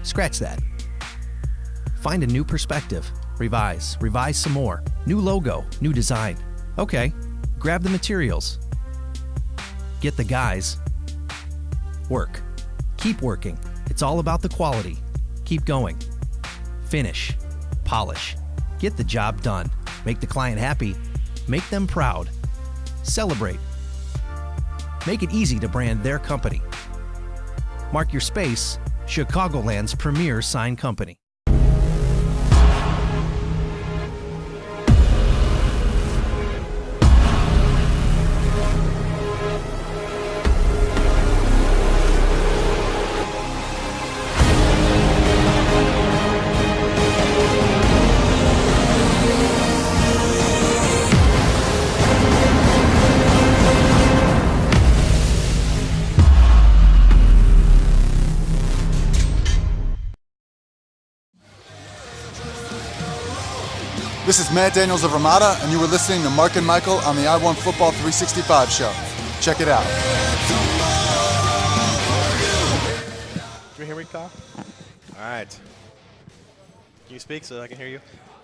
Scratch that. Find a new perspective. Revise. Revise some more. New logo. New design. Okay. Grab the materials. Get the guys. Work. Keep working. It's all about the quality. Keep going. Finish. Polish. Get the job done. Make the client happy. Make them proud. Celebrate. Make it easy to brand their company. Mark your space, Chicagoland's premier sign company. This is Matt Daniels of Ramada, and you were listening to Mark and Michael on the I Want Football 365 show. Check it out. Can you hear me, Kyle? All right. Can you speak so I can hear you?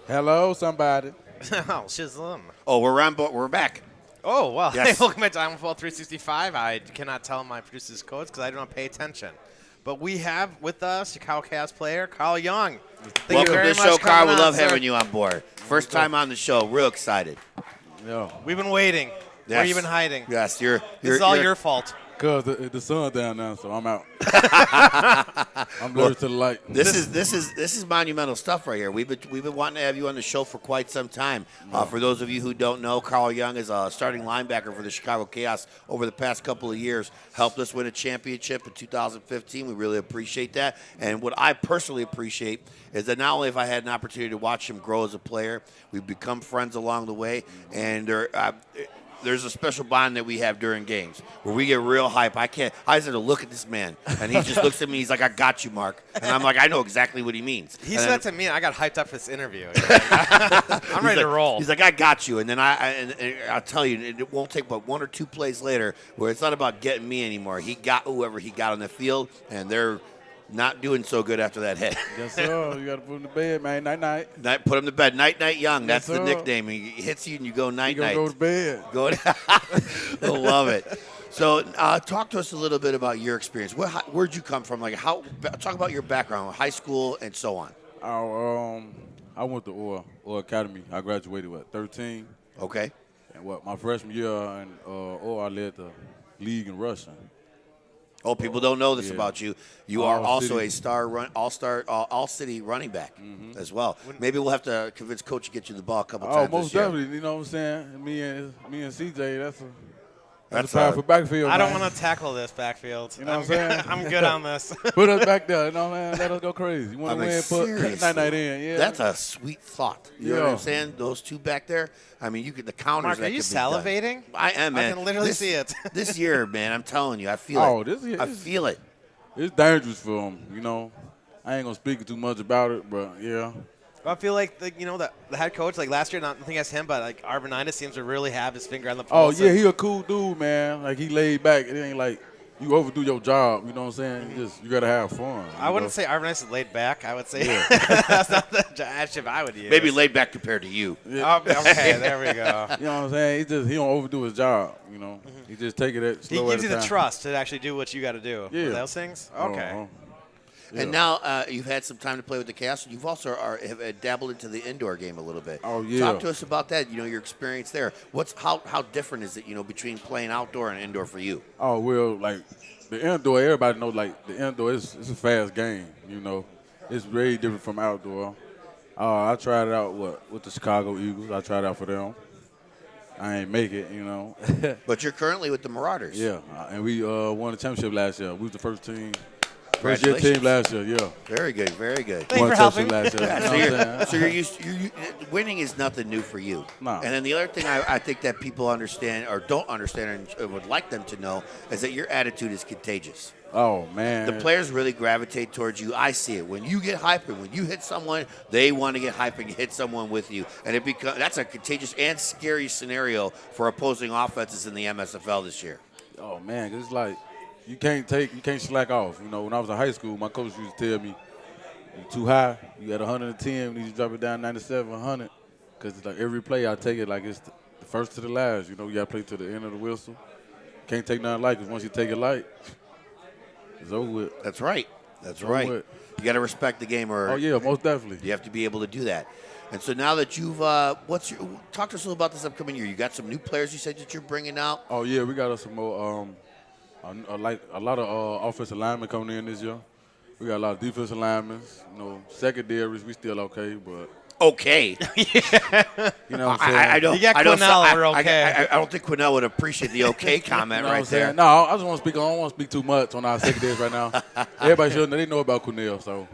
Hello, somebody. Oh, shizlam. Oh, we're back. Oh, well, Yes. welcome back to Iron Football 365. I cannot tell my producer's codes because I don't pay attention. But we have with us Chicago Chaos player Carl Young. Thank Welcome you very to the much show, for Carl. coming We on, love sir. having you on board. First time on the show. Real excited. Yeah. We've been waiting. Where Yes. you been hiding? Yes, This is all your fault. Cause the sun's down now, so I'm out. I'm blurred to the light. This is monumental stuff right here. We've been wanting to have you on the show for quite some time. For those of you who don't know, Carl Young is a starting linebacker for the Chicago Chaos over the past couple of years. Helped us win a championship in 2015. We really appreciate that. And what I personally appreciate is that not only have I had an opportunity to watch him grow as a player, we've become friends along the way, and there's a special bond that we have during games where we get real hype. I just have to look at this man, and he just looks at me. He's like, "I got you, Mark," and I'm like, "I know exactly what he means." He said that to me, and I got hyped up for this interview. I'm ready to roll. He's like, "I got you," and then and I'll tell you, it won't take but 1 or 2 plays later where it's not about getting me anymore. He got whoever he got on the field, and they're not doing so good after that hit. Yes, sir. You got to put him to bed, man. Night. Put him to bed. Night Young. That's Yes, the sir. nickname. He hits you and you go night. You gonna go to bed. I love it. So talk to us a little bit about your experience. Where'd you come from? Talk about your background, high school and so on. I went to Orr Academy. I graduated at 13. Okay. And my freshman year in Orr, I led the league in rushing. Oh, people don't know this about you. You are also a all-city running back as well. Maybe we'll have to convince Coach to get you the ball a couple times most this year. definitely. You know what I'm saying? Me and CJ, that's a a- powerful backfield. I don't man. want to tackle this backfield. You know what I'm saying? I'm good on this. Put us back there. You know what I'm saying? Let us go crazy. You want to win? Put seriously, night in. Yeah. That's a sweet thought. You know what I'm saying? Those two back there. I mean, you get the counters. Mark, that are you could be done. salivating? I am, man. I can literally see it. This year, man, I'm telling you, I feel Oh, it. this year, I feel it. It's dangerous for him. You know, I ain't gonna speak too much about it, but yeah. I feel like the head coach, like last year, nothing against him, but like Arvanitis seems to really have his finger on the pulse. Oh yeah, he a cool dude, man. Like he laid back. It ain't like you overdo your job. You know what I'm saying? You gotta have fun. I wouldn't say Arvanitis is laid back. I would say that's not the adjective I would use. Maybe laid back compared to you. Oh, okay, there we go. You know what I'm saying? He don't overdo his job. You know, he just take it at slow. He gives at you a the time. trust to actually do what you got to do. Yeah. Those things. Okay. Uh-huh. And now you've had some time to play with the Chaos. You've also have dabbled into the indoor game a little bit. Oh, yeah. Talk to us about that. You know, your experience there. How different is it? You know, between playing outdoor and indoor for you? Oh well, like the indoor, everybody knows. Like the indoor, it's a fast game. You know, it's very different from outdoor. I tried it out with the Chicago Eagles. I tried it out for them. I ain't make it, you know. But you're currently with the Marauders. Yeah, and we won the championship last year. We was the first year Congratulations. team last year. Yeah. Very good, very good. Thank you for helping. Last year. Yeah, You know what I'm so saying? winning is nothing new for you. No. And then the other thing I think that people understand or don't understand and would like them to know is that your attitude is contagious. Oh man. The players really gravitate towards you. I see it. When you get hyped and when you hit someone, they want to get hyped and hit someone with you. And that's a contagious and scary scenario for opposing offenses in the MSFL this year. Oh man, 'cause it's like you can't slack off. You know, when I was in high school, my coach used to tell me, "You're too high. You at 110, you need to drop it down 97, 100." Because like every play, I take it like it's the first to the last. You know, you got to play to the end of the whistle. Can't take nothing light, because once you take it light, it's over with. That's right. That's It's over right. with. You got to respect the game, or Oh yeah, most definitely. you have to be able to do that. And so now that you've, talk to us a little about this upcoming year. You got some new players you said that you're bringing out. Oh yeah, we got us some more. Like a lot of offensive linemen coming in this year. We got a lot of defensive linemen. You know, secondaries we still okay, but Okay. you know what I'm saying. I don't. You got I don't, Quinnell, we're okay. I don't think Quinnell would appreciate the okay comment You know what right I'm saying? there. No, I just want to speak. I don't want to speak too much on our secondaries right now. Everybody should know. They know about Quinnell, so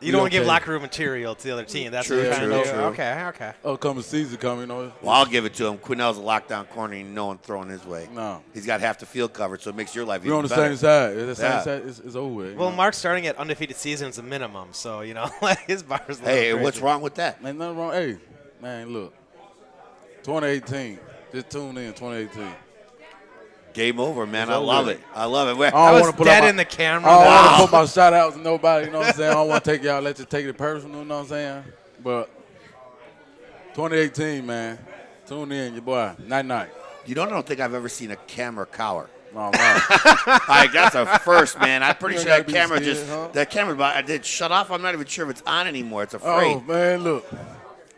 You don't want to give locker room material to the other team. That's True, what you're trying to do. true. Okay. Upcoming season coming, you know. Well, I'll give it to him. Quinnell's a lockdown corner, and no one throwing his way. No. He's got half the field covered, so it makes your life We're even on the better. same side. It's the Yeah. same side. It's over with. you Well, know? Mark's starting at undefeated season is a minimum, so you know his bar's a little Hey, crazy. what's wrong with that? Ain't nothing wrong. Hey, man, look. 2018. Just tune in 2018. Game over, man. It's I over. love it. I love it. I I don't was wanna put dead out in the camera. I don't Wow. want to put my shout out to nobody, you know what I'm saying? I don't want to take y'all, let you take it personal, you know what I'm saying? But 2018, man, tune in, your boy. Night. You don't think I've ever seen a camera cower. Oh, no. That's a first, man. I'm pretty You sure ain't that gotta be camera scared, huh? that camera, I did shut off. I'm not even sure if it's on anymore. It's afraid. Oh, man, look.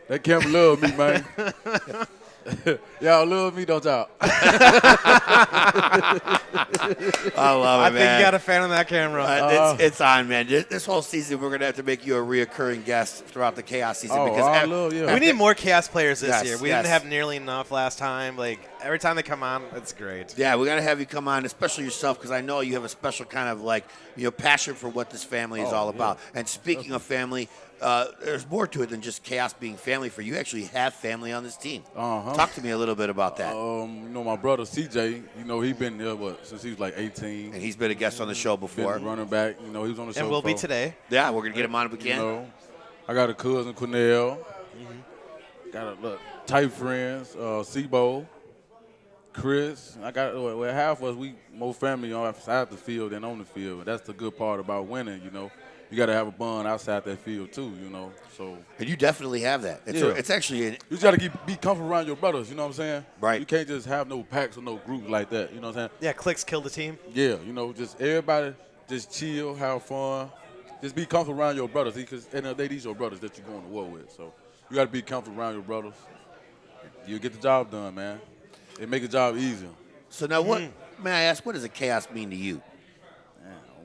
That camera love me, man. Y'all love me, don't y'all? I love it, I man. think you got a fan on that camera. It's on, man. This whole season, we're going to have to make you a reoccurring guest throughout the Chaos season. We need more Chaos players this year. We yes. didn't have nearly enough last time. Like, every time they come on, it's great. Yeah, we got to have you come on, especially yourself, because I know you have a special kind of passion for what this family is all about. And speaking of family, there's more to it than just Chaos being family for you. You actually have family on this team. Talk to me a little bit about that. My brother CJ, he been there since he was like 18. And he's been a guest on the show before. Been running back, he was on the show. And will be today. Yeah, we're gonna get him on if we can. I got a cousin Cornell. Got a tight friends, Sebo, Chris. I got half of us. We more family outside the field than on the field. That's the good part about winning. You got to have a bond outside that field too, So. And you definitely have that. It's actually. You just got to be comfortable around your brothers. You know what I'm saying? Right. You can't just have no packs or no groups like that. You know what I'm saying? Yeah, cliques kill the team. Yeah, just everybody just chill, have fun, just be comfortable around your brothers because these your brothers that you're going to war with. So you got to be comfortable around your brothers. You'll get the job done, man. It make the job easier. So now, may I ask? What does a Chaos mean to you?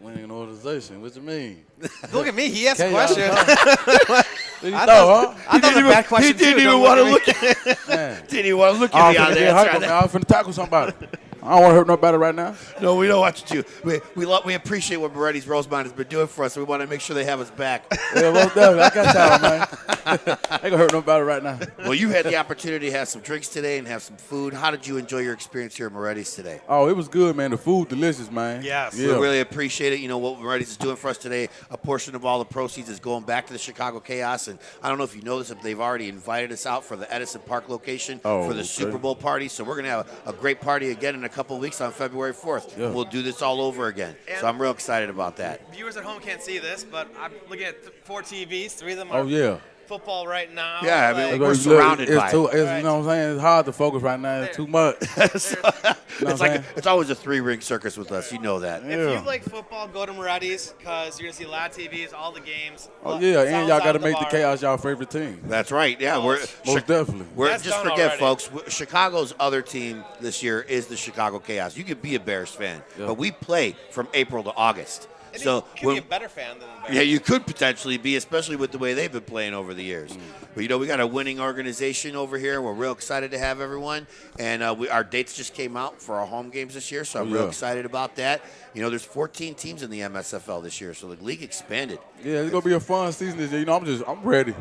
Winning an organization. What you mean? Look at me. He asked a question. I thought bad question. He didn't even want to look at it. Didn't even want to look at me on there. I'm finna tackle somebody. I don't want to hurt nobody right now. No, we don't want you to. We appreciate what Moretti's Rosemont has been doing for us. So we want to make sure they have us back. Yeah, most definitely. I got y'all, man. Ain't gonna hurt nobody right now. Well, you had the opportunity to have some drinks today and have some food. How did you enjoy your experience here at Moretti's today? Oh, it was good, man. The food delicious, man. Yes. We really appreciate it. What Moretti's is doing for us today, a portion of all the proceeds is going back to the Chicago Chaos. And I don't know if you know this, but they've already invited us out for the Edison Park location for the Super Bowl party. So we're going to have a great party again in a couple of weeks on February 4th. Yeah. We'll do this all over again. And so I'm real excited about that. Viewers at home can't see this, but I'm looking at 4 TVs. 3 of them are football right now. Yeah, I mean, we're surrounded by it. You know what I'm saying? It's hard to focus right now. It's too much. It's always a 3-ring circus with us. You know that. If you like football, go to Moretti's because you're going to see a lot of TVs, all the games. Oh, yeah, and y'all got to make the Chaos y'all favorite team. That's right. Yeah, most definitely. Just forget, folks, Chicago's other team this year is the Chicago Chaos. You could be a Bears fan, but we play from April to August. And so you could be a better fan than the Bears. Yeah, you could potentially be, especially with the way they've been playing over the years. But, we got a winning organization over here. We're real excited to have everyone. And our dates just came out for our home games this year, so I'm real excited about that. There's 14 teams in the MSFL this year, so the league expanded. Yeah, it's going to be a fun season this year. I'm ready.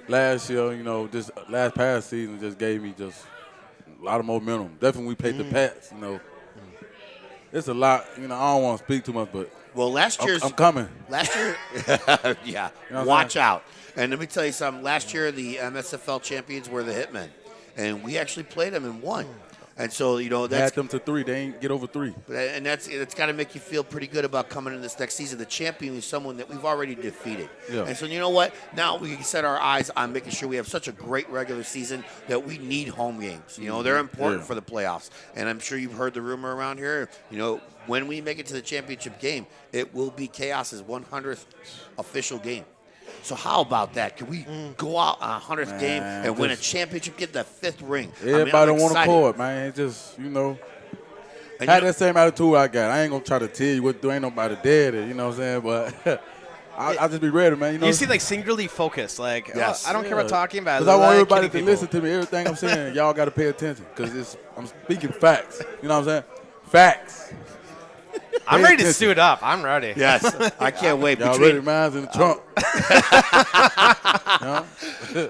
Last year, this last past season just gave me just a lot of momentum. Definitely we played the Pats, It's a lot. I don't want to speak too much, but last year's I'm coming. Last year, yeah. Watch out. And let me tell you something. Last year, the MSFL champions were the Hitmen, and we actually played them and won. And so, that's had them to 3. They ain't get over 3. And it's got to make you feel pretty good about coming in this next season. The champion is someone that we've already defeated. Yeah. And so, you know what? Now we can set our eyes on making sure we have such a great regular season that we need home games. They're important for the playoffs. And I'm sure you've heard the rumor around here. When we make it to the championship game, it will be Chaos's 100th official game. So how about that? Can we go out on a 100th game and win a championship, get that 5th ring? Everybody want to court, man. Just, had that same attitude I got. I ain't going to try to tell you what ain't nobody dead, you know what I'm saying? But I'll just be ready, man. You seem singularly focused. Yes. I don't care about talking about it. Because I want everybody to listen to me. Everything I'm saying, y'all got to pay attention because I'm speaking facts. You know what I'm saying? Facts. I'm ready to suit up. I'm ready. Yes, I can't wait. Y'all ready? Mine's in the trunk.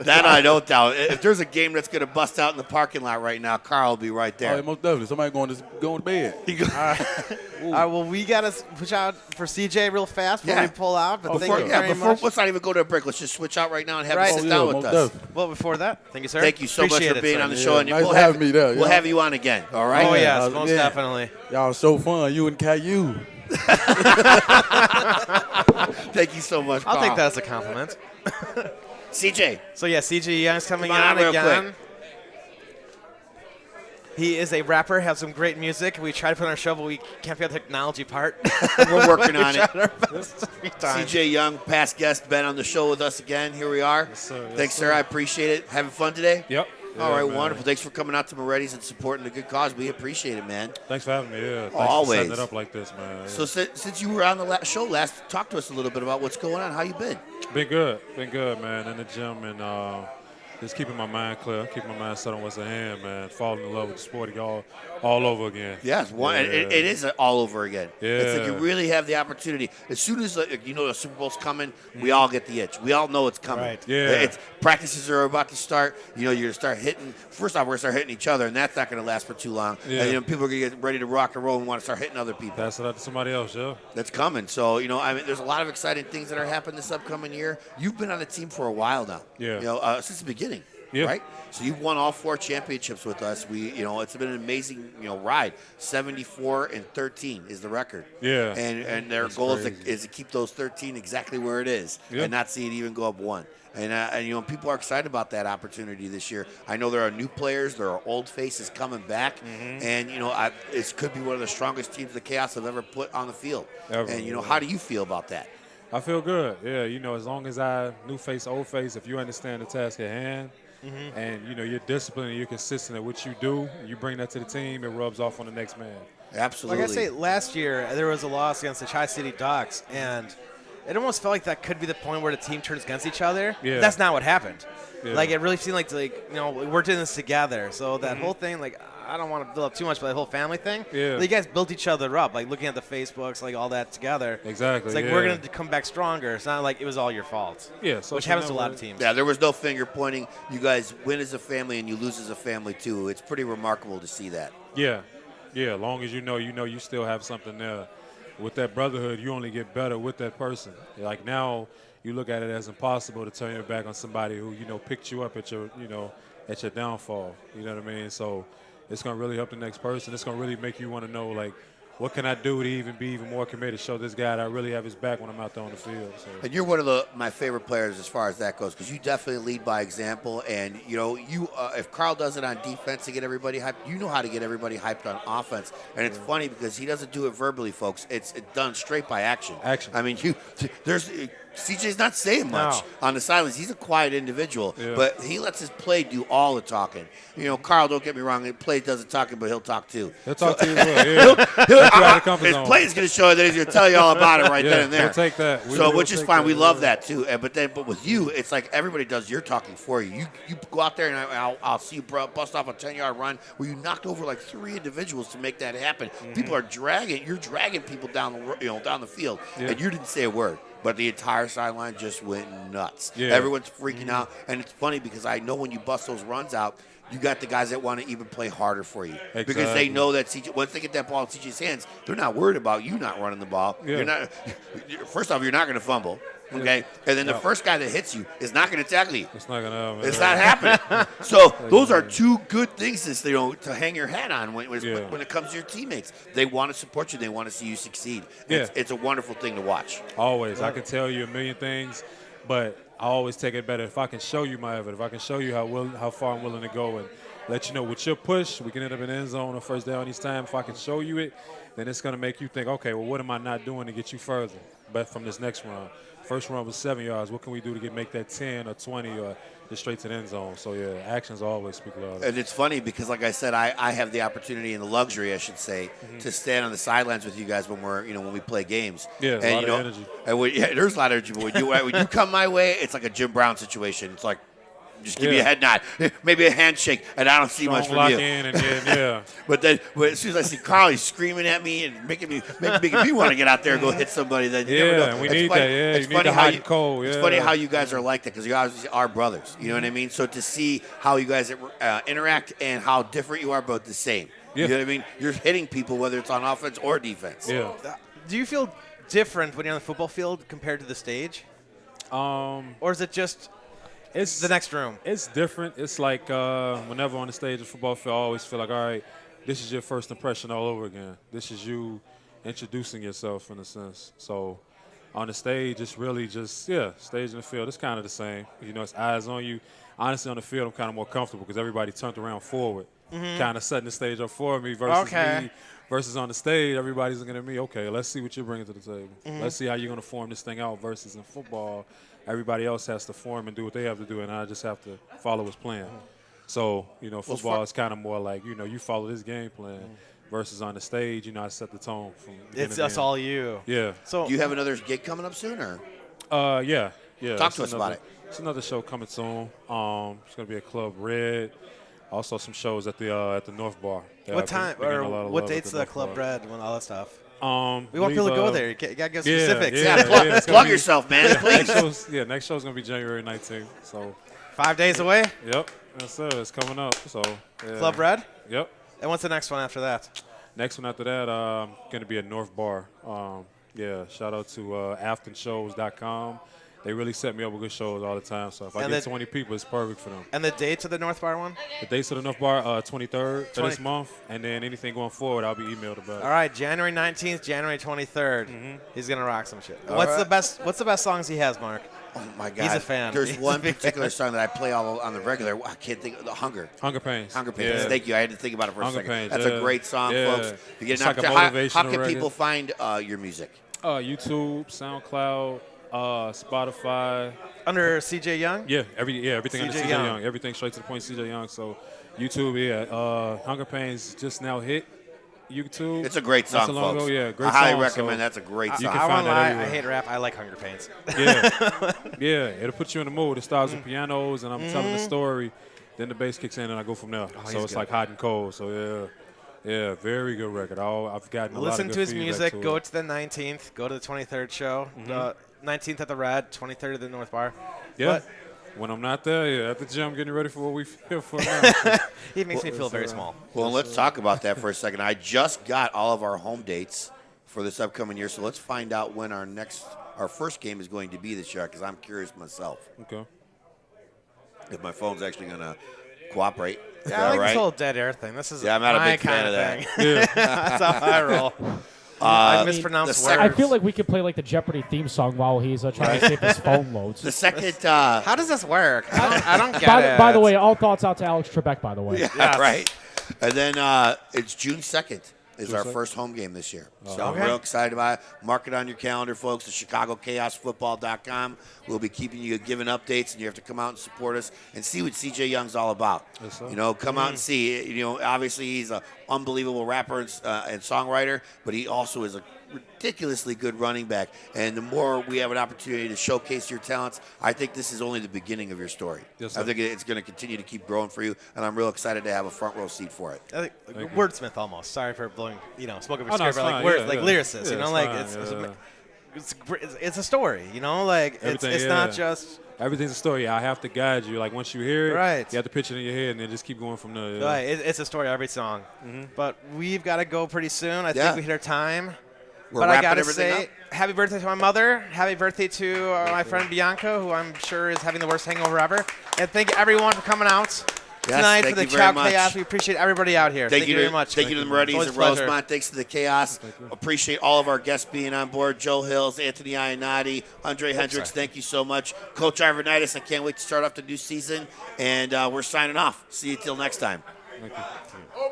That I don't doubt. If there's a game that's going to bust out in the parking lot right now, Carl will be right there. Oh, most definitely. Somebody going to bed. All right, well, we got to push out for CJ real fast before we pull out. But thank you very much. Let's not even go to a break. Let's just switch out right now and have him sit down with us. Well, before that, thank you, sir. Thank you so much for being on the show. And nice to have me there. We'll have you on again, all right? Oh, yes, most definitely. Y'all so fun, you and Caillou. Thank you so much, Carl. I'll take that as a compliment. CJ. So, CJ Young's coming on real again. Quick. He is a rapper, has some great music. We tried to put on our show, but we can't figure out the technology part. We're working on it. it. CJ Young, past guest, been on the show with us again. Here we are. Yes, sir. Yes, Thanks, sir. I appreciate it. Having fun today? Yep. All right, man. wonderful. Thanks for coming out to Moretti's and supporting the good cause. We appreciate it, man. Thanks for having me. Yeah, thanks Always. for setting it up like this, man. So since you were on the show last, talk to us a little bit about what's going on. How you been? Been good, man. In the gym and just keeping my mind clear, keeping my mind set on what's at hand, man. Falling in love with the sport all over again. Yes, it is all over again. Yeah. It's like you really have the opportunity. As soon as the Super Bowl's coming, we all get the itch. We all know it's coming. Right. Yeah. Practices are about to start. You're going to start hitting. First off, we're going to start hitting each other, and that's not going to last for too long. Yeah. And people are going to get ready to rock and roll and want to start hitting other people. Pass it out to somebody else, yeah. That's coming. So, there's a lot of exciting things that are happening this upcoming year. You've been on the team for a while now. Yeah. Since the beginning. Yeah. Right? So you've won all 4 championships with us. It's been an amazing, ride. 74-13 is the record. Yeah. And their goal is to keep those 13 exactly where it is and not see it even go up 1. And people are excited about that opportunity this year. I know there are new players, there are old faces coming back, and it could be one of the strongest teams the Chaos have ever put on the field. Ever. And how do you feel about that? I feel good. Yeah, as long as new face, old face, if you understand the task at hand, and you're disciplined and you're consistent at what you do, you bring that to the team, it rubs off on the next man. Absolutely. Like I say, last year there was a loss against the Tri-City Ducks, and it almost felt like that could be the point where the team turns against each other. Yeah. That's not what happened. Yeah. Like it really seemed like we're doing this together. So that whole thing, I don't want to build up too much, but that whole family thing, you guys built each other up, like looking at the Facebooks, like all that together. Exactly. It's like we're going to come back stronger. It's not like it was all your fault. Yeah. Which happens to a lot of teams. Yeah, there was no finger pointing. You guys win as a family and you lose as a family too. It's pretty remarkable to see that. Yeah. As long as you know you still have something there. With that brotherhood, you only get better with that person. Like now, you look at it as impossible to turn your back on somebody who picked you up at your at your downfall. You know what I mean? So it's gonna really help the next person. It's gonna really make you want to know what can I do to be even more committed? Show this guy that I really have his back when I'm out there on the field. So. And you're one of my favorite players as far as that goes, because you definitely lead by example. And if Carl does it on defense to get everybody hyped, you know how to get everybody hyped on offense. And it's funny because he doesn't do it verbally, folks. It's done straight by action. I mean, CJ's not saying much on the sidelines. He's a quiet individual, but he lets his play do all the talking. Carl, don't get me wrong, play doesn't talking, but he'll talk too. He'll talk to you as well, his play is going to show that he's going to tell you all about it right then and there. He'll take that. Which is fine. We love that too. But with you, it's like everybody does your talking for you. You go out there and I'll see you bust off a 10-yard run where you knocked over like 3 individuals to make that happen. People are you're dragging people down the field, and you didn't say a word. But the entire sideline just went nuts. Yeah. Everyone's freaking out. And it's funny because I know when you bust those runs out, you got the guys that want to even play harder for you. Exactly. Because they know that once they get that ball in CJ's hands, they're not worried about you not running the ball. Yeah. First off, you're not going to fumble. Okay, and then the first guy that hits you is not going to tackle you. It's not going to happen. It's not happening. So those are 2 good things to hang your hat on when it comes to your teammates. They want to support you. They want to see you succeed. Yeah. It's a wonderful thing to watch. Always. I can tell you a million things, but I always take it better if I can show you my effort, if I can show you how far I'm willing to go and let you know with your push, we can end up in the end zone or first down each time. If I can show you it, then it's going to make you think, okay, well, what am I not doing to get you further? But from this next run. First run was 7 yards. What can we do to make that 10 or 20 or just straight to the end zone? So, actions always speak louder. And it's funny because, like I said, I have the opportunity and the luxury, I should say, to stand on the sidelines with you guys when when we play games. Yeah, and, a lot of energy. And there's a lot of energy. But when you come my way, it's like a Jim Brown situation. It's like, just give me a head nod, maybe a handshake, and I don't see much from you. In and then, but as soon as I see Carl, he's screaming at me and making me want to get out there and go hit somebody. Then you never know. We need that. Yeah, it's you need the hot and cold. It's funny how you guys are like that because you guys are brothers. You know what I mean? So to see how you guys interact and how different you are, but the same. Yeah. You know what I mean? You're hitting people whether it's on offense or defense. Yeah. Do you feel different when you're on the football field compared to the stage? Or is it just? It's the next room. It's different. It's like whenever on the stage of football field, I always feel like, all right, this is your first impression all over again. This is you introducing yourself in a sense. So on the stage, it's really just, stage in the field. It's kind of the same. It's eyes on you. Honestly, on the field, I'm kind of more comfortable because everybody turned around forward. kind of setting the stage up for me versus me. Versus on the stage, everybody's looking at me. Okay, let's see what you're bringing to the table. Let's see how you're going to form this thing out. Versus in football, everybody else has to form and do what they have to do, and I just have to follow what's plan. So, football is kind of more like, you follow this game plan. Versus on the stage, I set the tone from it's just all you. Yeah. So do you have another gig coming up soon, or? Yeah. Talk to us about it. It's another show coming soon. It's going to be at Club Red. Also, some shows at the North Bar. What time or what date's the Club Red and all that stuff? We want people to go there. You gotta give specifics. Plug yourself, man. Please. Next show's gonna be January 19th. So 5 days away. Yep. Yes, sir. It's coming up. So Club Red. Yep. And what's the next one after that? Next one after that, gonna be at North Bar. Shout out to aftonshows.com. They really set me up with good shows all the time. So if I get 20 people, it's perfect for them. And the dates of the North Bar one? The dates of the North Bar, 23rd of this month. And then anything going forward, I'll be emailed about it. All right, January 19th, January 23rd. He's going to rock some shit. What's the best songs he has, Mark? Oh, my God. He's a fan. There's one particular song that I play all on the regular. I can't think of the Hunger Pains. Yeah. Thank you. I had to think about it for a second. Pains, That's a great song, folks. You get like how can people find your music? YouTube, SoundCloud, Spotify. Under CJ Young? Yeah, everything under CJ Young. Everything straight to the point, CJ Young. So YouTube, Hunger Pains just now hit YouTube. It's a great song, folks. Great I highly song, recommend. That's a great song. You can find that everywhere. I hate rap. I like Hunger Pains. It'll put you in the mood. It starts with pianos, and I'm telling the story. Then the bass kicks in, and I go from there. So it's like hot and cold. So very good record. I've gotten a lot of good Listen to his music. to go to the 19th. Go to the 23rd show. The 19th at the Red, 23rd at the North Bar. Yeah. When I'm not there, at the gym, getting ready for what we feel for now. He makes me feel very small. Well, let's talk about that for a second. I just got all of our home dates for this upcoming year, so let's find out when our first game is going to be this year, because I'm curious myself. Okay. If my phone's actually going to cooperate. Yeah, I like this whole dead air thing. This is I'm not a my big fan of kind that. thing. That's how I roll. I mispronounced words. I feel like we could play like the Jeopardy theme song while he's trying to see if his phone loads. The second. How does this work? I don't get it. By the way, all thoughts out to Alex Trebek, by the way. Yeah, right. And then it's June 2nd is our first home game this year. So I'm real excited about it. Mark it on your calendar, folks. The ChicagoChaosFootball.com. We'll be keeping you giving updates, and you have to come out and support us and see what CJ Young's all about. Yes, sir. Come out and see. Obviously he's an unbelievable rapper and songwriter, but he also is a ridiculously good running back. And the more we have an opportunity to showcase your talents, I think this is only the beginning of your story. Yes, sir. I think it's going to continue to keep growing for you, and I'm real excited to have a front row seat for it. I think wordsmith almost. Sorry for blowing, smoking your script, like words, like lyricist. It's a story. It's not just. Everything's a story. I have to guide you. Like once you hear it, right. You have to picture it in your head and then just keep going from there. Right. It's a story every song. But we've got to go pretty soon. I think we hit our time. But I gotta say, happy birthday to my mother. Happy birthday to my friend Bianca, who I'm sure is having the worst hangover ever. And thank everyone for coming out tonight for the Chow Chaos. We appreciate everybody out here. Thank you very much. Thank you to the Morettis and Rosemont. Thanks to the Chaos. Appreciate all of our guests being on board. Joe Hills, Anthony Iannati, Andre Hendricks. Thank you so much. Coach Ivanitis, I can't wait to start off the new season. And we're signing off. See you till next time. Thank you.